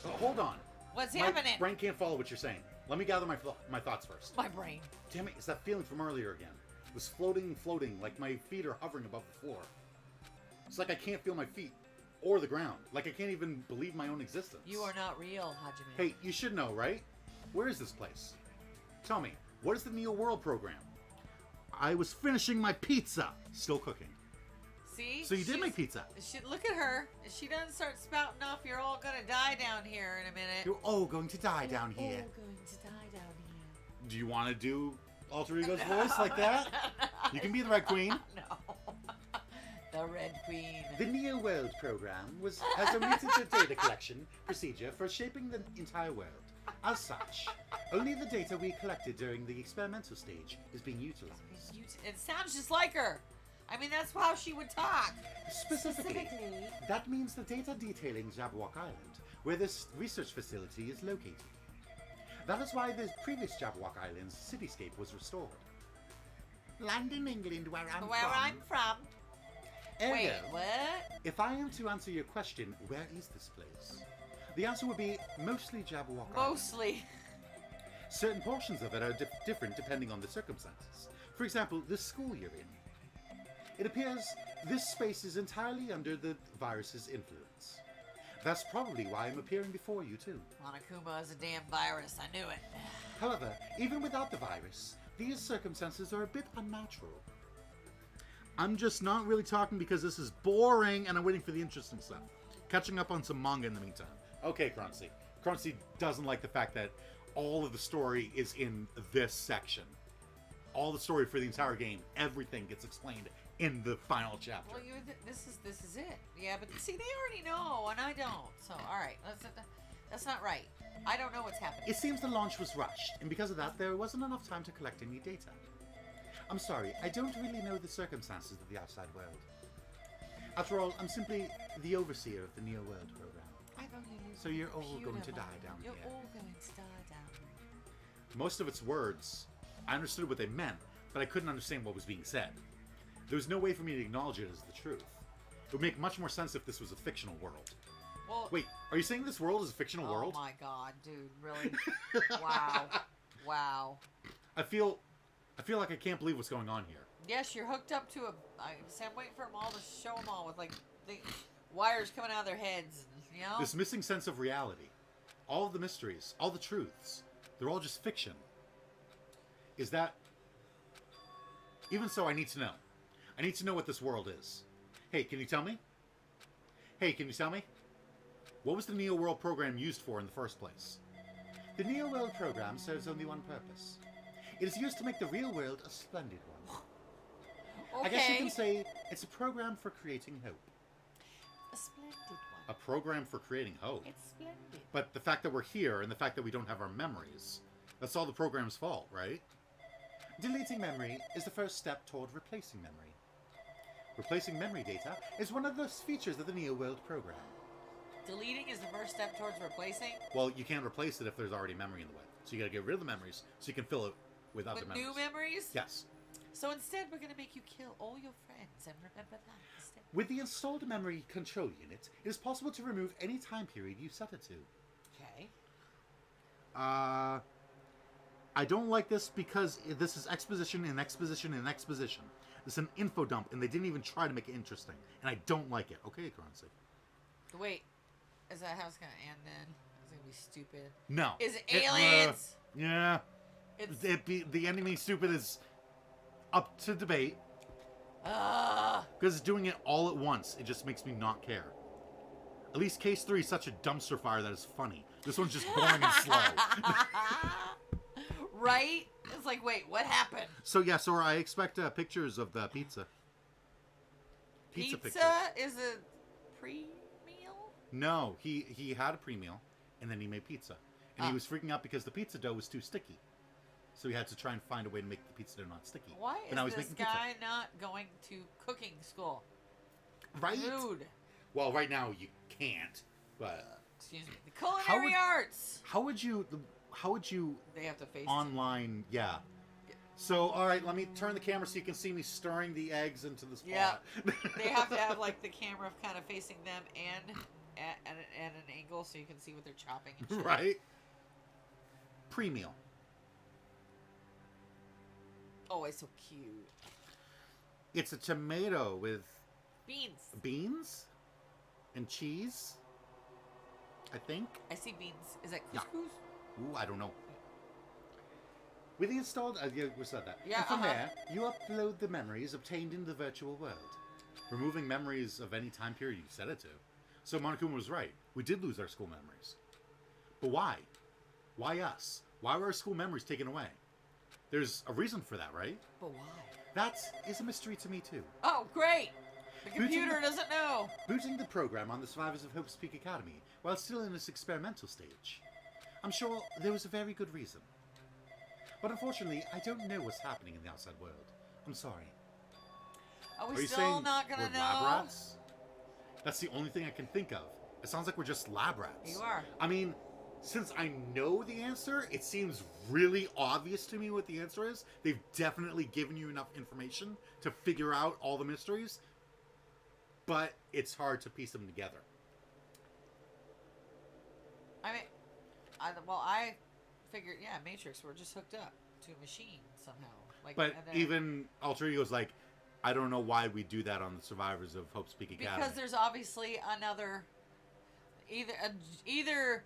Speaker 2: Oh, hold on.
Speaker 1: What's
Speaker 2: My
Speaker 1: happening?
Speaker 2: brain can't follow what you're saying. Let me gather my thoughts first.
Speaker 1: My brain.
Speaker 2: Damn it, it's that feeling from earlier again. It was floating, like my feet are hovering above the floor. It's like I can't feel my feet or the ground. Like I can't even believe my own existence.
Speaker 1: You are not real, Hajime.
Speaker 2: Hey, you should know, right? Where is this place? Tell me, what is the Neo World program? I was finishing my pizza. Still cooking.
Speaker 1: See?
Speaker 2: So you did make pizza.
Speaker 1: Look at her. If she doesn't start spouting off, you're all gonna die down here in a minute.
Speaker 2: You're all going to die down here.
Speaker 1: All going to die down here.
Speaker 2: Do you want to do Alter Ego's voice like that? You can be the Red Queen.
Speaker 1: No. The Red Queen.
Speaker 2: The Neo World program has omitted the data collection procedure for shaping the entire world. As such, only the data we collected during the experimental stage is being utilized.
Speaker 1: It sounds just like her. I mean, that's how she would talk.
Speaker 2: Specifically, that means the data detailing Jabberwock Island, where this research facility is located. That is why the previous Jabberwock Island's cityscape was restored. Land in England, where I'm from.
Speaker 1: Wait,
Speaker 2: Ergo,
Speaker 1: what?
Speaker 2: if I am to answer your question, where is this place? The answer would be mostly Jabberwock Island.
Speaker 1: Mostly.
Speaker 2: Certain portions of it are different depending on the circumstances. For example, the school you're in. It appears this space is entirely under the virus's influence. That's probably why I'm appearing before you too.
Speaker 1: Monokuma is a damn virus. I knew it.
Speaker 2: However, even without the virus, these circumstances are a bit unnatural. I'm just not really talking because this is boring and I'm waiting for the interesting stuff. Catching up on some manga in the meantime. Okay, Crunchy. Crunchy doesn't like the fact that all of the story is in this section. All the story for the entire game, everything gets explained in the final chapter.
Speaker 1: Well, this is it. Yeah, but see, they already know, and I don't. So, all right, that's not right. I don't know what's happening.
Speaker 2: It seems the launch was rushed, and because of that, there wasn't enough time to collect any data. I'm sorry, I don't really know the circumstances of the outside world. After all, I'm simply the overseer of the Neo World program. So you're all going to die down here.
Speaker 1: You're all going to die down here.
Speaker 2: Most of its words, I understood what they meant, but I couldn't understand what was being said. There was no way for me to acknowledge it as the truth. It would make much more sense if this was a fictional world.
Speaker 1: Well,
Speaker 2: wait, are you saying this world is a fictional world?
Speaker 1: Oh my god, dude, really? Wow. Wow.
Speaker 2: I feel like I can't believe what's going on here.
Speaker 1: Yes, you're hooked up to I'm waiting for them all to show them all with like the wires coming out of their heads, you know?
Speaker 2: This missing sense of reality. All of the mysteries, all the truths, they're all just fiction. Is that... Even so, I need to know. I need to know what this world is. Hey, can you tell me? Hey, can you tell me? What was the Neo World program used for in the first place? The Neo World program serves only one purpose. It is used to make the real world a splendid one.
Speaker 1: Okay.
Speaker 2: I guess you can say it's a program for creating hope.
Speaker 1: A splendid one.
Speaker 2: A program for creating hope.
Speaker 1: It's splendid.
Speaker 2: But the fact that we're here and the fact that we don't have our memories, that's all the program's fault, right? Deleting memory is the first step toward replacing memory. Replacing memory data is one of the features of the Neo World program.
Speaker 1: Deleting is the first step towards replacing.
Speaker 2: Well, you can't replace it if there's already memory in the way. So you got to get rid of the memories so you can fill it with other
Speaker 1: With
Speaker 2: memories.
Speaker 1: new memories?
Speaker 2: Yes.
Speaker 1: So instead, we're going to make you kill all your friends and remember that instead.
Speaker 2: With the installed memory control unit, it is possible to remove any time period you set it to.
Speaker 1: Okay.
Speaker 2: I don't like this because this is exposition and exposition and exposition. This is an info dump, and they didn't even try to make it interesting. And I don't like it. Okay, currency.
Speaker 1: Wait. Is that how it's going to end then? Is it going to be stupid?
Speaker 2: No.
Speaker 1: Is it aliens?
Speaker 2: Yeah.
Speaker 1: It's...
Speaker 2: The ending being stupid is up to debate.
Speaker 1: Ah.
Speaker 2: Because it's doing it all at once. It just makes me not care. At least Case 3 is such a dumpster fire that is funny. This one's just boring and slow.
Speaker 1: Right? It's like, wait, what happened?
Speaker 2: So, yeah, so I expect pictures of the pizza. Pizza pictures.
Speaker 1: Is a pre-meal?
Speaker 2: No, he had a pre-meal, and then he made pizza. And he was freaking out because the pizza dough was too sticky. So he had to try and find a way to make the pizza dough not sticky.
Speaker 1: Why
Speaker 2: but now
Speaker 1: is
Speaker 2: he's
Speaker 1: this
Speaker 2: making
Speaker 1: guy not going to cooking school?
Speaker 2: Right?
Speaker 1: Rude.
Speaker 2: Well, right now you can't, but...
Speaker 1: Excuse me. The culinary arts!
Speaker 2: How would you
Speaker 1: They have to face
Speaker 2: online... Yeah. So, all right, let me turn the camera so you can see me stirring the eggs into this pot.
Speaker 1: Yeah. They have to have, like, the camera kind of facing them and at an angle so you can see what they're chopping and shit.
Speaker 2: Right? Pre-meal.
Speaker 1: Oh, it's so cute.
Speaker 2: It's a tomato with
Speaker 1: Beans.
Speaker 2: and cheese, I think.
Speaker 1: I see beans. Is that
Speaker 2: Yeah.
Speaker 1: couscous?
Speaker 2: Ooh, I don't know. With the installed... yeah, we said that.
Speaker 1: Yeah,
Speaker 2: And from
Speaker 1: uh-huh.
Speaker 2: there, you upload the memories obtained in the virtual world. Removing memories of any time period you set it to. So Monokuma was right. We did lose our school memories. But why? Why us? Why were our school memories taken away? There's a reason for that, right?
Speaker 1: But why?
Speaker 2: That is a mystery to me, too.
Speaker 1: Oh, great! The computer doesn't know.
Speaker 2: Booting the program on the survivors of Hope's Peak Academy while still in its experimental stage. I'm sure there was a very good reason. But unfortunately, I don't know what's happening in the outside world. I'm sorry.
Speaker 1: Are we
Speaker 2: Are you
Speaker 1: still
Speaker 2: saying
Speaker 1: not gonna
Speaker 2: we're
Speaker 1: know?
Speaker 2: lab rats? That's the only thing I can think of. It sounds like we're just lab rats.
Speaker 1: You are.
Speaker 2: I mean, since I know the answer, it seems really obvious to me what the answer is. They've definitely given you enough information to figure out all the mysteries, but it's hard to piece them together.
Speaker 1: I mean, I figured, yeah, Matrix, we're just hooked up to a machine somehow. Like,
Speaker 2: But
Speaker 1: and then-
Speaker 2: even Alter Ego's like, I don't know why we do that on the survivors of Hope's Peak Academy.
Speaker 1: because there's obviously another, either.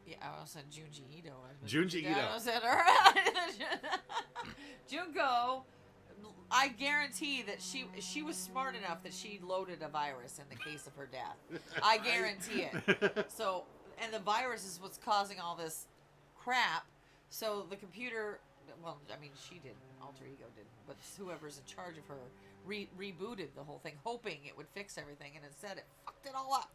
Speaker 1: Yeah, I almost said Junji Ito.
Speaker 2: Junji Ito.
Speaker 1: I said, Junko, I guarantee that she was smart enough that she loaded a virus in the case of her death. I guarantee it. So, and the virus is what's causing all this crap. So the computer, well, I mean, she did, Alter Ego did, but whoever's in charge of her rebooted the whole thing, hoping it would fix everything, and instead it fucked it all up.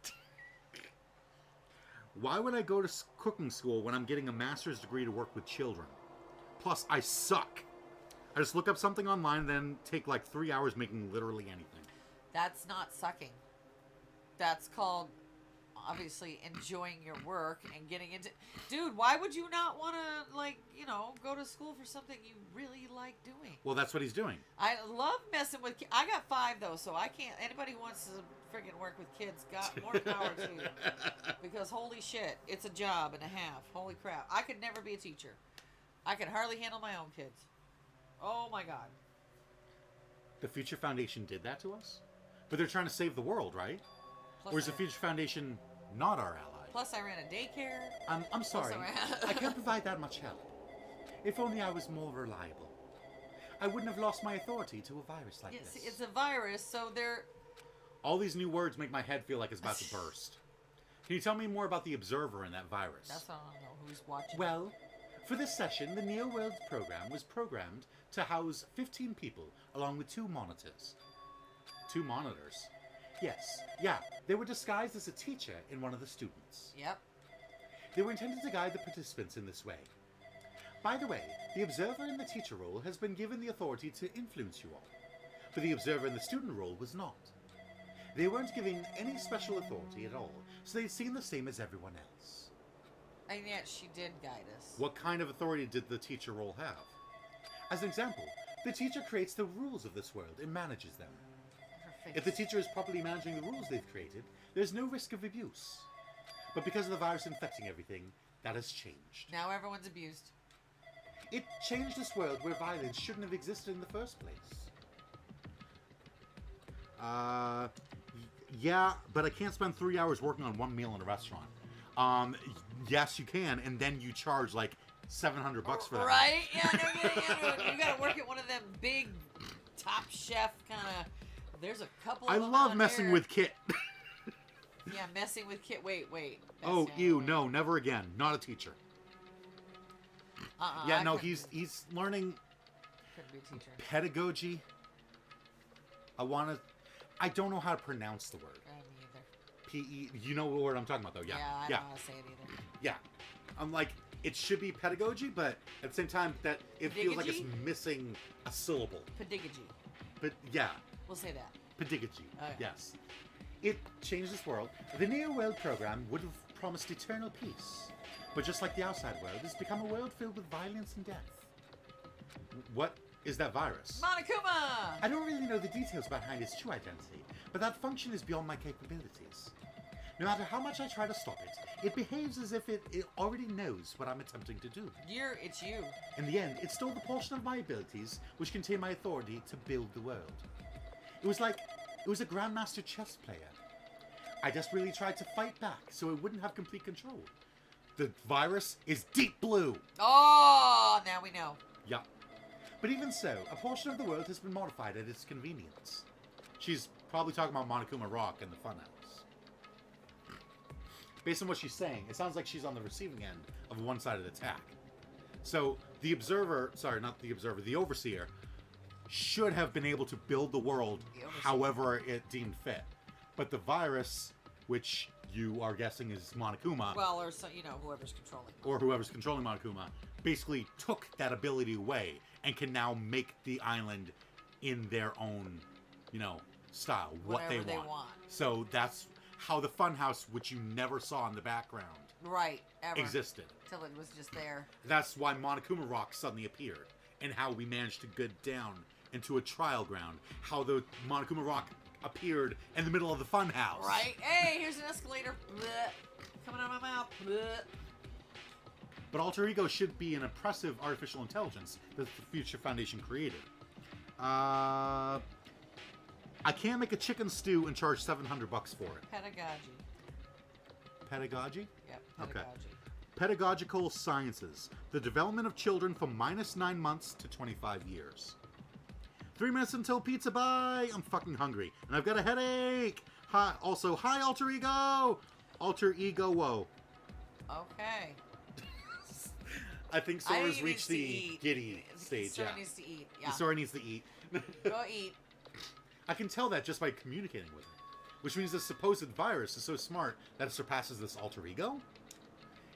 Speaker 2: Why would I go to cooking school when I'm getting a master's degree to work with children? Plus, I suck. I just look up something online, then take like 3 hours making literally anything.
Speaker 1: That's not sucking. That's called, obviously, enjoying your work and getting into... Dude, why would you not want to, like, you know, go to school for something you really like doing?
Speaker 2: Well, that's what he's doing.
Speaker 1: I love messing with kids. I got 5, though, so I can't... Anybody who wants to freaking work with kids, got more power to you. Because, holy shit, it's a job and a half. Holy crap. I could never be a teacher. I could hardly handle my own kids. Oh, my God.
Speaker 2: The Future Foundation did that to us? But they're trying to save the world, right?
Speaker 1: Plus
Speaker 2: Or is the
Speaker 1: I-
Speaker 2: Future Foundation not our ally?
Speaker 1: Plus, I ran a daycare.
Speaker 2: I'm sorry.
Speaker 1: Plus,
Speaker 2: I can't provide that much help. If only I was more reliable. I wouldn't have lost my authority to a virus like
Speaker 1: Yes,
Speaker 2: this.
Speaker 1: it's a virus, so they're...
Speaker 2: All these new words make my head feel like it's about to burst. Can you tell me more about the Observer in that virus?
Speaker 1: That's what I don't know who's watching.
Speaker 2: Well, for this session, the Neo World program was programmed to house 15 people, along with 2 monitors. 2 monitors? Yes, yeah, they were disguised as a teacher in one of the students.
Speaker 1: Yep.
Speaker 2: They were intended to guide the participants in this way. By the way, the Observer in the teacher role has been given the authority to influence you all, but the Observer in the student role was not. They weren't given any special authority at all, so they'd seem the same as everyone else.
Speaker 1: And yet she did guide us.
Speaker 2: What kind of authority did the teacher role have? As an example, the teacher creates the rules of this world and manages them.
Speaker 1: Her face.
Speaker 2: If the teacher is properly managing the rules they've created, there's no risk of abuse. But because of the virus infecting everything, that has changed.
Speaker 1: Now everyone's abused.
Speaker 2: It changed this world where violence shouldn't have existed in the first place. Yeah, but I can't spend 3 hours working on one meal in a restaurant. Yes, you can, and then you charge like $700 for that.
Speaker 1: Right? Yeah, no kidding. You gotta work at one of them big Top Chef kind of. There's a couple of
Speaker 2: I
Speaker 1: them
Speaker 2: love
Speaker 1: out
Speaker 2: messing
Speaker 1: here.
Speaker 2: with Kit.
Speaker 1: Yeah, messing with Kit. Wait.
Speaker 2: Oh,
Speaker 1: Messing
Speaker 2: ew,
Speaker 1: with-
Speaker 2: no, never again. Not a teacher.
Speaker 1: Uh-uh,
Speaker 2: Yeah,
Speaker 1: I
Speaker 2: no,
Speaker 1: couldn't-
Speaker 2: he's learning
Speaker 1: couldn't be a teacher.
Speaker 2: pedagogy. I don't know how to pronounce the word.
Speaker 1: Me either.
Speaker 2: P-E, you know what word I'm talking about though, yeah.
Speaker 1: I don't know how to say it either.
Speaker 2: Yeah. I'm like, it should be pedagogy, but at the same time that it feels like it's
Speaker 1: Pedagogy?
Speaker 2: missing a syllable.
Speaker 1: Pedagogy.
Speaker 2: But yeah,
Speaker 1: We'll say that.
Speaker 2: pedagogy,
Speaker 1: Okay.
Speaker 2: yes. It changed this world. The Neo World program would have promised eternal peace. But just like the outside world, it's become a world filled with violence and death. What is that virus?
Speaker 1: Monokuma!
Speaker 2: I don't really know the details behind its true identity, but that function is beyond my capabilities. No matter how much I try to stop it, it behaves as if it already knows what I'm attempting to do.
Speaker 1: It's you.
Speaker 2: In the end, it stole the portion of my abilities which contain my authority to build the world. It was a Grandmaster chess player. I desperately tried to fight back so it wouldn't have complete control. The virus is deep blue.
Speaker 1: Oh, now we know.
Speaker 2: Yup. But even so, a portion of the world has been modified at its convenience. She's probably talking about Monokuma Rock and the Funhouse. Based on what she's saying, it sounds like she's on the receiving end of a one-sided attack. So the Overseer should have been able to build the world however it deemed fit. But the virus, which you are guessing is Monokuma,
Speaker 1: Well, or so, whoever's controlling.
Speaker 2: or whoever's controlling Monokuma, basically took that ability away and can now make the island in their own, style, what
Speaker 1: Whatever
Speaker 2: they
Speaker 1: they
Speaker 2: want.
Speaker 1: want.
Speaker 2: So that's how the Funhouse, which you never saw in the background,
Speaker 1: Right, ever.
Speaker 2: existed.
Speaker 1: Till it was just there.
Speaker 2: That's why Monokuma Rock suddenly appeared, and how we managed to get down into a trial ground. How the Monokuma Rock appeared in the middle of the Funhouse.
Speaker 1: Right? Hey, here's an escalator. Blech. Coming out of my mouth. Blech.
Speaker 2: But Alter Ego should be an impressive artificial intelligence that the Future Foundation created. I can't make a chicken stew and charge $700 for it.
Speaker 1: Pedagogy.
Speaker 2: Pedagogy?
Speaker 1: Yep,
Speaker 2: Okay.
Speaker 1: pedagogy.
Speaker 2: Pedagogical sciences. The development of children from -9 months to 25 years. 3 minutes until pizza, bye! I'm fucking hungry. And I've got a headache! Hi, Alter Ego! Alter Ego, whoa.
Speaker 1: Okay.
Speaker 2: I think
Speaker 1: I think
Speaker 2: Sora's
Speaker 1: he
Speaker 2: reached
Speaker 1: needs to
Speaker 2: the
Speaker 1: eat.
Speaker 2: giddy stage,
Speaker 1: Sora
Speaker 2: yeah.
Speaker 1: needs to eat. Yeah.
Speaker 2: Sora needs to eat.
Speaker 1: Go eat.
Speaker 2: I can tell that just by communicating with it. Which means the supposed virus is so smart that it surpasses this alter ego?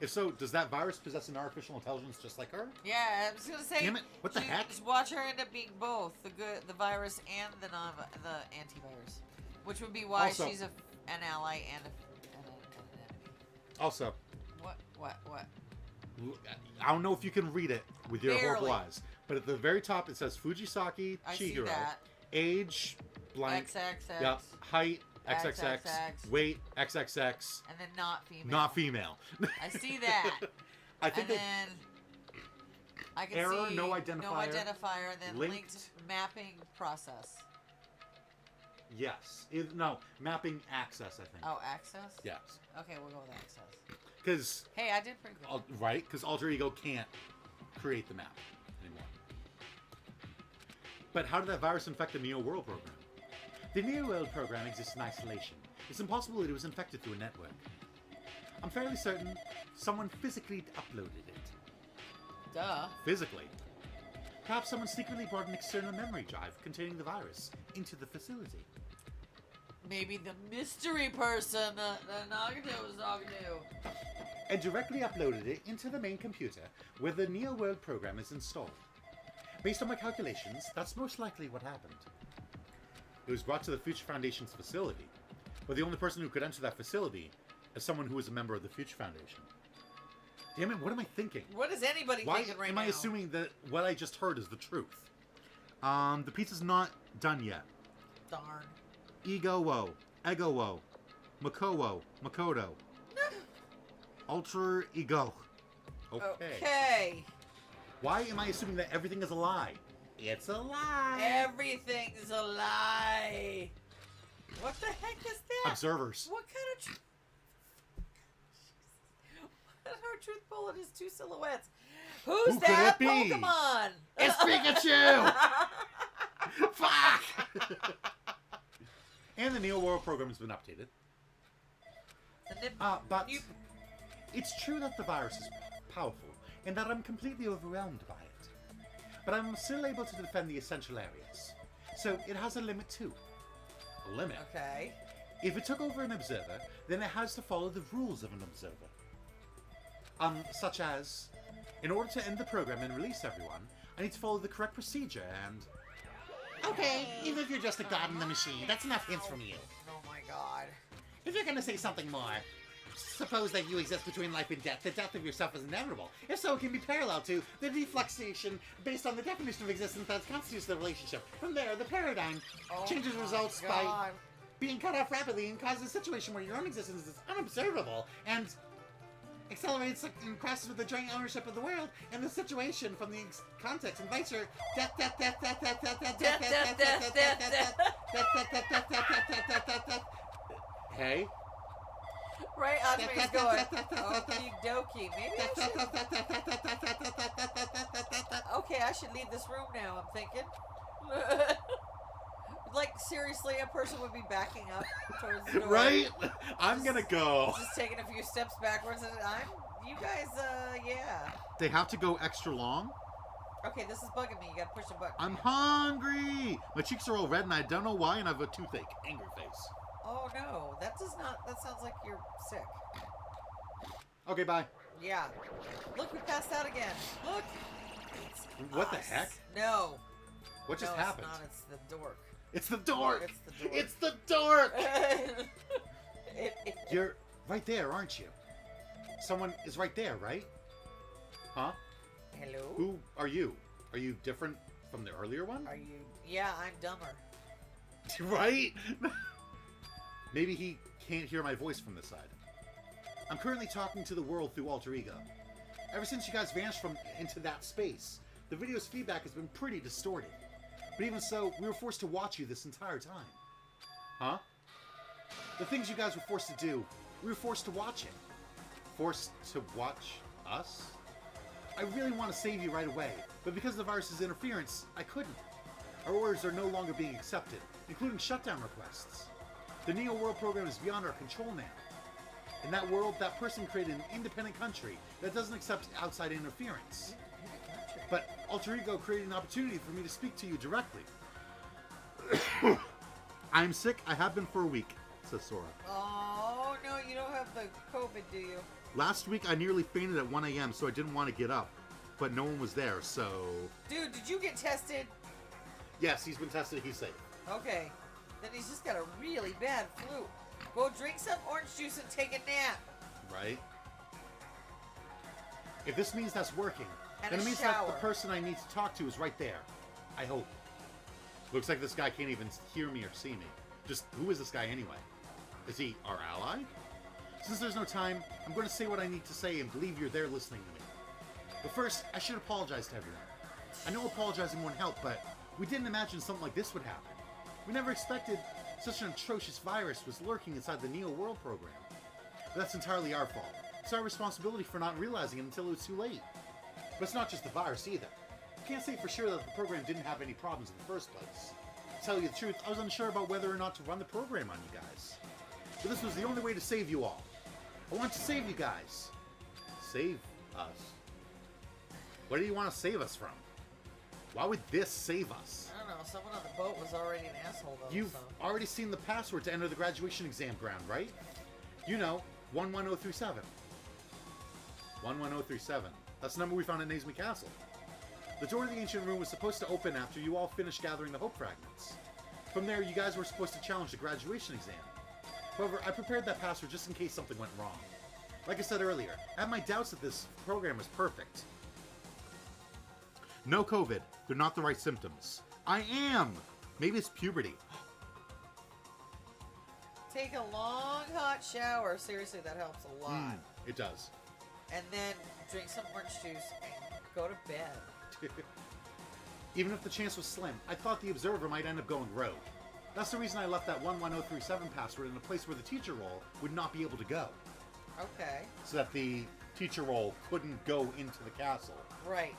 Speaker 2: If so, does that virus possess an artificial intelligence just like her?
Speaker 1: Yeah, I was gonna say.
Speaker 2: Damn it, what the heck?
Speaker 1: Just watch her end up being both the virus and the antivirus, which would be why
Speaker 2: Also-
Speaker 1: she's an ally and an enemy.
Speaker 2: Also,
Speaker 1: What?
Speaker 2: I don't know if you can read it with your horrible
Speaker 1: Barely.
Speaker 2: eyes, but at the very top it says Fujisaki
Speaker 1: I see
Speaker 2: Chihiro.
Speaker 1: that.
Speaker 2: Age, blank.
Speaker 1: XXX.
Speaker 2: Yep. Height, XXX.
Speaker 1: XXX.
Speaker 2: Weight, XXX.
Speaker 1: And then not female.
Speaker 2: Not female.
Speaker 1: I see that.
Speaker 2: I think
Speaker 1: and
Speaker 2: that
Speaker 1: then I can
Speaker 2: Error,
Speaker 1: see
Speaker 2: no identifier,
Speaker 1: no identifier, and then
Speaker 2: linked.
Speaker 1: linked mapping process.
Speaker 2: yes. No, mapping access, I think.
Speaker 1: Oh, access?
Speaker 2: Yes.
Speaker 1: Okay, we'll go with access.
Speaker 2: Because
Speaker 1: Hey, I did pretty good.
Speaker 2: right? Because Alter Ego can't create the map anymore. But how did that virus infect the Neo World program? The Neo World program exists in isolation. It's impossible that it was infected through a network. I'm fairly certain someone physically uploaded it.
Speaker 1: Duh.
Speaker 2: Physically. Perhaps someone secretly brought an external memory drive containing the virus into the facility.
Speaker 1: Maybe the mystery person that Nagato was talking to.
Speaker 2: And directly uploaded it into the main computer where the Neo World program is installed. Based on my calculations, that's most likely what happened. It was brought to the Future Foundation's facility, But the only person who could enter that facility is someone who is a member of the Future Foundation. Damn it, what am I thinking?
Speaker 1: What is anybody
Speaker 2: Why
Speaker 1: thinking right
Speaker 2: am
Speaker 1: now?
Speaker 2: I assuming that what I just heard is the truth? The pizza's not done yet.
Speaker 1: Darn.
Speaker 2: Ego-wo, Ego-wo, Mako-wo, Makoto. Ultra Ego.
Speaker 1: Okay.
Speaker 2: Why am I assuming that everything is a lie? It's a lie.
Speaker 1: Everything's a lie. What the heck is that?
Speaker 2: Observers.
Speaker 1: What kind of... Our truth bullet is two silhouettes. Who's
Speaker 2: Who could
Speaker 1: that
Speaker 2: it be?
Speaker 1: Pokemon?
Speaker 2: It's Pikachu! Fuck! And the Neo World program has been updated. But it's true that the virus is powerful, and that I'm completely overwhelmed by it. But I'm still able to defend the essential areas. So it has a limit too. A limit?
Speaker 1: Okay.
Speaker 2: If it took over an observer, then it has to follow the rules of an observer. Such as, in order to end the program and release everyone, I need to follow the correct procedure and...
Speaker 8: Okay, even if you're just a god in the machine, that's enough hints from you.
Speaker 1: Oh my god.
Speaker 8: If you're gonna say something more, suppose that you exist between life and death. The death of yourself is inevitable. If so, it can be parallel to the defluxation based on the definition of existence that constitutes the relationship. From there, the paradigm changes results by being cut off rapidly and causes a situation where your own existence is unobservable and accelerates and crosses with the joint ownership of the world and the situation from the context invites your death, death, death, death, death, death, death, death, death, death, death, death, death, death, death, death, death, death, death.
Speaker 2: Hey?
Speaker 1: Right, Osmi's going, okie dokie. Maybe I should... Okay, I should leave this room now, I'm thinking. Like, seriously, a person would be backing up towards the door.
Speaker 2: Right? I'm gonna go.
Speaker 1: Just taking a few steps backwards and you guys, yeah.
Speaker 2: They have to go extra long?
Speaker 1: Okay, this is bugging me. You gotta push a button.
Speaker 2: I'm hungry! My cheeks are all red and I don't know why and I have a toothache. Angry face.
Speaker 1: Oh no, that sounds like you're sick.
Speaker 2: Okay, bye.
Speaker 1: Yeah. Look, we passed out again. Look! It's
Speaker 2: What the
Speaker 1: us.
Speaker 2: heck?
Speaker 1: No.
Speaker 2: What just
Speaker 1: No,
Speaker 2: happened?
Speaker 1: It's not. It's the dork.
Speaker 2: It's the dork!
Speaker 1: It's the dork.
Speaker 2: It's the dork!
Speaker 1: it,
Speaker 2: You're right there, aren't you? Someone is right there, right? Huh?
Speaker 1: Hello?
Speaker 2: Who are you? Are you different from the earlier one?
Speaker 1: Are you... Yeah, I'm dumber.
Speaker 2: Right? Maybe he can't hear my voice from this side. I'm currently talking to the world through Alter Ego. Ever since you guys vanished into that space, the video's feedback has been pretty distorted. But even so, we were forced to watch you this entire time. Huh? The things you guys were forced to do, we were forced to watch it. Forced to watch us? I really want to save you right away, but because of the virus's interference, I couldn't. Our orders are no longer being accepted, including shutdown requests. The Neo World program is beyond our control now. In that world, that person created an independent country that doesn't accept outside interference. But Alter Ego created an opportunity for me to speak to you directly. I'm sick. I have been for a week, says Sora.
Speaker 1: Oh, no, you don't have the COVID, do you?
Speaker 2: Last week, I nearly fainted at 1 a.m., so I didn't want to get up. But no one was there, so...
Speaker 1: Dude, did you get tested?
Speaker 2: Yes, he's been tested. He's safe.
Speaker 1: Okay. Then he's just got a really bad flu. Go drink some orange juice and take a nap.
Speaker 2: Right? If this means that's working,
Speaker 1: And
Speaker 2: then
Speaker 1: a
Speaker 2: it means that
Speaker 1: shower.
Speaker 2: the person I need to talk to is right there. I hope. Looks like this guy can't even hear me or see me. Just, who is this guy anyway? Is he our ally? Since there's no time, I'm going to say what I need to say and believe you're there listening to me. But first, I should apologize to everyone. I know apologizing won't help, but we didn't imagine something like this would happen. We never expected such an atrocious virus was lurking inside the Neo World program. But that's entirely our fault. It's our responsibility for not realizing it until it was too late. But it's not just the virus either. I can't say for sure that the program didn't have any problems in the first place. To tell you the truth, I was unsure about whether or not to run the program on you guys. But this was the only way to save you all. I want to save you guys. Save us? What do you want to save us from? Why would this save us?
Speaker 1: I don't know. Someone on the boat was already an asshole, though.
Speaker 2: You've
Speaker 1: so.
Speaker 2: already seen the password to enter the graduation exam ground, right? You know, 11037. 11037. That's the number we found at Nazemi Castle. The door to the ancient room was supposed to open after you all finished gathering the hope fragments. From there, you guys were supposed to challenge the graduation exam. However, I prepared that password just in case something went wrong. Like I said earlier, I have my doubts that this program is perfect. No COVID. They're not the right symptoms. I am! Maybe it's puberty.
Speaker 1: Take a long hot shower. Seriously, that helps a lot.
Speaker 2: It does.
Speaker 1: And then drink some orange juice and go to bed.
Speaker 2: Even if the chance was slim, I thought the observer might end up going rogue. That's the reason I left that 11037 password in a place where the teacher role would not be able to go.
Speaker 1: Okay.
Speaker 2: So that the teacher role couldn't go into the castle.
Speaker 1: Right.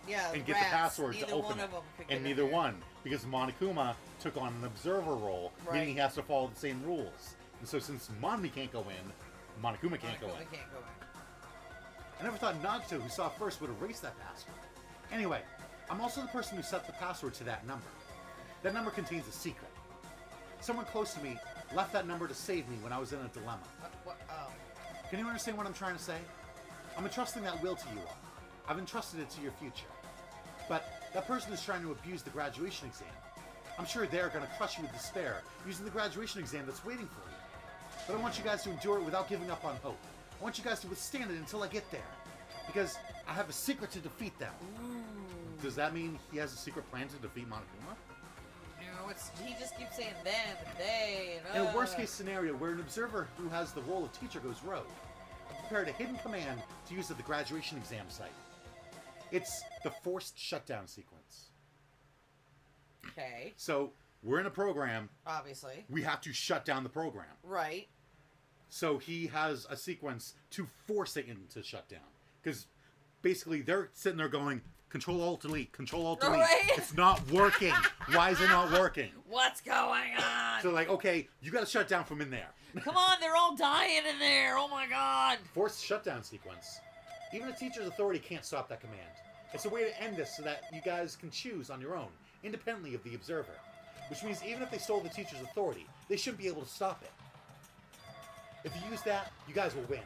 Speaker 1: Yeah,
Speaker 2: And get
Speaker 1: rats,
Speaker 2: the password to
Speaker 1: neither
Speaker 2: open
Speaker 1: one
Speaker 2: it.
Speaker 1: of them could
Speaker 2: And
Speaker 1: get in
Speaker 2: neither
Speaker 1: there.
Speaker 2: one, because Monokuma took on an observer role,
Speaker 1: Right.
Speaker 2: meaning he has to follow the same rules. And so since Monmi can't go in, Monokuma can't go in.
Speaker 1: Monokuma can't go in.
Speaker 2: I never thought Nagito, who saw it first, would erase that password. Anyway, I'm also the person who set the password to that number. That number contains a secret. Someone close to me left that number to save me when I was in a dilemma. Can you understand what I'm trying to say? I'm entrusting that will to you all. I've entrusted it to your future. But that person is trying to abuse the graduation exam. I'm sure they're going to crush you with despair using the graduation exam that's waiting for you. But I want you guys to endure it without giving up on hope. I want you guys to withstand it until I get there. Because I have a secret to defeat them.
Speaker 1: Ooh.
Speaker 2: Does that mean he has a secret plan to defeat Monokuma?
Speaker 1: No, he just keeps saying them and they and
Speaker 2: In a worst case scenario where an observer who has the role of teacher goes rogue, I prepared a hidden command to use at the graduation exam site. It's the forced shutdown sequence.
Speaker 1: Okay.
Speaker 2: So, we're in a program.
Speaker 1: Obviously.
Speaker 2: We have to shut down the program.
Speaker 1: Right.
Speaker 2: So he has a sequence to force it into shut down. Because basically they're sitting there going, Control-Alt-Delete, Control-Alt-Delete.
Speaker 1: Right.
Speaker 2: It's not working. Why is it not working?
Speaker 1: What's going on?
Speaker 2: So like, okay, you got to shut down from in there.
Speaker 1: Come on, they're all dying in there. Oh my god.
Speaker 2: Forced shutdown sequence. Even a teacher's authority can't stop that command. It's a way to end this so that you guys can choose on your own, independently of the observer. Which means even if they stole the teacher's authority, they shouldn't be able to stop it. If you use that, you guys will win.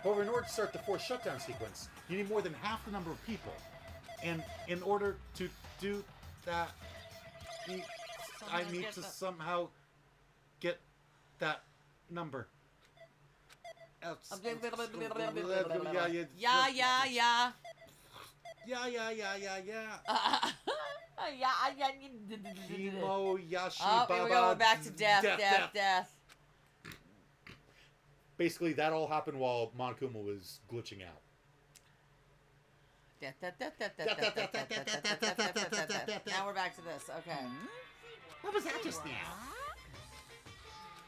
Speaker 2: However, in order to start the forced shutdown sequence, you need more than half the number of people. And in order to do that, I need to somehow get that number.
Speaker 1: Yeah.
Speaker 2: Kimo Yashi
Speaker 1: Oh,
Speaker 2: Baba.
Speaker 1: here we go. We're back to death.
Speaker 2: Basically, that all happened while Monokuma was glitching out.
Speaker 1: Now we're back to this. Okay.
Speaker 8: What was that just now?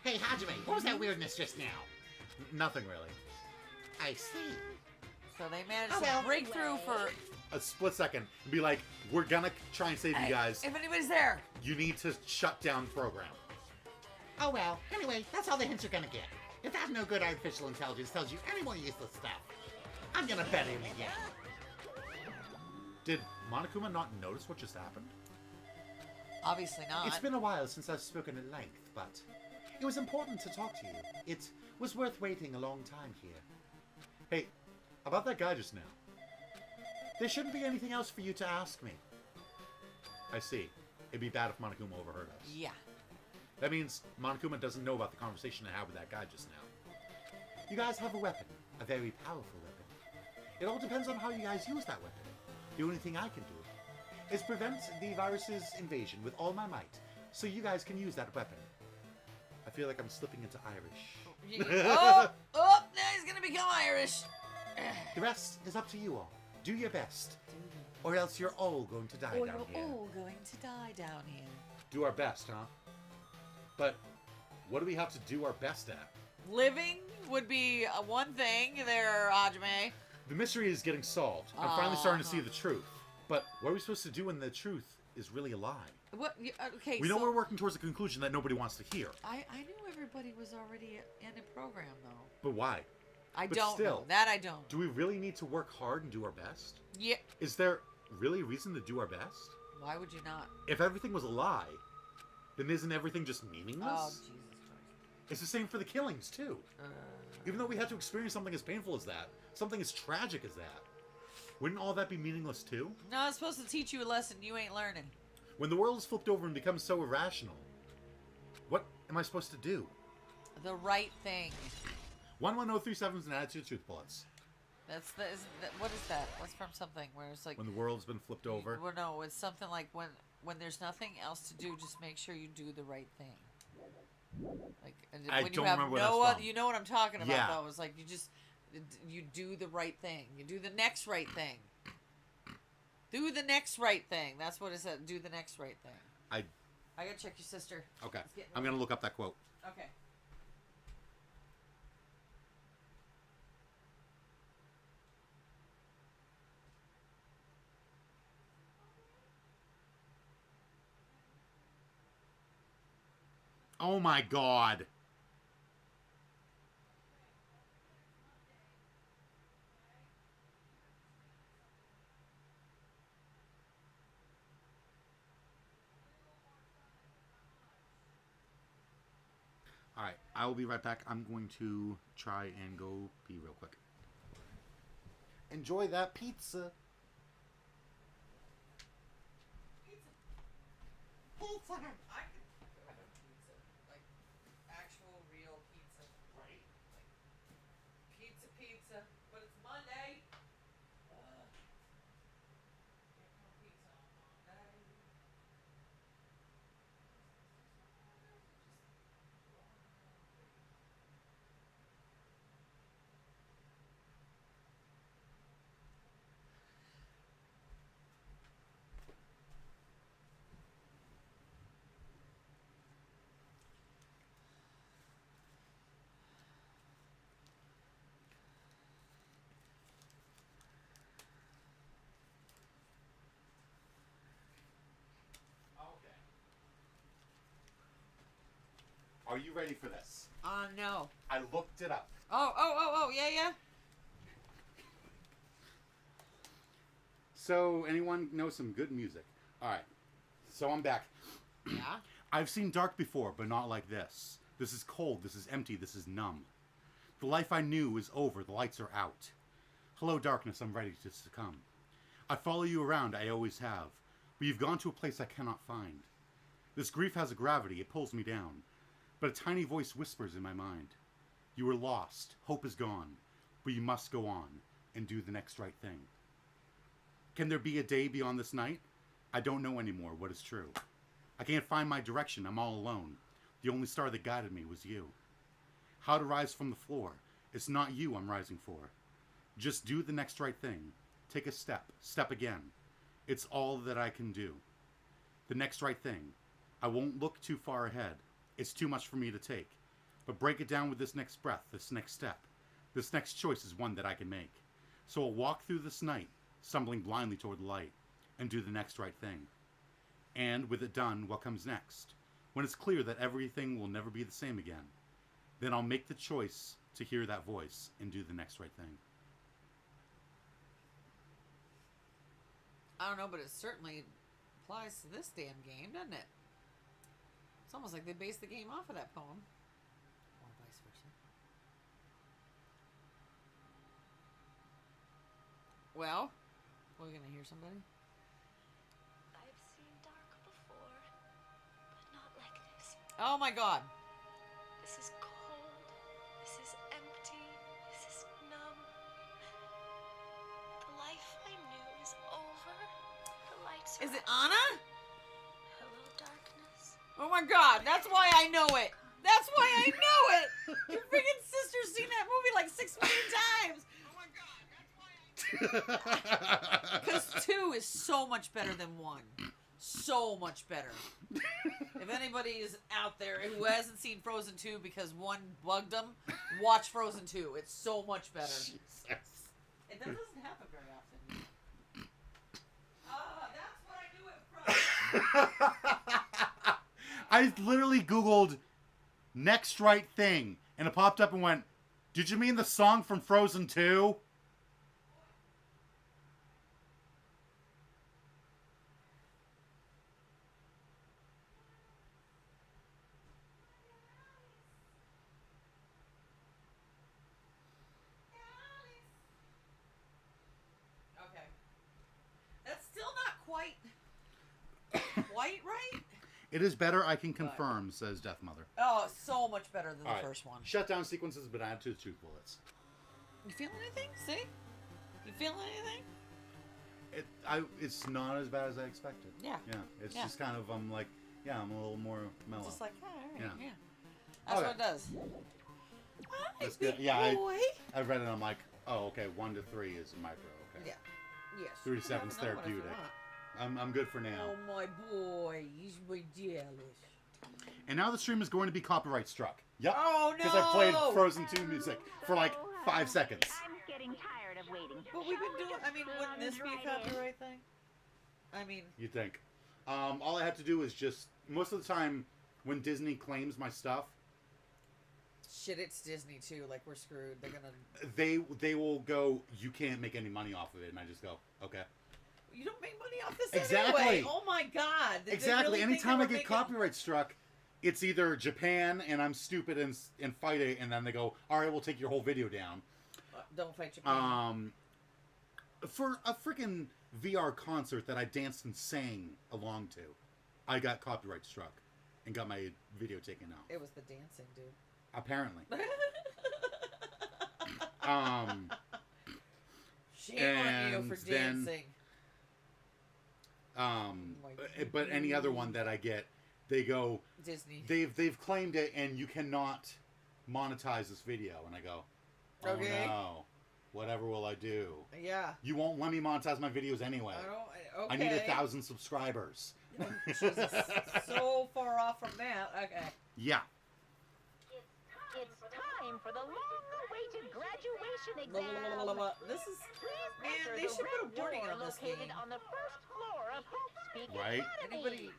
Speaker 8: Hey, Hajime, what was that weirdness just now?
Speaker 2: Nothing really.
Speaker 8: I see.
Speaker 1: So they managed
Speaker 8: Oh, well.
Speaker 1: to break through for.
Speaker 2: A split second and be like, we're gonna try and save you guys.
Speaker 1: If anybody's there.
Speaker 2: You need to shut down the program.
Speaker 8: Oh well, anyway, that's all the hints you're gonna get. If that no good artificial intelligence tells you any more useless stuff, I'm gonna bet him again.
Speaker 2: Did Monokuma not notice what just happened?
Speaker 1: Obviously not.
Speaker 2: It's been a while since I've spoken at length, but it was important to talk to you. It was worth waiting a long time here. Hey, about that guy just now. There shouldn't be anything else for you to ask me. I see. It'd be bad if Monokuma overheard us.
Speaker 1: Yeah.
Speaker 2: That means Monokuma doesn't know about the conversation I had with that guy just now. You guys have a weapon. A very powerful weapon. It all depends on how you guys use that weapon. The only thing I can do is prevent the virus's invasion with all my might, so you guys can use that weapon. I feel like I'm slipping into Irish.
Speaker 1: Now he's gonna become Irish.
Speaker 2: The rest is up to you all. Do your best, or else you're all going to die
Speaker 1: Or
Speaker 2: down
Speaker 1: you're
Speaker 2: here.
Speaker 1: all going to die down here.
Speaker 2: Do our best, huh? But what do we have to do our best at?
Speaker 1: Living would be one thing there, Hajime.
Speaker 2: The mystery is getting solved. I'm finally starting to see the truth. But what are we supposed to do when the truth is really a lie?
Speaker 1: What? Okay,
Speaker 2: We know
Speaker 1: so
Speaker 2: we're working towards a conclusion that nobody wants to hear.
Speaker 1: I knew everybody was already in a program, though.
Speaker 2: But why?
Speaker 1: I
Speaker 2: But
Speaker 1: don't
Speaker 2: still,
Speaker 1: know. That I don't.
Speaker 2: Do we really need to work hard and do our best?
Speaker 1: Yeah.
Speaker 2: Is there really a reason to do our best?
Speaker 1: Why would you not?
Speaker 2: If everything was a lie, then isn't everything just meaningless?
Speaker 1: Oh, Jesus Christ.
Speaker 2: It's the same for the killings, too. Even though we had to experience something as painful as that, something as tragic as that, wouldn't all that be meaningless, too?
Speaker 1: No, it's supposed to teach you a lesson you ain't learning.
Speaker 2: When the world is flipped over and becomes so irrational, what am I supposed to do?
Speaker 1: The right thing.
Speaker 2: 11037 is an attitude truth bullets.
Speaker 1: What is that? What's from something where it's like
Speaker 2: When the world's been flipped over.
Speaker 1: Well, no, it's something like when there's nothing else to do, just make sure you do the right thing. Like
Speaker 2: I
Speaker 1: when
Speaker 2: don't
Speaker 1: you have
Speaker 2: remember what
Speaker 1: no
Speaker 2: that's
Speaker 1: other,
Speaker 2: from.
Speaker 1: you know what I'm talking about
Speaker 2: Yeah.
Speaker 1: though. It's like you do the right thing. You do the next right thing. Do the next right thing. That's what it said. Do the next right thing. I gotta check your sister.
Speaker 2: Okay.
Speaker 1: It's getting
Speaker 2: I'm gonna look up that quote.
Speaker 1: Okay.
Speaker 2: Oh my god. Alright, I will be right back. I'm going to try and go pee real quick. Enjoy that pizza.
Speaker 1: Pizza. I could have pizza, like actual real pizza.
Speaker 2: Right.
Speaker 1: Like pizza, but it's Monday. Ugh. Get no pizza on Monday.
Speaker 2: Okay. Are you ready for this?
Speaker 1: No.
Speaker 2: I looked it up.
Speaker 1: Oh, yeah.
Speaker 2: So, anyone know some good music? Alright. So, I'm back.
Speaker 1: Yeah?
Speaker 2: I've seen dark before, but not like this. This is cold, this is empty, this is numb. The life I knew is over, the lights are out. Hello, darkness, I'm ready to succumb. I follow you around, I always have. But you've gone to a place I cannot find. This grief has a gravity, it pulls me down. But a tiny voice whispers in my mind. You are lost, hope is gone, but you must go on and do the next right thing. Can there be a day beyond this night? I don't know anymore what is true. I can't find my direction, I'm all alone. The only star that guided me was you. How to rise from the floor. It's not you I'm rising for. Just do the next right thing. Take a step, step again. It's all that I can do. The next right thing. I won't look too far ahead. It's too much for me to take. But break it down with this next breath, this next step. This next choice is one that I can make. So I'll walk through this night, stumbling blindly toward the light, and do the next right thing. And with it done, what comes next? When it's clear that everything will never be the same again, then I'll make the choice to hear that voice and do the next right thing.
Speaker 1: I don't know, but it certainly applies to this damn game, doesn't it? It's almost like they based the game off of that poem. Or vice versa. Well, we're gonna hear somebody.
Speaker 3: I've seen dark before, but not like this.
Speaker 1: Oh my god.
Speaker 3: This is cold. This is empty. This is numb. The life I knew is over. The lights are
Speaker 1: Is it
Speaker 3: out.
Speaker 1: Anna?
Speaker 3: Hello, darkness.
Speaker 1: Oh my god, that's why I know it. That's why I know it. Your freaking sister's seen that movie like 6 million times. Oh my god, that's why I know it. Because 2 is so much better than 1. So much better. If anybody is out there who hasn't seen Frozen 2 because 1 bugged them, watch Frozen 2. It's so much better.
Speaker 2: Jesus.
Speaker 1: It doesn't happen very often. That's what I do it from.
Speaker 2: I literally Googled next right thing, and it popped up and went, did you mean the song from Frozen 2?
Speaker 1: Okay. That's still not quite right?
Speaker 2: It is better, I can confirm, says Death Mother.
Speaker 1: Oh, so much better than
Speaker 2: All
Speaker 1: the
Speaker 2: right.
Speaker 1: first one.
Speaker 2: Shutdown sequences have been added to the truth bullets.
Speaker 1: You feel anything? See? You feel anything?
Speaker 2: It's not as bad as I expected.
Speaker 1: Yeah.
Speaker 2: Yeah. It's
Speaker 1: Yeah.
Speaker 2: just kind of, I'm like, yeah, I'm a little more mellow.
Speaker 1: Just like, oh, all right,
Speaker 2: Yeah.
Speaker 1: yeah. That's
Speaker 2: Okay.
Speaker 1: what it does. Hi,
Speaker 2: That's good.
Speaker 1: big
Speaker 2: Yeah,
Speaker 1: boy.
Speaker 2: I read it and I'm like, oh, okay, 1 to 3 is micro. Okay.
Speaker 1: Yeah. Yes.
Speaker 2: 3 to
Speaker 1: You
Speaker 2: 7 is
Speaker 1: can have another one if you
Speaker 2: therapeutic. I'm good for now.
Speaker 1: want. Oh, my boy. He's my jealous.
Speaker 2: And now the stream is going to be copyright struck. Yep.
Speaker 1: Oh,
Speaker 2: Because I played
Speaker 1: no!
Speaker 2: Frozen 2 music for like 5 seconds.
Speaker 7: I'm getting tired of waiting.
Speaker 1: But we've been doing... I mean, wouldn't this be a copyright thing? I mean...
Speaker 2: You think? All I have to do is just... Most of the time, when Disney claims my stuff,
Speaker 1: Shit, it's Disney, too. Like, we're screwed. They're gonna...
Speaker 2: they will go, you can't make any money off of it. And I just go, okay.
Speaker 1: You don't make money off this
Speaker 2: Exactly.
Speaker 1: anyway. Oh, my God. Did they
Speaker 2: Exactly.
Speaker 1: really think
Speaker 2: Anytime
Speaker 1: they
Speaker 2: I
Speaker 1: were
Speaker 2: get
Speaker 1: making-
Speaker 2: copyright struck, it's either Japan and I'm stupid and fight it, and then they go, all right, we'll take your whole video down.
Speaker 1: Don't fight Japan.
Speaker 2: For a freaking VR concert that I danced and sang along to, I got copyright struck and got my video taken out.
Speaker 1: It was the dancing, dude.
Speaker 2: Apparently.
Speaker 1: Shame on you for
Speaker 2: and then-
Speaker 1: dancing.
Speaker 2: But any other one that I get, they go,
Speaker 1: Disney.
Speaker 2: they've claimed it and you cannot monetize this video. And I go, oh
Speaker 1: Okay.
Speaker 2: no, whatever will I do?
Speaker 1: Yeah.
Speaker 2: You won't let me monetize my videos anyway.
Speaker 1: Okay.
Speaker 2: I need 1,000 subscribers.
Speaker 1: Oh, Jesus. So far off from that. Okay.
Speaker 2: Yeah.
Speaker 7: It's time for the long-awaited graduation exam.
Speaker 1: This is...
Speaker 7: Please
Speaker 1: Man,
Speaker 7: enter
Speaker 1: they
Speaker 7: the
Speaker 1: should put a
Speaker 7: red
Speaker 1: warning
Speaker 7: door
Speaker 1: on this
Speaker 7: located
Speaker 1: game.
Speaker 7: on the first floor of Hope Speak
Speaker 2: Right?
Speaker 7: Academy.
Speaker 1: Anybody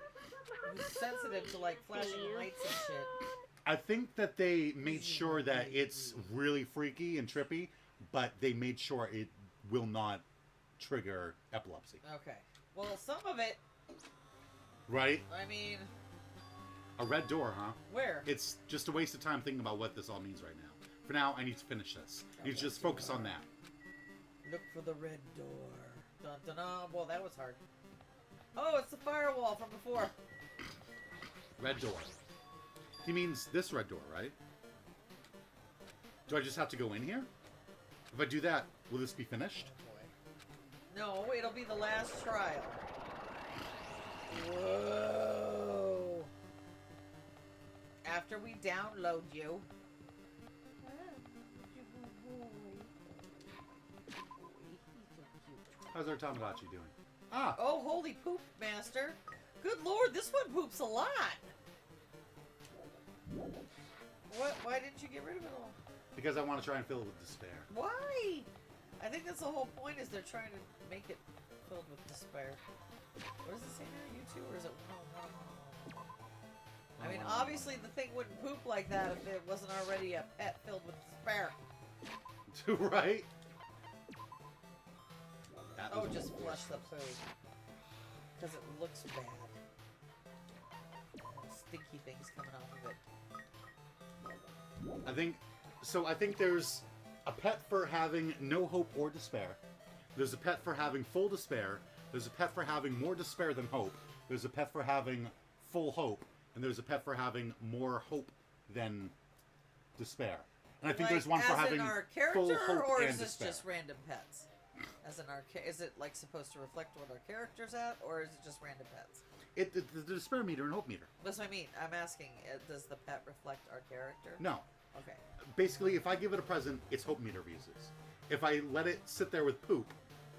Speaker 1: who's sensitive to, like, flashing lights and shit.
Speaker 2: I think that they made sure that it's really freaky and trippy, but they made sure it will not trigger epilepsy.
Speaker 1: Okay. Well, some of it,
Speaker 2: Right?
Speaker 1: I mean...
Speaker 2: A red door, huh?
Speaker 1: Where?
Speaker 2: It's just a waste of time thinking about what this all means right now. For now, I need to finish this. I need to just focus on that.
Speaker 1: Look for the red door. Dun, dun, dun. Well, that was hard. Oh, it's the firewall from before.
Speaker 2: Red door. He means this red door, right? Do I just have to go in here? If I do that, will this be finished?
Speaker 1: No, it'll be the last trial. Whoa. After we download you.
Speaker 2: How's our Tamagotchi doing? Ah!
Speaker 1: Oh, holy poop, master. Good lord, this one poops a lot. What? Why didn't you get rid of it all?
Speaker 2: Because I want to try and fill it with despair.
Speaker 1: Why? I think that's the whole point, is they're trying to make it filled with despair. What does it say there? You two? Or is it 101? I mean, obviously the thing wouldn't poop like that if it wasn't already a pet filled with despair.
Speaker 2: Right? That
Speaker 1: Oh,
Speaker 2: was
Speaker 1: just
Speaker 2: a
Speaker 1: flush the poo. Because it looks bad. Stinky things coming off of it.
Speaker 2: I think there's a pet for having no hope or despair. There's a pet for having full despair. There's a pet for having more despair than hope. There's a pet for having full hope. And there's a pet for having more hope than despair. And I think there's one for having
Speaker 1: as in our
Speaker 2: full
Speaker 1: character,
Speaker 2: hope
Speaker 1: or
Speaker 2: and
Speaker 1: is this
Speaker 2: despair.
Speaker 1: just random pets? As in our, is it like supposed to reflect what our character's at, or is it just random pets?
Speaker 2: The despair meter and hope meter.
Speaker 1: That's what I mean. I'm asking, does the pet reflect our character?
Speaker 2: No.
Speaker 1: Okay.
Speaker 2: Basically, if I give it a present, its hope meter raises. If I let it sit there with poop,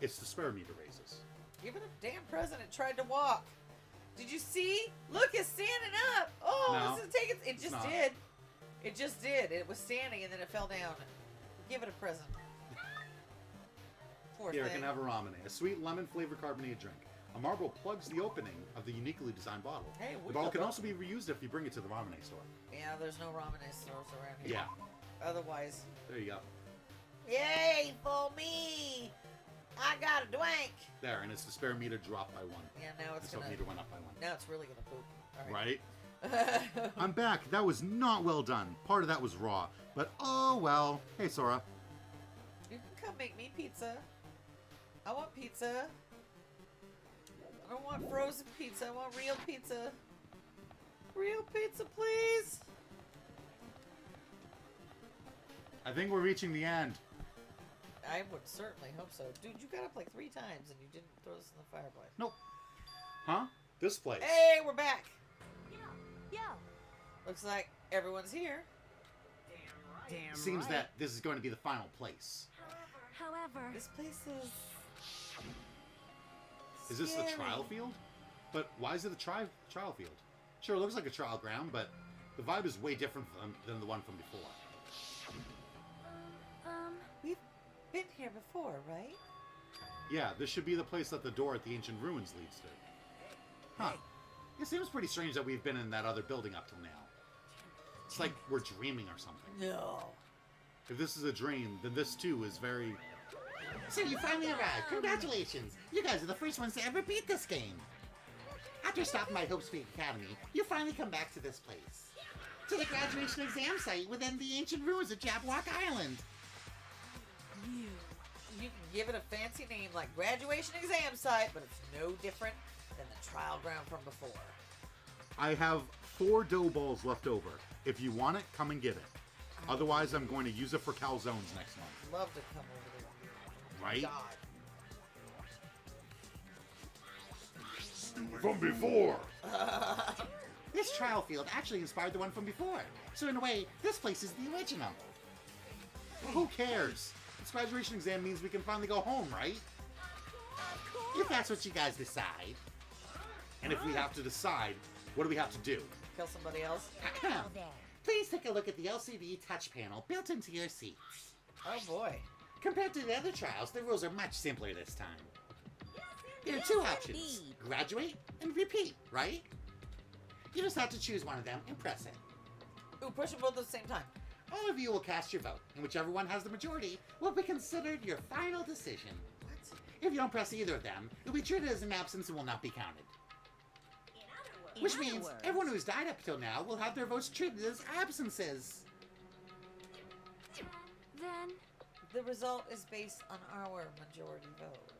Speaker 2: its despair meter raises.
Speaker 1: Give it a damn present. It tried to walk. Did you see? Look, it's standing up. Oh,
Speaker 2: No,
Speaker 1: this is taking. It just
Speaker 2: not.
Speaker 1: did. It just did. It was standing and then it fell down. Give it a present. Poor
Speaker 2: Here, I
Speaker 1: thing.
Speaker 2: can have a ramen, a sweet lemon-flavored carbonated drink. A marble plugs the opening of the uniquely designed bottle.
Speaker 1: Hey,
Speaker 2: The bottle can also be reused if you bring it to the ramen store.
Speaker 1: Yeah, there's no ramen stores around here.
Speaker 2: Yeah,
Speaker 1: Otherwise,
Speaker 2: there you go.
Speaker 1: yay for me! I got a dwank.
Speaker 2: There, and its despair meter dropped by 1.
Speaker 1: Yeah, now it's
Speaker 2: Its hope
Speaker 1: gonna.
Speaker 2: meter went up by 1.
Speaker 1: Now it's really gonna poop. All right.
Speaker 2: Right? I'm back. That was not well done. Part of that was raw. But oh well. Hey, Sora.
Speaker 1: You can come make me pizza. I want pizza. I don't want frozen pizza. I want real pizza. Real pizza, please.
Speaker 2: I think we're reaching the end.
Speaker 1: I would certainly hope so. Dude, you got up like 3 times and you didn't throw this in the fireplace.
Speaker 2: Nope. Huh? This place.
Speaker 1: Hey, we're back.
Speaker 3: Yo.
Speaker 1: Looks like everyone's here.
Speaker 6: Damn
Speaker 2: Seems
Speaker 6: right.
Speaker 2: that this is going to be the final place.
Speaker 3: However,
Speaker 1: This place is...
Speaker 2: Is this the
Speaker 1: scary.
Speaker 2: trial field? But why is it a trial field? Sure, it looks like a trial ground, but the vibe is way different than the one from before.
Speaker 1: We've been here before, right?
Speaker 2: Yeah, this should be the place that the door at the ancient ruins leads to. Huh. It seems pretty strange that we've been in that other building up till now. It's like we're dreaming or something.
Speaker 1: No.
Speaker 2: If this is a dream, then this too is very...
Speaker 8: So you finally arrived. Congratulations. You guys are the first ones to ever beat this game. After stopping by Hope Speak Academy, you finally come back to this place. To the graduation exam site within the ancient ruins of Jabberwock Island.
Speaker 1: You can give it a fancy name like graduation exam site, but it's no different than the trial ground from before.
Speaker 2: I have 4 dough balls left over. If you want it, come and get it. Otherwise, I'm going to use it for calzones next month.
Speaker 1: Love to come over there.
Speaker 2: Right?
Speaker 1: God.
Speaker 2: From before!
Speaker 8: This trial field actually inspired the one from before. So in a way, this place is the original.
Speaker 2: Who cares? This graduation exam means we can finally go home, right?
Speaker 8: If that's what you guys decide.
Speaker 2: And if we have to decide, what do we have to do?
Speaker 1: Kill somebody else?
Speaker 8: Please take a look at the LCD touch panel built into your seats.
Speaker 1: Oh boy.
Speaker 8: Compared to the other trials, the rules are much simpler this time. There are 2 options, graduate and repeat, right? You just have to choose one of them and press it.
Speaker 1: Ooh, push them both at the same time.
Speaker 8: All of you will cast your vote, and whichever one has the majority will be considered your final decision.
Speaker 1: What?
Speaker 8: If you don't press either of them, you'll be treated as an absence and will not be counted. Which means everyone who's died up till now will have their votes treated as absences.
Speaker 3: then
Speaker 1: The result is based on our majority vote.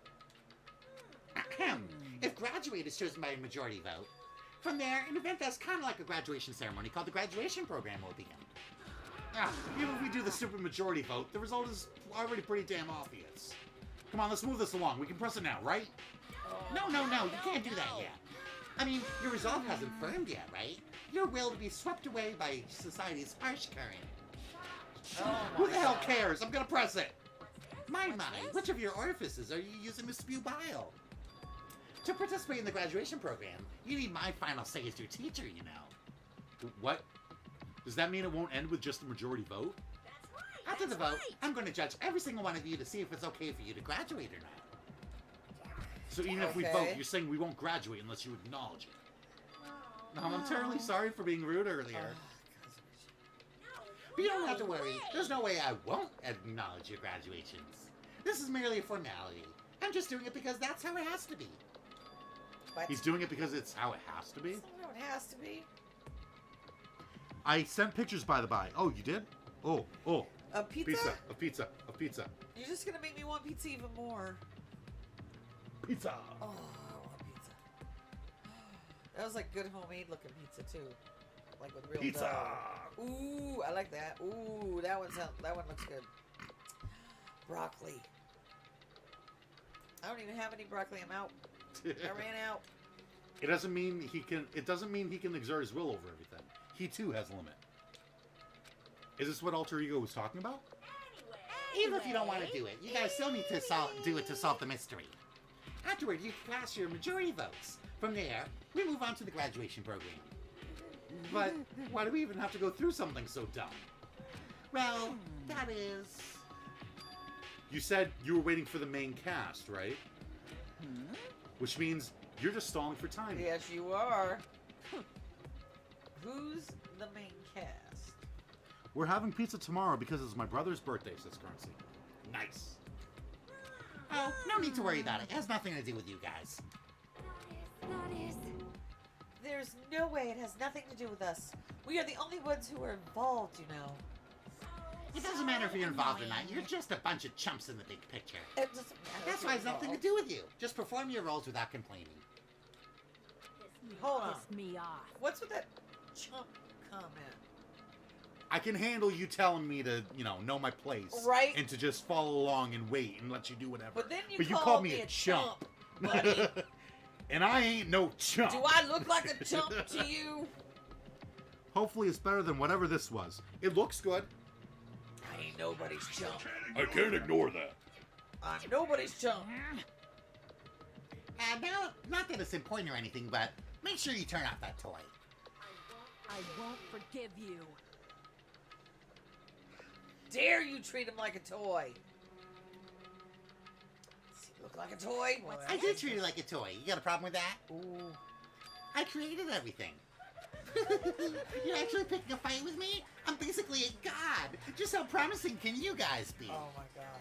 Speaker 8: Ahem. If graduate is chosen by a majority vote, from there, an event that's kind of like a graduation ceremony called the graduation program will begin.
Speaker 2: Even if we do the stupid majority vote, the result is already pretty damn obvious. Come on, let's move this along. We can press it now, right?
Speaker 8: No, you can't do that yet. I mean, your resolve hasn't firmed yet, right? Your will to be swept away by society's harsh current.
Speaker 2: Who the hell cares? I'm gonna press it!
Speaker 8: My, which of your orifices are you using to spew bile? To participate in the graduation program, you need my final say as your teacher, you know.
Speaker 2: What? Does that mean it won't end with just a majority vote?
Speaker 8: After the vote, I'm going to judge every single one of you to see if it's okay for you to graduate or not.
Speaker 2: So even if we
Speaker 1: Okay.
Speaker 2: vote, you're saying we won't graduate unless you acknowledge it. I'm terribly sorry for being rude earlier.
Speaker 8: But you don't have to worry. There's no way I won't acknowledge your graduations. This is merely a formality. I'm just doing it because that's how it has to be.
Speaker 1: But
Speaker 2: He's doing it because it's how it has to be?
Speaker 1: that's not how it has to be.
Speaker 2: I sent pictures, by the by. Oh, you did? Oh.
Speaker 1: A pizza?
Speaker 2: A pizza.
Speaker 1: You're just gonna make me want pizza even more.
Speaker 2: Pizza.
Speaker 1: Oh, I want pizza. That was like good homemade looking pizza too, like with real
Speaker 2: Pizza.
Speaker 1: dough. Ooh, I like that. Ooh, that one looks good. Broccoli. I don't even have any broccoli. I'm out. I ran out.
Speaker 2: It doesn't mean he can exert his will over everything. He too has a limit. Is this what alter ego was talking about?
Speaker 8: Even if you don't want to do it, you guys still need to do it to solve the mystery. Afterward, you can cast your majority votes. From there, we move on to the graduation program.
Speaker 2: But why do we even have to go through something so dumb?
Speaker 8: Well, that is...
Speaker 2: You said you were waiting for the main cast, right? Which means you're just stalling for time.
Speaker 1: Yes, you are. Who's the main cast?
Speaker 2: We're having pizza tomorrow because it's my brother's birthday, says Currency. Nice.
Speaker 8: Oh, no need to worry about it. It has nothing to do with you guys.
Speaker 3: that is.
Speaker 1: There's no way it has nothing to do with us. We are the only ones who are involved, you know.
Speaker 8: It doesn't matter if you're involved or not. You're just a bunch of chumps in the big picture.
Speaker 1: It doesn't matter.
Speaker 8: That's
Speaker 1: if
Speaker 8: why it
Speaker 1: you're
Speaker 8: has nothing to
Speaker 1: involved.
Speaker 8: do with you. Just perform your roles without complaining.
Speaker 1: Hold on.
Speaker 5: Piss me off.
Speaker 1: What's with that chump comment.
Speaker 2: I can handle you telling me to, know my place.
Speaker 1: Right.
Speaker 2: And to just follow along and wait and let you do whatever.
Speaker 1: But then you
Speaker 2: called
Speaker 1: called me a chump, buddy.
Speaker 2: And I ain't no chump.
Speaker 1: Do I look like a chump to you?
Speaker 2: Hopefully it's better than whatever this was. It looks good.
Speaker 1: I ain't nobody's chump.
Speaker 2: I can't ignore that.
Speaker 1: I'm nobody's chump.
Speaker 8: Now, not that it's important or anything, but make sure you turn off that toy.
Speaker 9: I won't forgive you.
Speaker 1: Dare you treat him like a toy? Does he look like a toy? What's
Speaker 8: I do treat it like a toy. You got a problem with that?
Speaker 1: Ooh.
Speaker 8: I created everything. You're actually picking a fight with me? I'm basically a god. Just how promising can you guys be?
Speaker 1: Oh my god.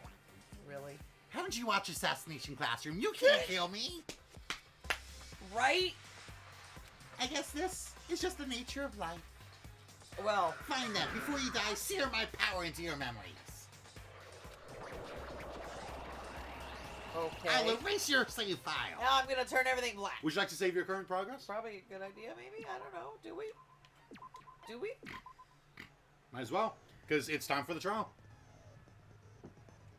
Speaker 1: Really?
Speaker 8: Haven't you watched Assassination Classroom? You can't kill me.
Speaker 1: Right?
Speaker 8: I guess this is just the nature of life.
Speaker 1: Well,
Speaker 8: Fine then, before you die, sear my power into your memories.
Speaker 1: okay.
Speaker 8: I'll erase your save file.
Speaker 1: Now I'm gonna turn everything black.
Speaker 2: Would you like to save your current progress?
Speaker 1: Probably a good idea, maybe? I don't know. Do we? Do we?
Speaker 2: Might as well, because it's time for the trial.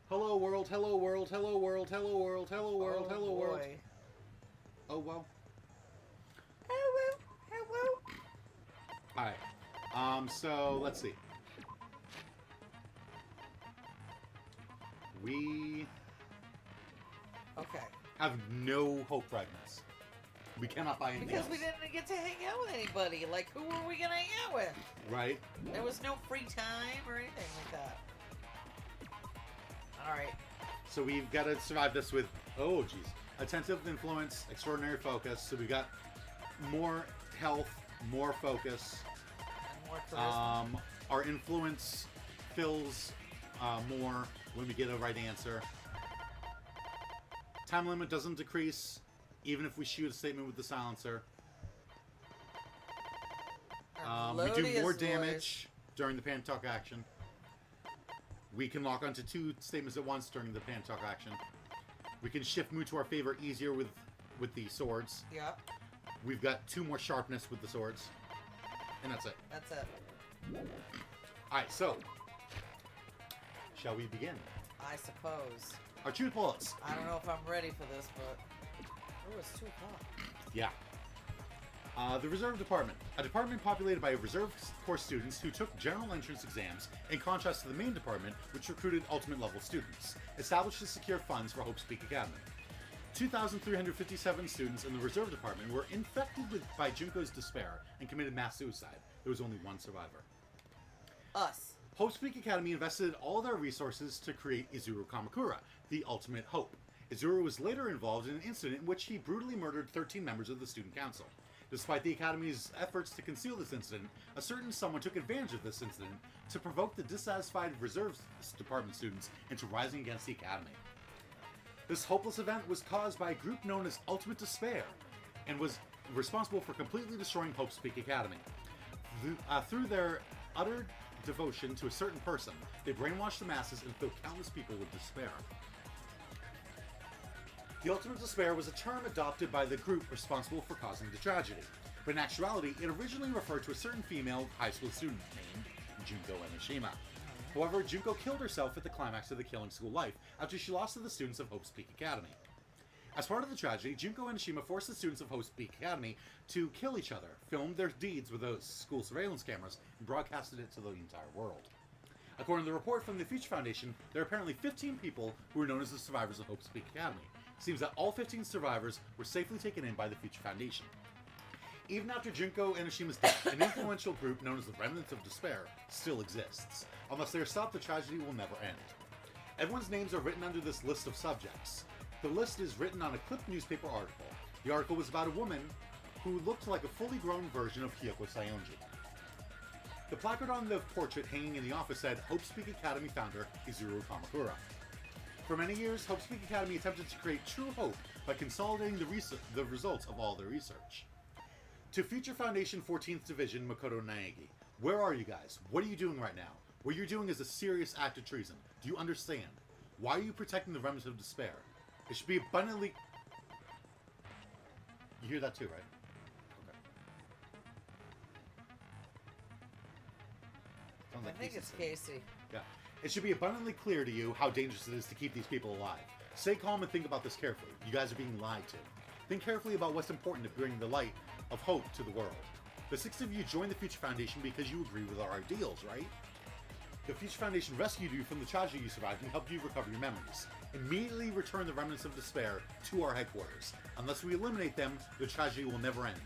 Speaker 2: Hello world, hello world, hello world, hello world, hello world, hello world.
Speaker 1: Boy.
Speaker 2: Oh well.
Speaker 1: Hello. Hello.
Speaker 2: Alright. So let's see. We
Speaker 1: Okay.
Speaker 2: have no hope right now. We cannot buy anything
Speaker 1: Because
Speaker 2: else.
Speaker 1: we didn't get to hang out with anybody. Like, who were we gonna hang out with?
Speaker 2: Right?
Speaker 1: There was no free time or anything like that. Alright.
Speaker 2: So we've got to survive this with, oh geez, attentive influence, extraordinary focus. So we've got more health, more focus.
Speaker 1: And more charisma.
Speaker 2: Our influence fills more when we get a right answer. Time limit doesn't decrease, even if we shoot a statement with the silencer. We do more
Speaker 1: Melodious
Speaker 2: damage during the pan-talk action. We can lock onto 2 statements at once during the pan-talk action. We can shift mood to our favor easier with the swords.
Speaker 1: voice. Yep.
Speaker 2: We've got 2 more sharpness with the swords. And that's it.
Speaker 1: That's it.
Speaker 2: Alright, so. Shall we begin?
Speaker 1: I suppose.
Speaker 2: Our truth bullets.
Speaker 1: I don't know if I'm ready for this, but... Oh, it's 2 o'clock.
Speaker 2: Yeah. The Reserve Department. A department populated by Reserve Corps students who took general entrance exams, in contrast to the main department, which recruited ultimate level students. Established to secure funds for Hope's Peak Academy. 2,357 students in the Reserve Department were infected by Junko's despair and committed mass suicide. There was only 1 survivor.
Speaker 1: Us.
Speaker 2: Hope's Peak Academy invested all their resources to create Izuru Kamakura, the ultimate hope. Izuru was later involved in an incident in which he brutally murdered 13 members of the student council. Despite the Academy's efforts to conceal this incident, a certain someone took advantage of this incident to provoke the dissatisfied Reserve Department students into rising against the Academy. This hopeless event was caused by a group known as Ultimate Despair, and was responsible for completely destroying Hope's Peak Academy. Through their utter devotion to a certain person, they brainwashed the masses and filled countless people with despair. The Ultimate Despair was a term adopted by the group responsible for causing the tragedy, but in actuality, it originally referred to a certain female high school student named Junko Enoshima. However, Junko killed herself at the climax of the Killing School life after she lost to the students of Hope's Peak Academy. As part of the tragedy, Junko Enoshima forced the students of Hope's Peak Academy to kill each other, filmed their deeds with those school surveillance cameras, and broadcasted it to the entire world. According to the report from the Future Foundation, there are apparently 15 people who are known as the survivors of Hope's Peak Academy. It seems that all 15 survivors were safely taken in by the Future Foundation. Even after Junko Enoshima's death, an influential group known as the Remnants of Despair still exists. Unless they are stopped, the tragedy will never end. Everyone's names are written under this list of subjects. The list is written on a clipped newspaper article. The article was about a woman who looked like a fully grown version of Hyoko Sayonji. The placard on the portrait hanging in the office said, Hope's Peak Academy founder, Izuru Kamakura. For many years, Hope's Peak Academy attempted to create true hope by consolidating the results of all their research. To Future Foundation 14th Division, Makoto Naegi, where are you guys? What are you doing right now? What you're doing is a serious act of treason. Do you understand? Why are you protecting the remnants of despair? It should be abundantly... You hear that too, right? Okay. Sounds
Speaker 1: I
Speaker 2: like
Speaker 1: think
Speaker 2: Casey's
Speaker 1: it's
Speaker 2: saying.
Speaker 1: Casey.
Speaker 2: Yeah. It should be abundantly clear to you how dangerous it is to keep these people alive. Stay calm and think about this carefully. You guys are being lied to. Think carefully about what's important to bring the light of hope to the world. The 6 of you joined the Future Foundation because you agree with our ideals, right? The Future Foundation rescued you from the tragedy you survived and helped you recover your memories. Immediately return the remnants of despair to our headquarters. Unless we eliminate them, the tragedy will never end.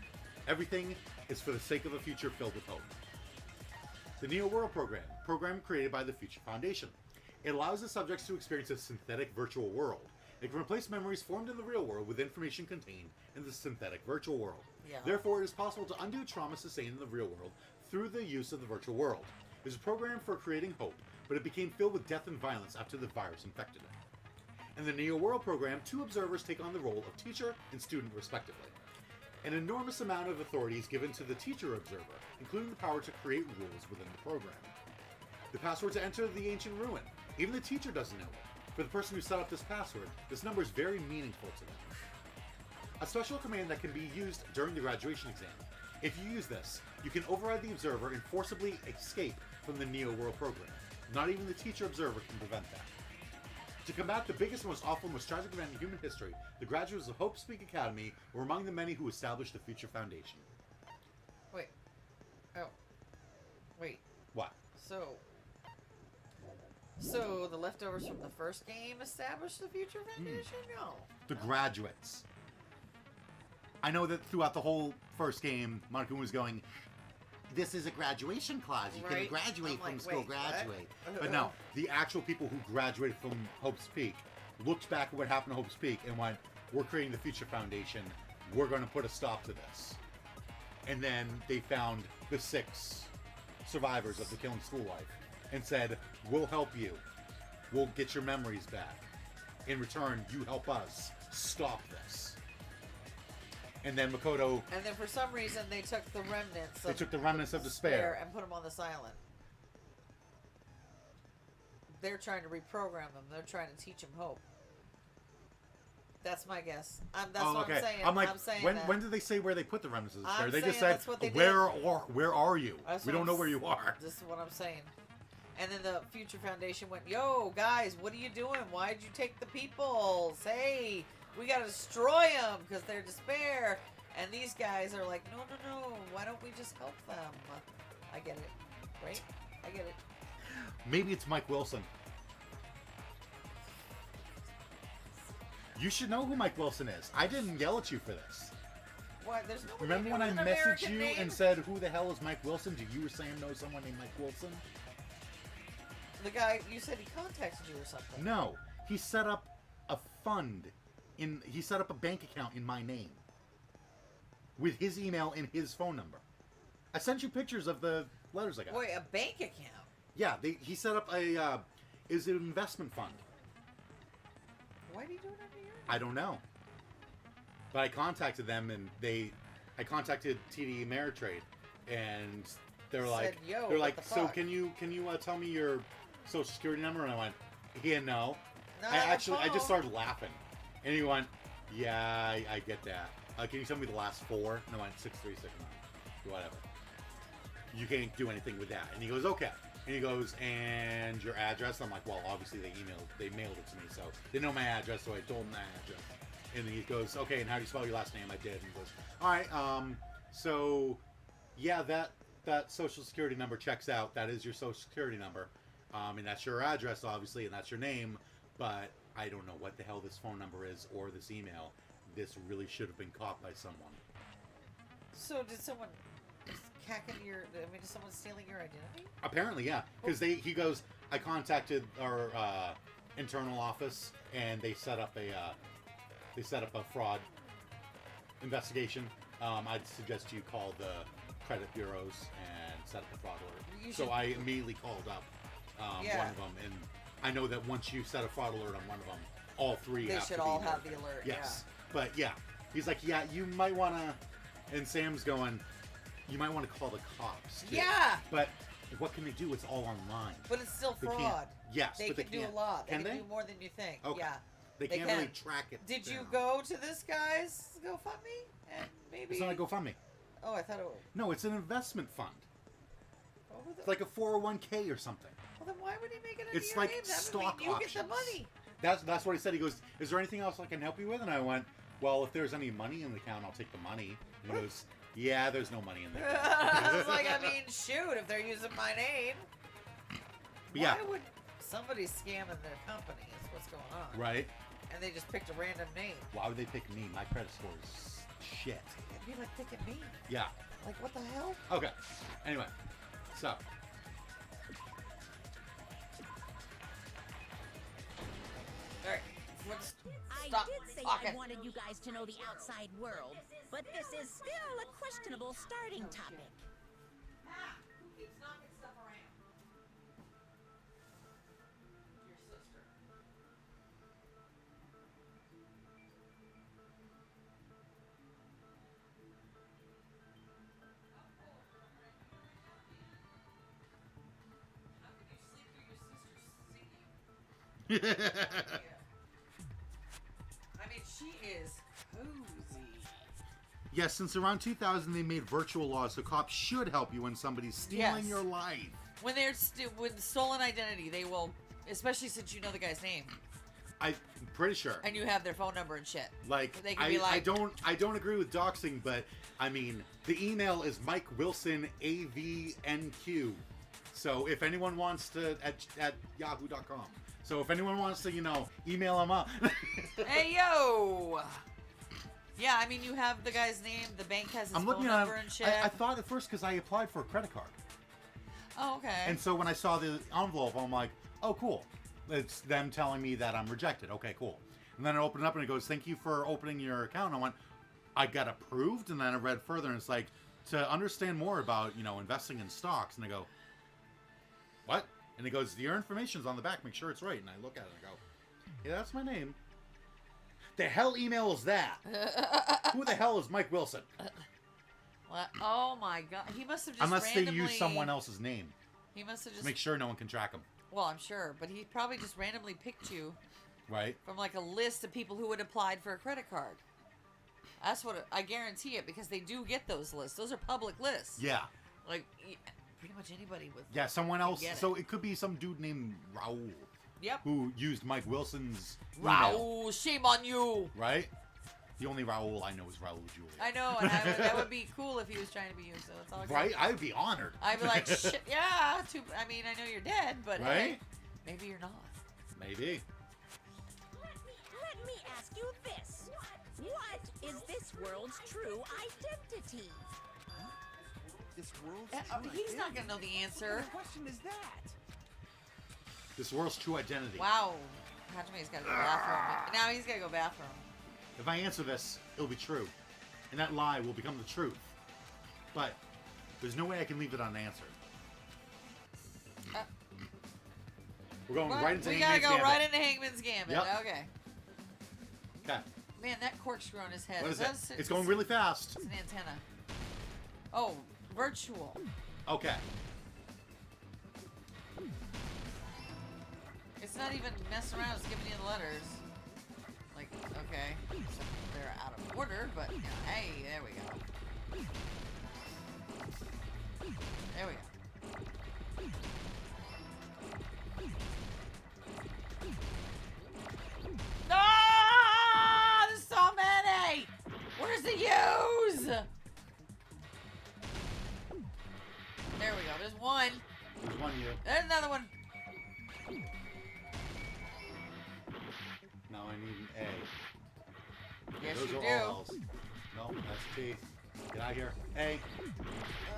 Speaker 2: Everything is for the sake of a future filled with hope. The Neo World program created by the Future Foundation. It allows the subjects to experience a synthetic virtual world. It can replace memories formed in the real world with information contained in the synthetic virtual world.
Speaker 1: Yeah.
Speaker 2: Therefore, it is possible to undo trauma sustained in the real world through the use of the virtual world. It is a program for creating hope, but it became filled with death and violence after the virus infected it. In the Neo World program, 2 observers take on the role of teacher and student respectively. An enormous amount of authority is given to the teacher observer, including the power to create rules within the program. The password to enter the ancient ruin. Even the teacher doesn't know it. For the person who set up this password, this number is very meaningful to them. A special command that can be used during the graduation exam. If you use this, you can override the observer and forcibly escape from the Neo World program. Not even the teacher observer can prevent that. To combat the biggest, most awful, most tragic event in human history, the graduates of Hope Speak Academy were among the many who established the Future Foundation.
Speaker 1: Wait. Oh. Wait.
Speaker 2: What?
Speaker 1: So the leftovers from the first game established the Future Foundation? No.
Speaker 2: The graduates. I know that throughout the whole first game, Monica was going, this is a graduation clause. You can
Speaker 1: Right.
Speaker 2: graduate
Speaker 1: I'm
Speaker 2: from
Speaker 1: like,
Speaker 2: school,
Speaker 1: wait,
Speaker 2: graduate.
Speaker 1: what?
Speaker 2: But no, the actual people who graduated from Hope's Peak looked back at what happened to Hope's Peak and went, we're creating the Future Foundation. We're going to put a stop to this. And then they found the 6 survivors of the Killing School Life and said, we'll help you. We'll get your memories back. In return, you help us stop this. And then Makoto...
Speaker 1: And then for some reason they took the remnants.
Speaker 2: They took the remnants of despair
Speaker 1: and put them on this island. They're trying to reprogram them. They're trying to teach them hope. That's my guess. That's what I'm saying.
Speaker 2: I'm like,
Speaker 1: saying
Speaker 2: when did they say where they put the remnants of despair?
Speaker 1: I'm
Speaker 2: They just
Speaker 1: saying
Speaker 2: said,
Speaker 1: that's what they
Speaker 2: where are you?
Speaker 1: That's
Speaker 2: We
Speaker 1: what
Speaker 2: don't know
Speaker 1: I'm
Speaker 2: where you are.
Speaker 1: This is what I'm saying. And then the Future Foundation went, yo, guys, what are you doing? Why'd you take the people? Hey, we gotta destroy them because they're despair. And these guys are like, no, why don't we just help them? I get it, right? I get it.
Speaker 2: Maybe it's Mike Wilson. You should know who Mike Wilson is. I didn't yell at you for this.
Speaker 1: What? There's no.
Speaker 2: Remember when I messaged you and said, who the hell is Mike Wilson? Do you or Sam know someone named Mike Wilson?
Speaker 1: The guy, you said he contacted you or something.
Speaker 2: No. He set up a fund. He set up a bank account in my name. With his email and his phone number. I sent you pictures of the letters I got.
Speaker 1: Wait, a bank account?
Speaker 2: Yeah, he set up an investment fund.
Speaker 1: Why do you do it under your name?
Speaker 2: I don't know. But I contacted them and I contacted TD Ameritrade and they're like,
Speaker 1: Said, "Yo,
Speaker 2: they're
Speaker 1: what
Speaker 2: like,
Speaker 1: the
Speaker 2: so
Speaker 1: fuck?"
Speaker 2: can you tell me your social security number? And I went, yeah, no.
Speaker 1: Not
Speaker 2: I
Speaker 1: on the
Speaker 2: just
Speaker 1: phone.
Speaker 2: started laughing. And he went, yeah, I get that. Can you tell me the last 4? And I went, 6369. Whatever. You can't do anything with that. And he goes, okay. And he goes, and your address? I'm like, well, obviously they mailed it to me, so they know my address, so I told them that address. And he goes, okay, and how do you spell your last name? I did. And he goes, all right, so yeah, that social security number checks out. That is your social security number. And that's your address, obviously, and that's your name, but I don't know what the hell this phone number is or this email. This really should have been caught by someone.
Speaker 1: So did someone is someone stealing your identity?
Speaker 2: Apparently, yeah. Because he goes, I contacted our internal office, and they set up a fraud investigation. I'd suggest you call the credit bureaus and set up a fraud alert. So I immediately called up one of them, and I know that once you set a fraud alert on one of them, all 3
Speaker 1: They
Speaker 2: have
Speaker 1: should
Speaker 2: to be
Speaker 1: all have
Speaker 2: alerted.
Speaker 1: the alert.
Speaker 2: Yes, but yeah, he's like, yeah, you might want to, and Sam's going, you might want to call the cops. Too.
Speaker 1: Yeah.
Speaker 2: But what can they do? It's all online.
Speaker 1: But it's still
Speaker 2: They can't-
Speaker 1: fraud.
Speaker 2: Yes,
Speaker 1: they
Speaker 2: but they
Speaker 1: can do
Speaker 2: can't.
Speaker 1: a lot.
Speaker 2: Can
Speaker 1: they
Speaker 2: they?
Speaker 1: can do more than you think.
Speaker 2: Okay.
Speaker 1: Yeah.
Speaker 2: They can't
Speaker 1: can.
Speaker 2: really track it.
Speaker 1: Did you
Speaker 2: down.
Speaker 1: go to this guy's GoFundMe and maybe?
Speaker 2: It's not a GoFundMe.
Speaker 1: Oh, I thought it was.
Speaker 2: No, it's an investment fund. It's like a 401k or something.
Speaker 1: Well, then why would he make it under
Speaker 2: It's
Speaker 1: your
Speaker 2: like
Speaker 1: name? That would
Speaker 2: stock
Speaker 1: mean you
Speaker 2: options.
Speaker 1: get the money.
Speaker 2: That's what he said. He goes, "Is there anything else I can help you with?" And I went, "Well, if there's any money in the account, I'll take the money." And he goes, "Yeah, there's no money in there."
Speaker 1: I was like, I mean, shoot, if they're using my name.
Speaker 2: But yeah,
Speaker 1: Why would somebody scamming their company is what's going on?
Speaker 2: right.
Speaker 1: And they just picked a random name.
Speaker 2: Why would they pick me? My credit score is shit.
Speaker 1: It'd be like picking me.
Speaker 2: Yeah.
Speaker 1: Like, what the hell?
Speaker 2: Okay. Anyway, so
Speaker 1: Alright, let's
Speaker 10: I
Speaker 1: stop
Speaker 10: did say
Speaker 1: talking.
Speaker 10: I wanted you guys to know the outside world, but this is still a questionable starting topic.
Speaker 1: Who keeps knocking stuff around? Your sister. How can you sleep through your sister singing? I mean, she is cozy.
Speaker 2: yes, since around 2000, they made virtual laws so cops should help you when somebody's stealing
Speaker 1: Yes.
Speaker 2: your life.
Speaker 1: When they're with stolen identity, they will, especially since you know the guy's name
Speaker 2: I'm pretty sure.
Speaker 1: and you have their phone number and shit.
Speaker 2: Like,
Speaker 1: They can be
Speaker 2: I
Speaker 1: like-
Speaker 2: don't agree with doxing, but I mean, the email is Mike Wilson AVNQ. So if anyone wants to at yahoo.com. So if anyone wants to, email him up.
Speaker 1: Hey yo! Yeah, I mean, you have the guy's name. The bank has his
Speaker 2: I'm
Speaker 1: phone
Speaker 2: looking
Speaker 1: number
Speaker 2: at.
Speaker 1: and shit.
Speaker 2: I thought at first because I applied for a credit card,
Speaker 1: Oh, okay.
Speaker 2: and so when I saw the envelope, I'm like, oh, cool. It's them telling me that I'm rejected. Okay, cool. And then I opened it up and it goes, thank you for opening your account. And I went, I got approved, and then I read further, and it's like, to understand more about investing in stocks, and I go, what? And it goes, your information's on the back. Make sure it's right. And I look at it and I go, yeah, that's my name. The hell email is that? Who the hell is Mike Wilson?
Speaker 1: What? Oh my god, he must have just
Speaker 2: Unless
Speaker 1: randomly.
Speaker 2: they use someone else's name
Speaker 1: He must have
Speaker 2: to
Speaker 1: just.
Speaker 2: make sure no one can track him,
Speaker 1: Well, I'm sure, but he probably just randomly picked you
Speaker 2: right?
Speaker 1: from like a list of people who had applied for a credit card. That's what I guarantee it, because they do get those lists. Those are public lists.
Speaker 2: Yeah.
Speaker 1: Like pretty much anybody with.
Speaker 2: Yeah, someone else.
Speaker 1: get it.
Speaker 2: So it could be some dude named Raul
Speaker 1: Yep.
Speaker 2: who used Mike Wilson's email,
Speaker 1: Raul, shame on you.
Speaker 2: right? The only Raul I know is Raul Julia.
Speaker 1: I know, and that would be cool if he was trying to be you. So it's all good.
Speaker 2: Right? I would be honored.
Speaker 1: I'd be like, shit, yeah. I mean, I know you're dead, but hey,
Speaker 2: Right?
Speaker 1: maybe you're not.
Speaker 2: Maybe.
Speaker 10: Let me ask you this. What is this world's true identity?
Speaker 6: This world's true
Speaker 1: He's not gonna know the
Speaker 6: What
Speaker 1: answer.
Speaker 6: kind of question is that?
Speaker 2: This world's true identity.
Speaker 1: Wow. Hajime's gotta go bathroom. Now he's gotta go bathroom.
Speaker 2: If I answer this, it'll be true. And that lie will become the truth. But there's no way I can leave it unanswered. We're going right into
Speaker 1: we
Speaker 2: Hangman's
Speaker 1: gotta go
Speaker 2: Gambit.
Speaker 1: right into Hangman's Gambit.
Speaker 2: Yep.
Speaker 1: Okay.
Speaker 2: Okay.
Speaker 1: Man, that corkscrew on his head.
Speaker 2: What is
Speaker 1: that
Speaker 2: it? It's going really fast.
Speaker 1: It's an antenna. Oh, virtual.
Speaker 2: Okay.
Speaker 1: It's not even messing around. It's giving you the letters. Like, okay. So they're out of order, but hey, there we go. There we go. Ah! There's so many! Where's the use? There we go. There's one.
Speaker 2: There's one you.
Speaker 1: There's another one.
Speaker 2: Now I need an A.
Speaker 1: Yes,
Speaker 2: Those
Speaker 1: you
Speaker 2: are
Speaker 1: do.
Speaker 2: all L's. No, that's T. Get out of here. A.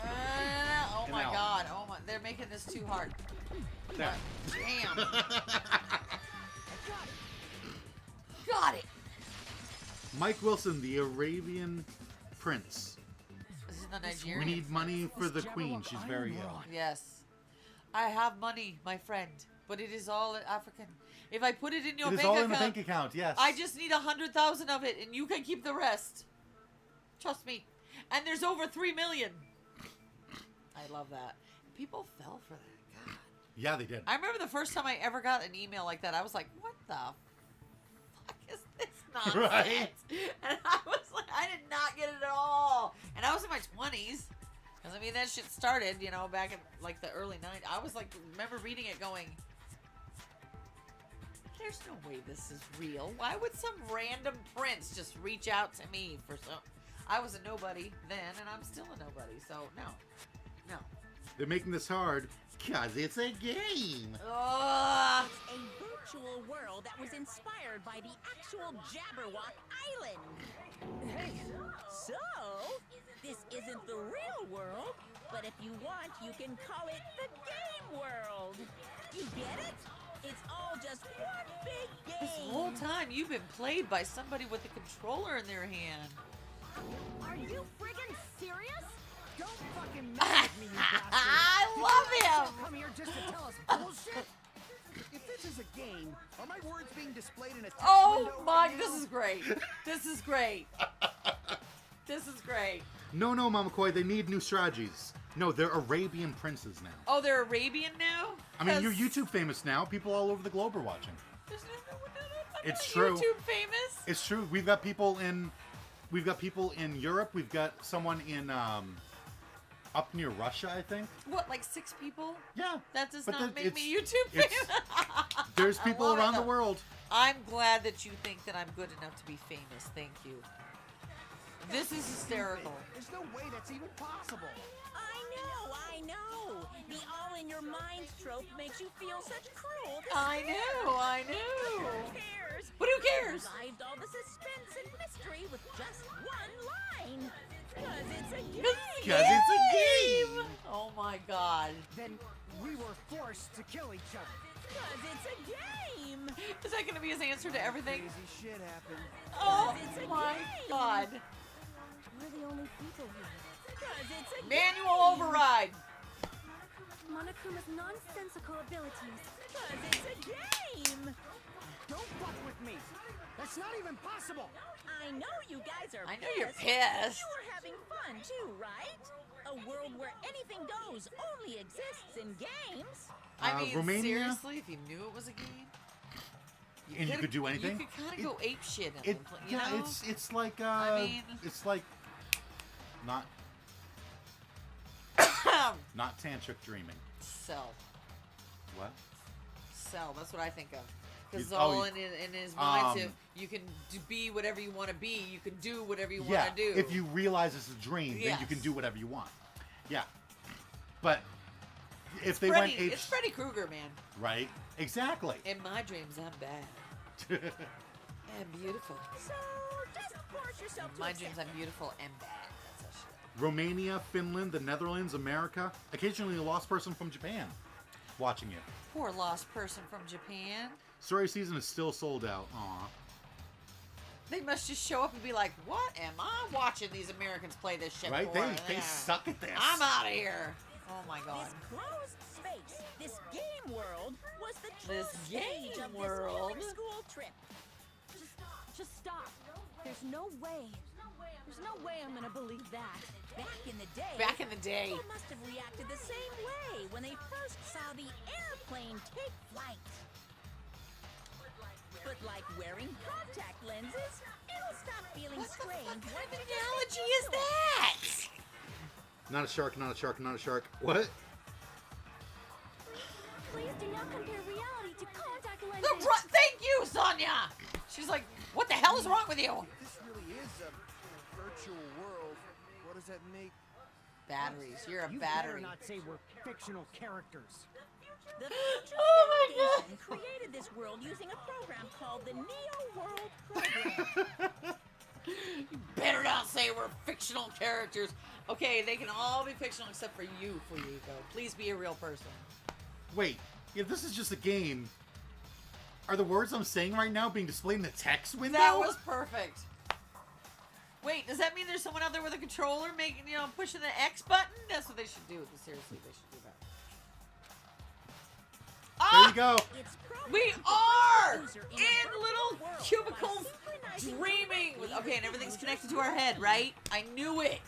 Speaker 1: Oh
Speaker 2: An
Speaker 1: my
Speaker 2: L.
Speaker 1: god. Oh my. They're making this too hard.
Speaker 2: There.
Speaker 1: Damn. Got it.
Speaker 2: Mike Wilson, the Arabian Prince.
Speaker 1: This is the
Speaker 2: We
Speaker 1: Nigerian.
Speaker 2: need money for
Speaker 5: This
Speaker 2: the
Speaker 5: general
Speaker 2: queen.
Speaker 5: of
Speaker 2: She's
Speaker 5: iron
Speaker 2: very ill.
Speaker 5: rod.
Speaker 1: Yes. I have money, my friend, but it is all African. If I put it in your
Speaker 2: It is
Speaker 1: bank
Speaker 2: all
Speaker 1: account,
Speaker 2: in the bank account, yes.
Speaker 1: I just need 100,000 of it, and you can keep the rest. Trust me. And there's over 3 million. I love that. People fell for that. God.
Speaker 2: Yeah, they did.
Speaker 1: I remember the first time I ever got an email like that. I was like, "What the fuck is this nonsense?"
Speaker 2: Right.
Speaker 1: And I was like, I did not get it at all. And I was in my 20s. Because, I mean, that shit started, you know, back in, like, the early 90s. I was, like, remember reading it going, there's no way this is real. Why would some random prince just reach out to me for some... I was a nobody then, and I'm still a nobody, so no. No.
Speaker 2: They're making this hard because it's a game.
Speaker 10: It's a virtual world that was inspired by the actual Jabberwock Island.
Speaker 5: Hey,
Speaker 10: So, this isn't the real world, but if you want, you can call it the game world. You get it? It's all just one big game.
Speaker 1: This whole time, you've been played by somebody with a controller in their hand.
Speaker 9: Are you friggin' serious? Don't fucking mess with me, you bastard.
Speaker 1: I love him!
Speaker 6: Come here just to tell us bullshit. If this is a game, are my words being displayed in a text
Speaker 1: Oh
Speaker 6: window
Speaker 1: my,
Speaker 6: right
Speaker 1: this
Speaker 6: now?
Speaker 1: is great. This is great. This is great.
Speaker 2: No, Mama Koi, they need new strategies. No, they're Arabian princes now.
Speaker 1: Oh, they're Arabian now?
Speaker 2: I mean, you're YouTube famous now. People all over the globe are watching. It's
Speaker 1: I'm
Speaker 2: true.
Speaker 1: YouTube famous.
Speaker 2: It's true. We've got people in Europe. We've got someone in up near Russia, I think.
Speaker 1: What, like 6 people?
Speaker 2: Yeah.
Speaker 1: That does
Speaker 2: But
Speaker 1: not
Speaker 2: then
Speaker 1: make me
Speaker 2: it's-
Speaker 1: YouTube
Speaker 2: it's-
Speaker 1: famous.
Speaker 2: There's
Speaker 1: I
Speaker 2: people
Speaker 1: love it,
Speaker 2: around the
Speaker 1: though.
Speaker 2: world.
Speaker 1: I'm glad that you think that I'm good enough to be famous. Thank you. This is hysterical.
Speaker 6: There's no way that's even possible.
Speaker 10: I know. The all-in-your-mind trope makes you feel such cruel
Speaker 1: I
Speaker 10: despair.
Speaker 1: know.
Speaker 10: Who cares?
Speaker 1: But who cares?
Speaker 10: Survived all the suspense and mystery with just one line. Because it's a game.
Speaker 2: Because it's a game.
Speaker 1: Oh my god.
Speaker 6: Then we were forced to kill each other.
Speaker 10: Because it's a game.
Speaker 1: Is that going to be his answer to everything?
Speaker 6: Crazy shit happened.
Speaker 1: Oh
Speaker 10: It's a
Speaker 1: my
Speaker 10: game.
Speaker 1: god.
Speaker 9: We're the only people here.
Speaker 10: Because it's a
Speaker 1: Manual
Speaker 10: game.
Speaker 1: override.
Speaker 9: Monokuma's nonsensical abilities.
Speaker 10: Because it's a game.
Speaker 6: Don't fuck with me. That's not even possible.
Speaker 10: I know you guys are
Speaker 1: I know you're
Speaker 10: pissed.
Speaker 1: pissed.
Speaker 10: You were having fun too, right? A world where anything goes only exists in games.
Speaker 1: I mean,
Speaker 2: Romania?
Speaker 1: seriously, if you knew it was a game,
Speaker 2: And you could do anything.
Speaker 1: You could kind of go ape shit in
Speaker 2: It,
Speaker 1: it. You
Speaker 2: yeah,
Speaker 1: know?
Speaker 2: it's like
Speaker 1: I mean-
Speaker 2: it's like not tantric dreaming.
Speaker 1: Cell.
Speaker 2: What?
Speaker 1: Cell. That's what I think of. Because it's
Speaker 2: You-
Speaker 1: all
Speaker 2: oh,
Speaker 1: in his mind. To,
Speaker 2: um,
Speaker 1: you can be whatever you want to be. You can do whatever you
Speaker 2: Yeah,
Speaker 1: want to do.
Speaker 2: if you realize it's a dream, then you can
Speaker 1: Yes.
Speaker 2: do whatever you want. Yeah, but if they
Speaker 1: Freddy,
Speaker 2: went ape,
Speaker 1: it's Freddy Krueger, man.
Speaker 2: right? Exactly.
Speaker 1: In my dreams, I'm bad and beautiful.
Speaker 10: So just force yourself
Speaker 1: In
Speaker 10: to
Speaker 1: my
Speaker 10: accept
Speaker 1: dreams, I'm beautiful and bad. That's that shit.
Speaker 2: Romania, Finland, the Netherlands, America, occasionally a lost person from Japan watching it.
Speaker 1: Poor lost person from Japan.
Speaker 2: Story season is still sold out. Aw.
Speaker 1: They must just show up and be like, "What am I watching these Americans play this shit
Speaker 2: Right?
Speaker 1: for?"
Speaker 2: They
Speaker 1: Yeah.
Speaker 2: suck at this.
Speaker 1: I'm out of here. Oh my god.
Speaker 10: This closed space, this game world, was the true
Speaker 1: This
Speaker 10: stage
Speaker 1: game
Speaker 10: of
Speaker 1: world.
Speaker 10: this school trip.
Speaker 9: Just stop. There's no way. There's no way I'm gonna believe that.
Speaker 10: Back in the day,
Speaker 1: Back in the day.
Speaker 10: people must have reacted the same way when they first saw the airplane take flight. But like wearing contact lenses, it'll stop feeling strange.
Speaker 1: What kind of analogy is that?
Speaker 2: Not a shark, not a shark, not a shark. What?
Speaker 9: Please do not compare reality to contact lenses.
Speaker 1: Thank you, Sonia. She's like, "What the hell is wrong with you?"
Speaker 6: This really is a virtual world. What does that make?
Speaker 1: Batteries. You're a
Speaker 6: You
Speaker 1: battery.
Speaker 6: better not say we're fictional characters.
Speaker 10: The Future
Speaker 1: Oh my
Speaker 10: Foundation created this world using a program called the Neo World Program.
Speaker 1: Better not say we're fictional characters. Okay, they can all be fictional except for you, Fuyuko. Please be a real person.
Speaker 2: Wait, if this is just a game, are the words I'm saying right now being displayed in the text window?
Speaker 1: That was perfect. Wait, does that mean there's someone out there with a controller making, pushing the X button? That's what they should do. Seriously, they should do that.
Speaker 2: There you go.
Speaker 10: It's programmed
Speaker 1: We
Speaker 10: to put
Speaker 1: are
Speaker 10: the user
Speaker 1: in
Speaker 10: a virtual
Speaker 1: little
Speaker 10: world by
Speaker 1: cubicles
Speaker 10: synchronizing
Speaker 1: dreaming.
Speaker 10: perfectly
Speaker 1: Okay, and
Speaker 10: with
Speaker 1: everything's
Speaker 10: the
Speaker 1: connected to
Speaker 10: user's
Speaker 1: our head,
Speaker 10: mind.
Speaker 1: right? I knew it.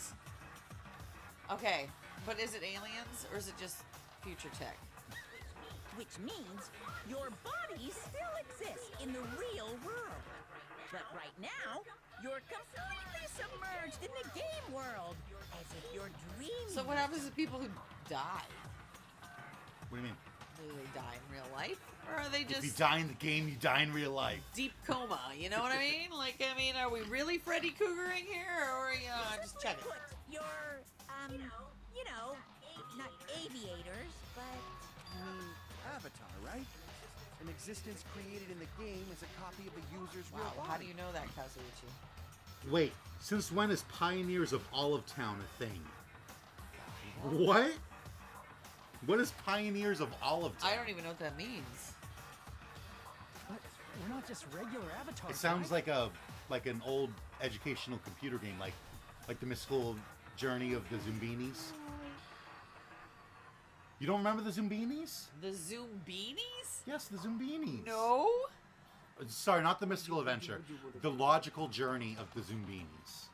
Speaker 1: Okay, but is it aliens or is it just future tech?
Speaker 10: Which means your body still exists in the real world. But right now, You're completely submerged in the game world, as if you're dreaming.
Speaker 1: So what happens to people who die?
Speaker 2: What do you mean?
Speaker 1: Do they die in real life? Or are they just
Speaker 2: If you die in the game, you die in real life.
Speaker 1: deep coma? You know what I mean? Like, I mean, are we really Freddy Cougaring here? Or, you know, just check it.
Speaker 10: Put your, you know, not aviators, but...
Speaker 6: Avatar, right? An existence created in the game is a copy of the user's real
Speaker 1: Wow,
Speaker 6: body.
Speaker 1: how do you know that, Kazuichi?
Speaker 2: Wait, since when is Pioneers of Olive Town a thing? What? What is Pioneers of Olive Town?
Speaker 1: I don't even know what that means.
Speaker 5: But we're not just regular avatars.
Speaker 2: It sounds
Speaker 5: right?
Speaker 2: like an old educational computer game, like the mystical journey of the Zumbinis. You don't remember the Zumbinis?
Speaker 1: The Zumbinis?
Speaker 2: Yes, the Zumbinis.
Speaker 1: No.
Speaker 2: Sorry, not the mystical adventure. The logical journey of the Zumbinis.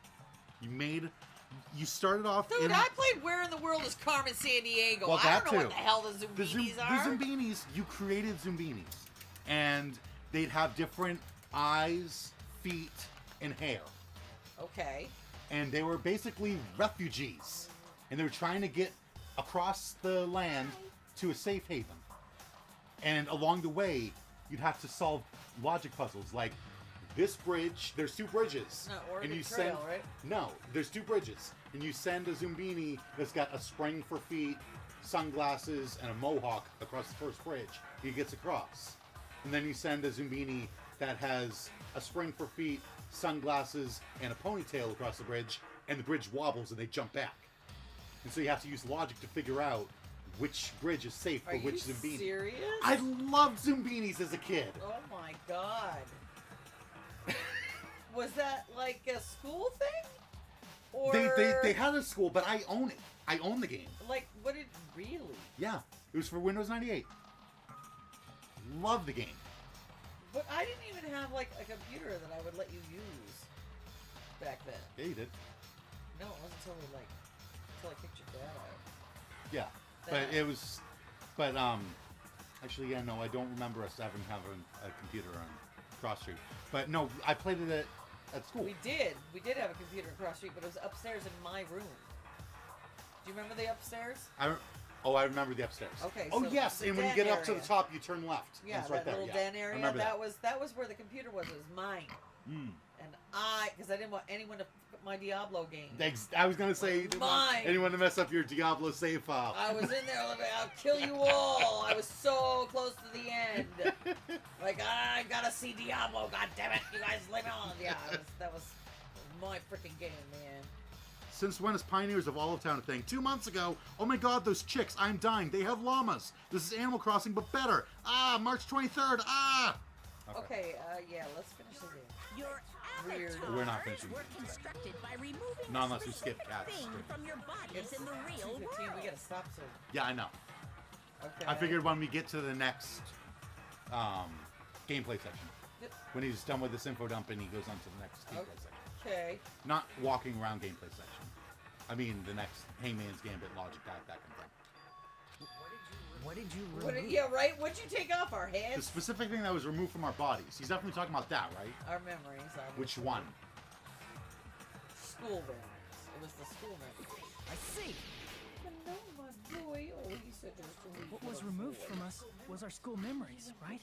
Speaker 2: You started off
Speaker 1: Dude,
Speaker 2: in...
Speaker 1: I played Where in the World is Carmen Sandiego.
Speaker 2: Well,
Speaker 1: I
Speaker 2: that
Speaker 1: don't know
Speaker 2: too.
Speaker 1: what the hell the Zumbinis are.
Speaker 2: The Zumbinis, you created Zumbinis. And they'd have different eyes, feet, and hair.
Speaker 1: Okay.
Speaker 2: And they were basically refugees. And they were trying to get across the land to a safe haven. And along the way, you'd have to solve logic puzzles like this bridge. There's two bridges.
Speaker 1: Not Oregon
Speaker 2: and you
Speaker 1: Trail,
Speaker 2: send
Speaker 1: right?
Speaker 2: No, there's two bridges, and you send a Zumbini that's got a spring for feet, sunglasses, and a mohawk across the first bridge. He gets across, and then you send a Zumbini that has a spring for feet, sunglasses, and a ponytail across the bridge, and the bridge wobbles and they jump back. And so you have to use logic to figure out which bridge is safe for
Speaker 1: Are
Speaker 2: which
Speaker 1: you
Speaker 2: Zumbini.
Speaker 1: serious?
Speaker 2: I loved Zumbinis as a kid.
Speaker 1: Oh my god. Was that like a school thing? Or
Speaker 2: They had a school, but I own it. I own the game.
Speaker 1: like what did really?
Speaker 2: Yeah, it was for Windows 98. Love the game.
Speaker 1: But I didn't even have like a computer that I would let you use back then.
Speaker 2: Yeah, you did.
Speaker 1: No, it wasn't until I kicked your dad out.
Speaker 2: Yeah, but it was, but actually, yeah, no, I don't remember us having a computer on Cross Street. But no, I played it at school.
Speaker 1: We did have a computer across the street, but it was upstairs in my room. Do you remember the upstairs?
Speaker 2: I remember the upstairs.
Speaker 1: Okay.
Speaker 2: Oh
Speaker 1: so
Speaker 2: yes,
Speaker 1: the
Speaker 2: and when you
Speaker 1: den
Speaker 2: get up to the
Speaker 1: area.
Speaker 2: top, you turn left.
Speaker 1: Yeah,
Speaker 2: and it's right
Speaker 1: that
Speaker 2: there.
Speaker 1: little
Speaker 2: Yeah.
Speaker 1: den area.
Speaker 2: I remember
Speaker 1: that was where the computer was. It was mine. And because I didn't want anyone to put my Diablo game.
Speaker 2: I was gonna say, you didn't want
Speaker 1: Mine.
Speaker 2: anyone to mess up your Diablo save file.
Speaker 1: I was in there like, I'll kill you all. I was so close to the end. Like, I gotta see Diablo. God damn it. You guys leave me alone. Yeah, that was my freaking game, man.
Speaker 2: Since when is Pioneers of Olive Town a thing? 2 months ago. Oh my god, those chicks. I'm dying. They have llamas. This is Animal Crossing, but better. March 23rd.
Speaker 1: Okay, yeah, let's finish the game.
Speaker 10: Your
Speaker 1: Weird.
Speaker 10: avatars
Speaker 2: We're not finishing
Speaker 10: were
Speaker 2: this today.
Speaker 10: constructed by removing
Speaker 2: Not
Speaker 10: a
Speaker 2: unless we skip
Speaker 10: specific
Speaker 2: cats.
Speaker 10: thing from your bodies
Speaker 1: It's
Speaker 10: in the real
Speaker 1: 2:15. We
Speaker 10: world.
Speaker 1: gotta stop soon.
Speaker 2: Yeah, I know.
Speaker 1: Okay.
Speaker 2: I figured when we get to the next gameplay section,
Speaker 1: Yep.
Speaker 2: when he's done with this info dump and he goes on to the next gameplay section.
Speaker 1: Okay.
Speaker 2: Not walking around gameplay section. I mean the next Hangman's Gambit logic, that kind of thing.
Speaker 5: What did you
Speaker 1: What
Speaker 5: remove?
Speaker 1: yeah, right? What'd you take off our
Speaker 2: The
Speaker 1: heads?
Speaker 2: specific thing that was removed from our bodies. He's definitely talking about that, right?
Speaker 1: Our memories. Obviously.
Speaker 2: Which one?
Speaker 1: School memories. It was the school memories.
Speaker 5: I see.
Speaker 1: No, my boy. Oh, he said there's so many
Speaker 5: What was
Speaker 1: little
Speaker 5: removed
Speaker 1: boys.
Speaker 5: from us was our school memories, right?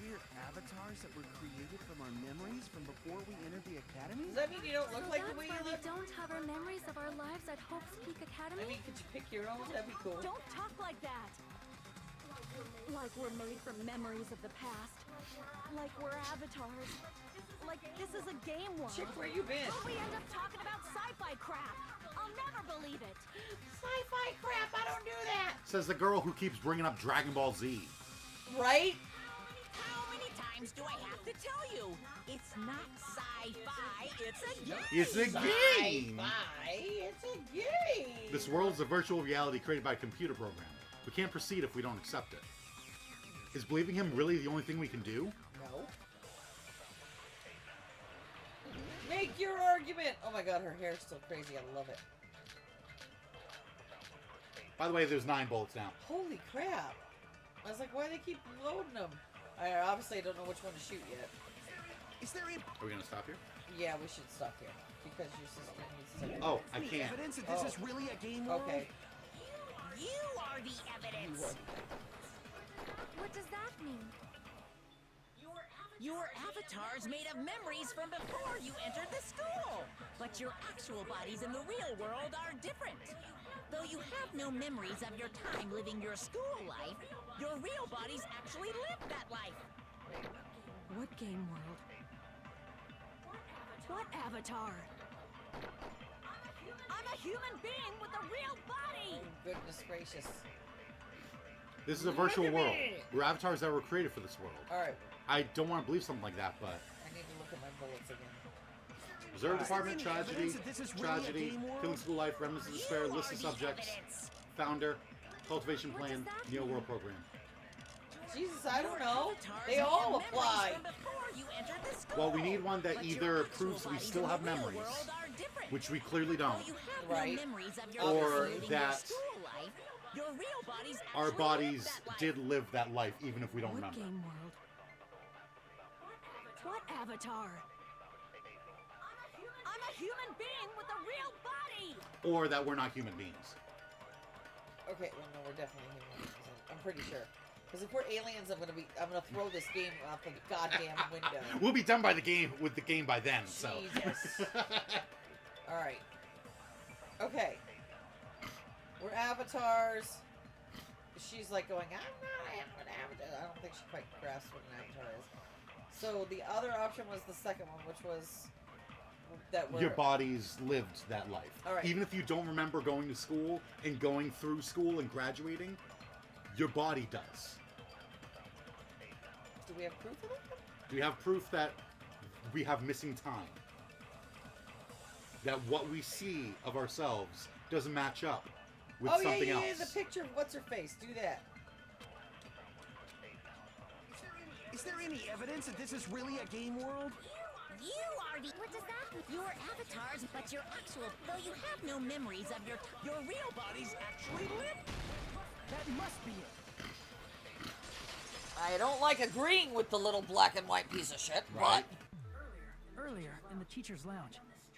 Speaker 6: We're avatars that were created from our memories from before we entered the academy?
Speaker 1: Does that mean you don't look like the
Speaker 3: That's
Speaker 1: way
Speaker 3: why
Speaker 1: you
Speaker 3: we
Speaker 1: look?
Speaker 3: don't have our memories of our lives at Hope's Peak Academy?
Speaker 1: I mean, could you pick your own? That'd be cool.
Speaker 9: Don't talk like that. Like we're made from memories of the past. Like we're avatars. Like this is a game world.
Speaker 1: Chick, where you been?
Speaker 9: But we end up talking about sci-fi crap. I'll never believe it.
Speaker 1: Sci-fi crap. I don't do that.
Speaker 2: Says the girl who keeps bringing up Dragon Ball Z.
Speaker 1: Right?
Speaker 10: How many times do I have to tell you? It's not sci-fi, it's a game.
Speaker 2: It's a game!
Speaker 1: Sci-fi. It's a game.
Speaker 2: This world is a virtual reality created by a computer program. We can't proceed if we don't accept it. Is believing him really the only thing we can do?
Speaker 1: No. Make your argument. Oh my god, her hair's still crazy. I love it.
Speaker 2: By the way, there's 9 bullets now.
Speaker 1: Holy crap. I was like, why do they keep loading them? I obviously don't know which one to shoot yet.
Speaker 6: Is there any
Speaker 2: Are we gonna stop here?
Speaker 1: Yeah, we should stop here because your sister needs to.
Speaker 2: Oh, I can't.
Speaker 6: evidence that this is really a game world?
Speaker 1: Okay.
Speaker 10: You are the evidence.
Speaker 9: What does that mean?
Speaker 10: Your avatar's made of memories from before you entered the school. But your actual bodies in the real world are different. Though you have no memories of your time living your school life, your real bodies actually lived that life.
Speaker 9: What game world? What avatar? I'm a human being with a real body!
Speaker 1: Oh, goodness gracious.
Speaker 2: This is a virtual world. We're avatars that were created for this world.
Speaker 1: Alright,
Speaker 2: I don't want to believe something like that, but
Speaker 1: I need to look at my bullets again.
Speaker 2: Reserve Department,
Speaker 6: Is there any
Speaker 2: tragedy,
Speaker 6: evidence that this is really a
Speaker 2: tragedy,
Speaker 6: game world?
Speaker 2: killing school life, remnants of despair,
Speaker 10: You
Speaker 2: list
Speaker 10: are
Speaker 2: of
Speaker 10: the
Speaker 2: subjects,
Speaker 10: evidence.
Speaker 2: founder, cultivation
Speaker 9: What
Speaker 2: plan,
Speaker 9: does that
Speaker 2: Neo
Speaker 9: mean?
Speaker 2: World program.
Speaker 1: Jesus, I don't
Speaker 10: Your
Speaker 1: know.
Speaker 10: avatars
Speaker 1: They
Speaker 10: made
Speaker 1: all
Speaker 10: of memories
Speaker 1: apply.
Speaker 10: from before you entered the school.
Speaker 2: Well, we need one that
Speaker 10: But your
Speaker 2: either
Speaker 10: actual
Speaker 2: proves we
Speaker 10: bodies
Speaker 2: still
Speaker 10: in
Speaker 2: have
Speaker 10: the real
Speaker 2: memories,
Speaker 10: world are different.
Speaker 2: which we clearly
Speaker 10: Though
Speaker 2: don't.
Speaker 10: you have
Speaker 1: Right.
Speaker 10: no memories of your
Speaker 2: Or
Speaker 10: life living your
Speaker 2: that
Speaker 10: school life, your real bodies
Speaker 2: Our
Speaker 10: actually
Speaker 2: bodies
Speaker 10: lived that life.
Speaker 2: did live that life, even if we don't
Speaker 9: What
Speaker 2: remember.
Speaker 9: game world? What avatar? I'm a human being with a real body!
Speaker 2: Or that we're not human beings.
Speaker 1: Okay, well, no, we're definitely human. I'm pretty sure. Because if we're aliens, I'm gonna throw this game out the goddamn window.
Speaker 2: We'll be done by the game by then. So.
Speaker 1: Jesus. All right. Okay. We're avatars. She's like going, I'm an avatar. I don't think she quite grasps what an avatar is. So the other option was the second one, which was that we're...
Speaker 2: Your bodies lived that life.
Speaker 1: All right.
Speaker 2: Even if you don't remember going to school and going through school and graduating, your body does.
Speaker 1: Do we have proof of that?
Speaker 2: Do we have proof that we have missing time? That what we see of ourselves doesn't match up with something
Speaker 1: yeah,
Speaker 2: else.
Speaker 1: the picture of what's her face. Do that.
Speaker 6: Is there any evidence that this is really a game world?
Speaker 10: You are the... What does that mean? Your avatars, but your actual... Though you have no memories of your real bodies actually live.
Speaker 5: That must be it.
Speaker 1: I don't like agreeing with the little black and white piece of shit,
Speaker 2: Right.
Speaker 5: Earlier, in the teacher's lounge,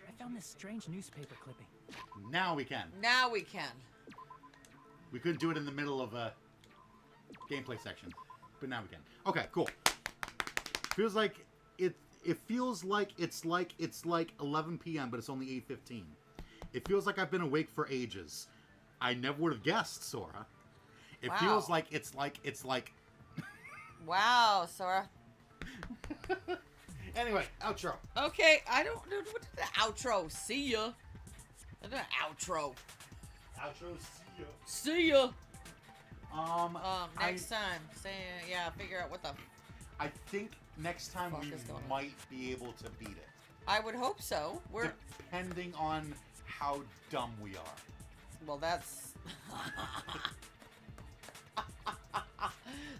Speaker 5: I found this strange newspaper clipping.
Speaker 2: Now we can.
Speaker 1: but now we can.
Speaker 2: We couldn't do it in the middle of a gameplay section, but now we can. Okay, cool. Feels like it feels like it's like 11 p.m. but it's only 8:15. It feels like I've been awake for ages. I never would have guessed, Sora. It
Speaker 1: Wow.
Speaker 2: feels like it's like.
Speaker 1: Wow, Sora.
Speaker 2: Anyway, outro.
Speaker 1: Okay, I don't know what did the outro. See ya. The outro.
Speaker 2: Outro.
Speaker 1: See ya.
Speaker 2: I
Speaker 1: Next time, figure out what the.
Speaker 2: I think next time
Speaker 1: Fuck
Speaker 2: we
Speaker 1: is going on?
Speaker 2: might be able to beat it,
Speaker 1: I would hope so. We're
Speaker 2: depending on how dumb we are.
Speaker 1: well. That's.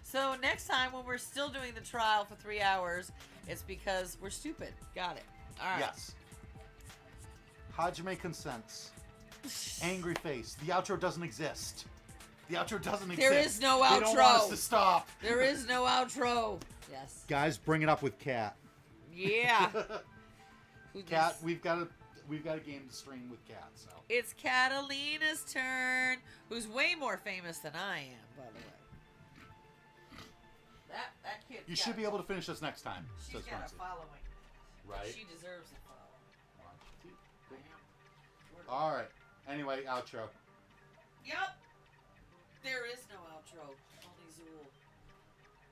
Speaker 1: So next time when we're still doing the trial for 3 hours, it's because we're stupid. Got it. All right.
Speaker 2: Yes. Hajime consents. Angry face. The outro doesn't exist. The outro doesn't exist.
Speaker 1: There is no
Speaker 2: They don't want us
Speaker 1: outro.
Speaker 2: to stop.
Speaker 1: There is no outro. Yes.
Speaker 2: Guys, bring it up with Cat.
Speaker 1: Yeah.
Speaker 2: Cat, we've got a game to stream with Cat. So
Speaker 1: It's Catalina's turn, who's way more famous than I am, by the way. That kid.
Speaker 2: you should be able to finish this next time.
Speaker 1: She's
Speaker 2: says
Speaker 1: got a
Speaker 2: Francie.
Speaker 1: following.
Speaker 2: Right.
Speaker 1: She deserves a follow.
Speaker 2: All right. Anyway, outro.
Speaker 1: Yep. There is no outro. Only Zool.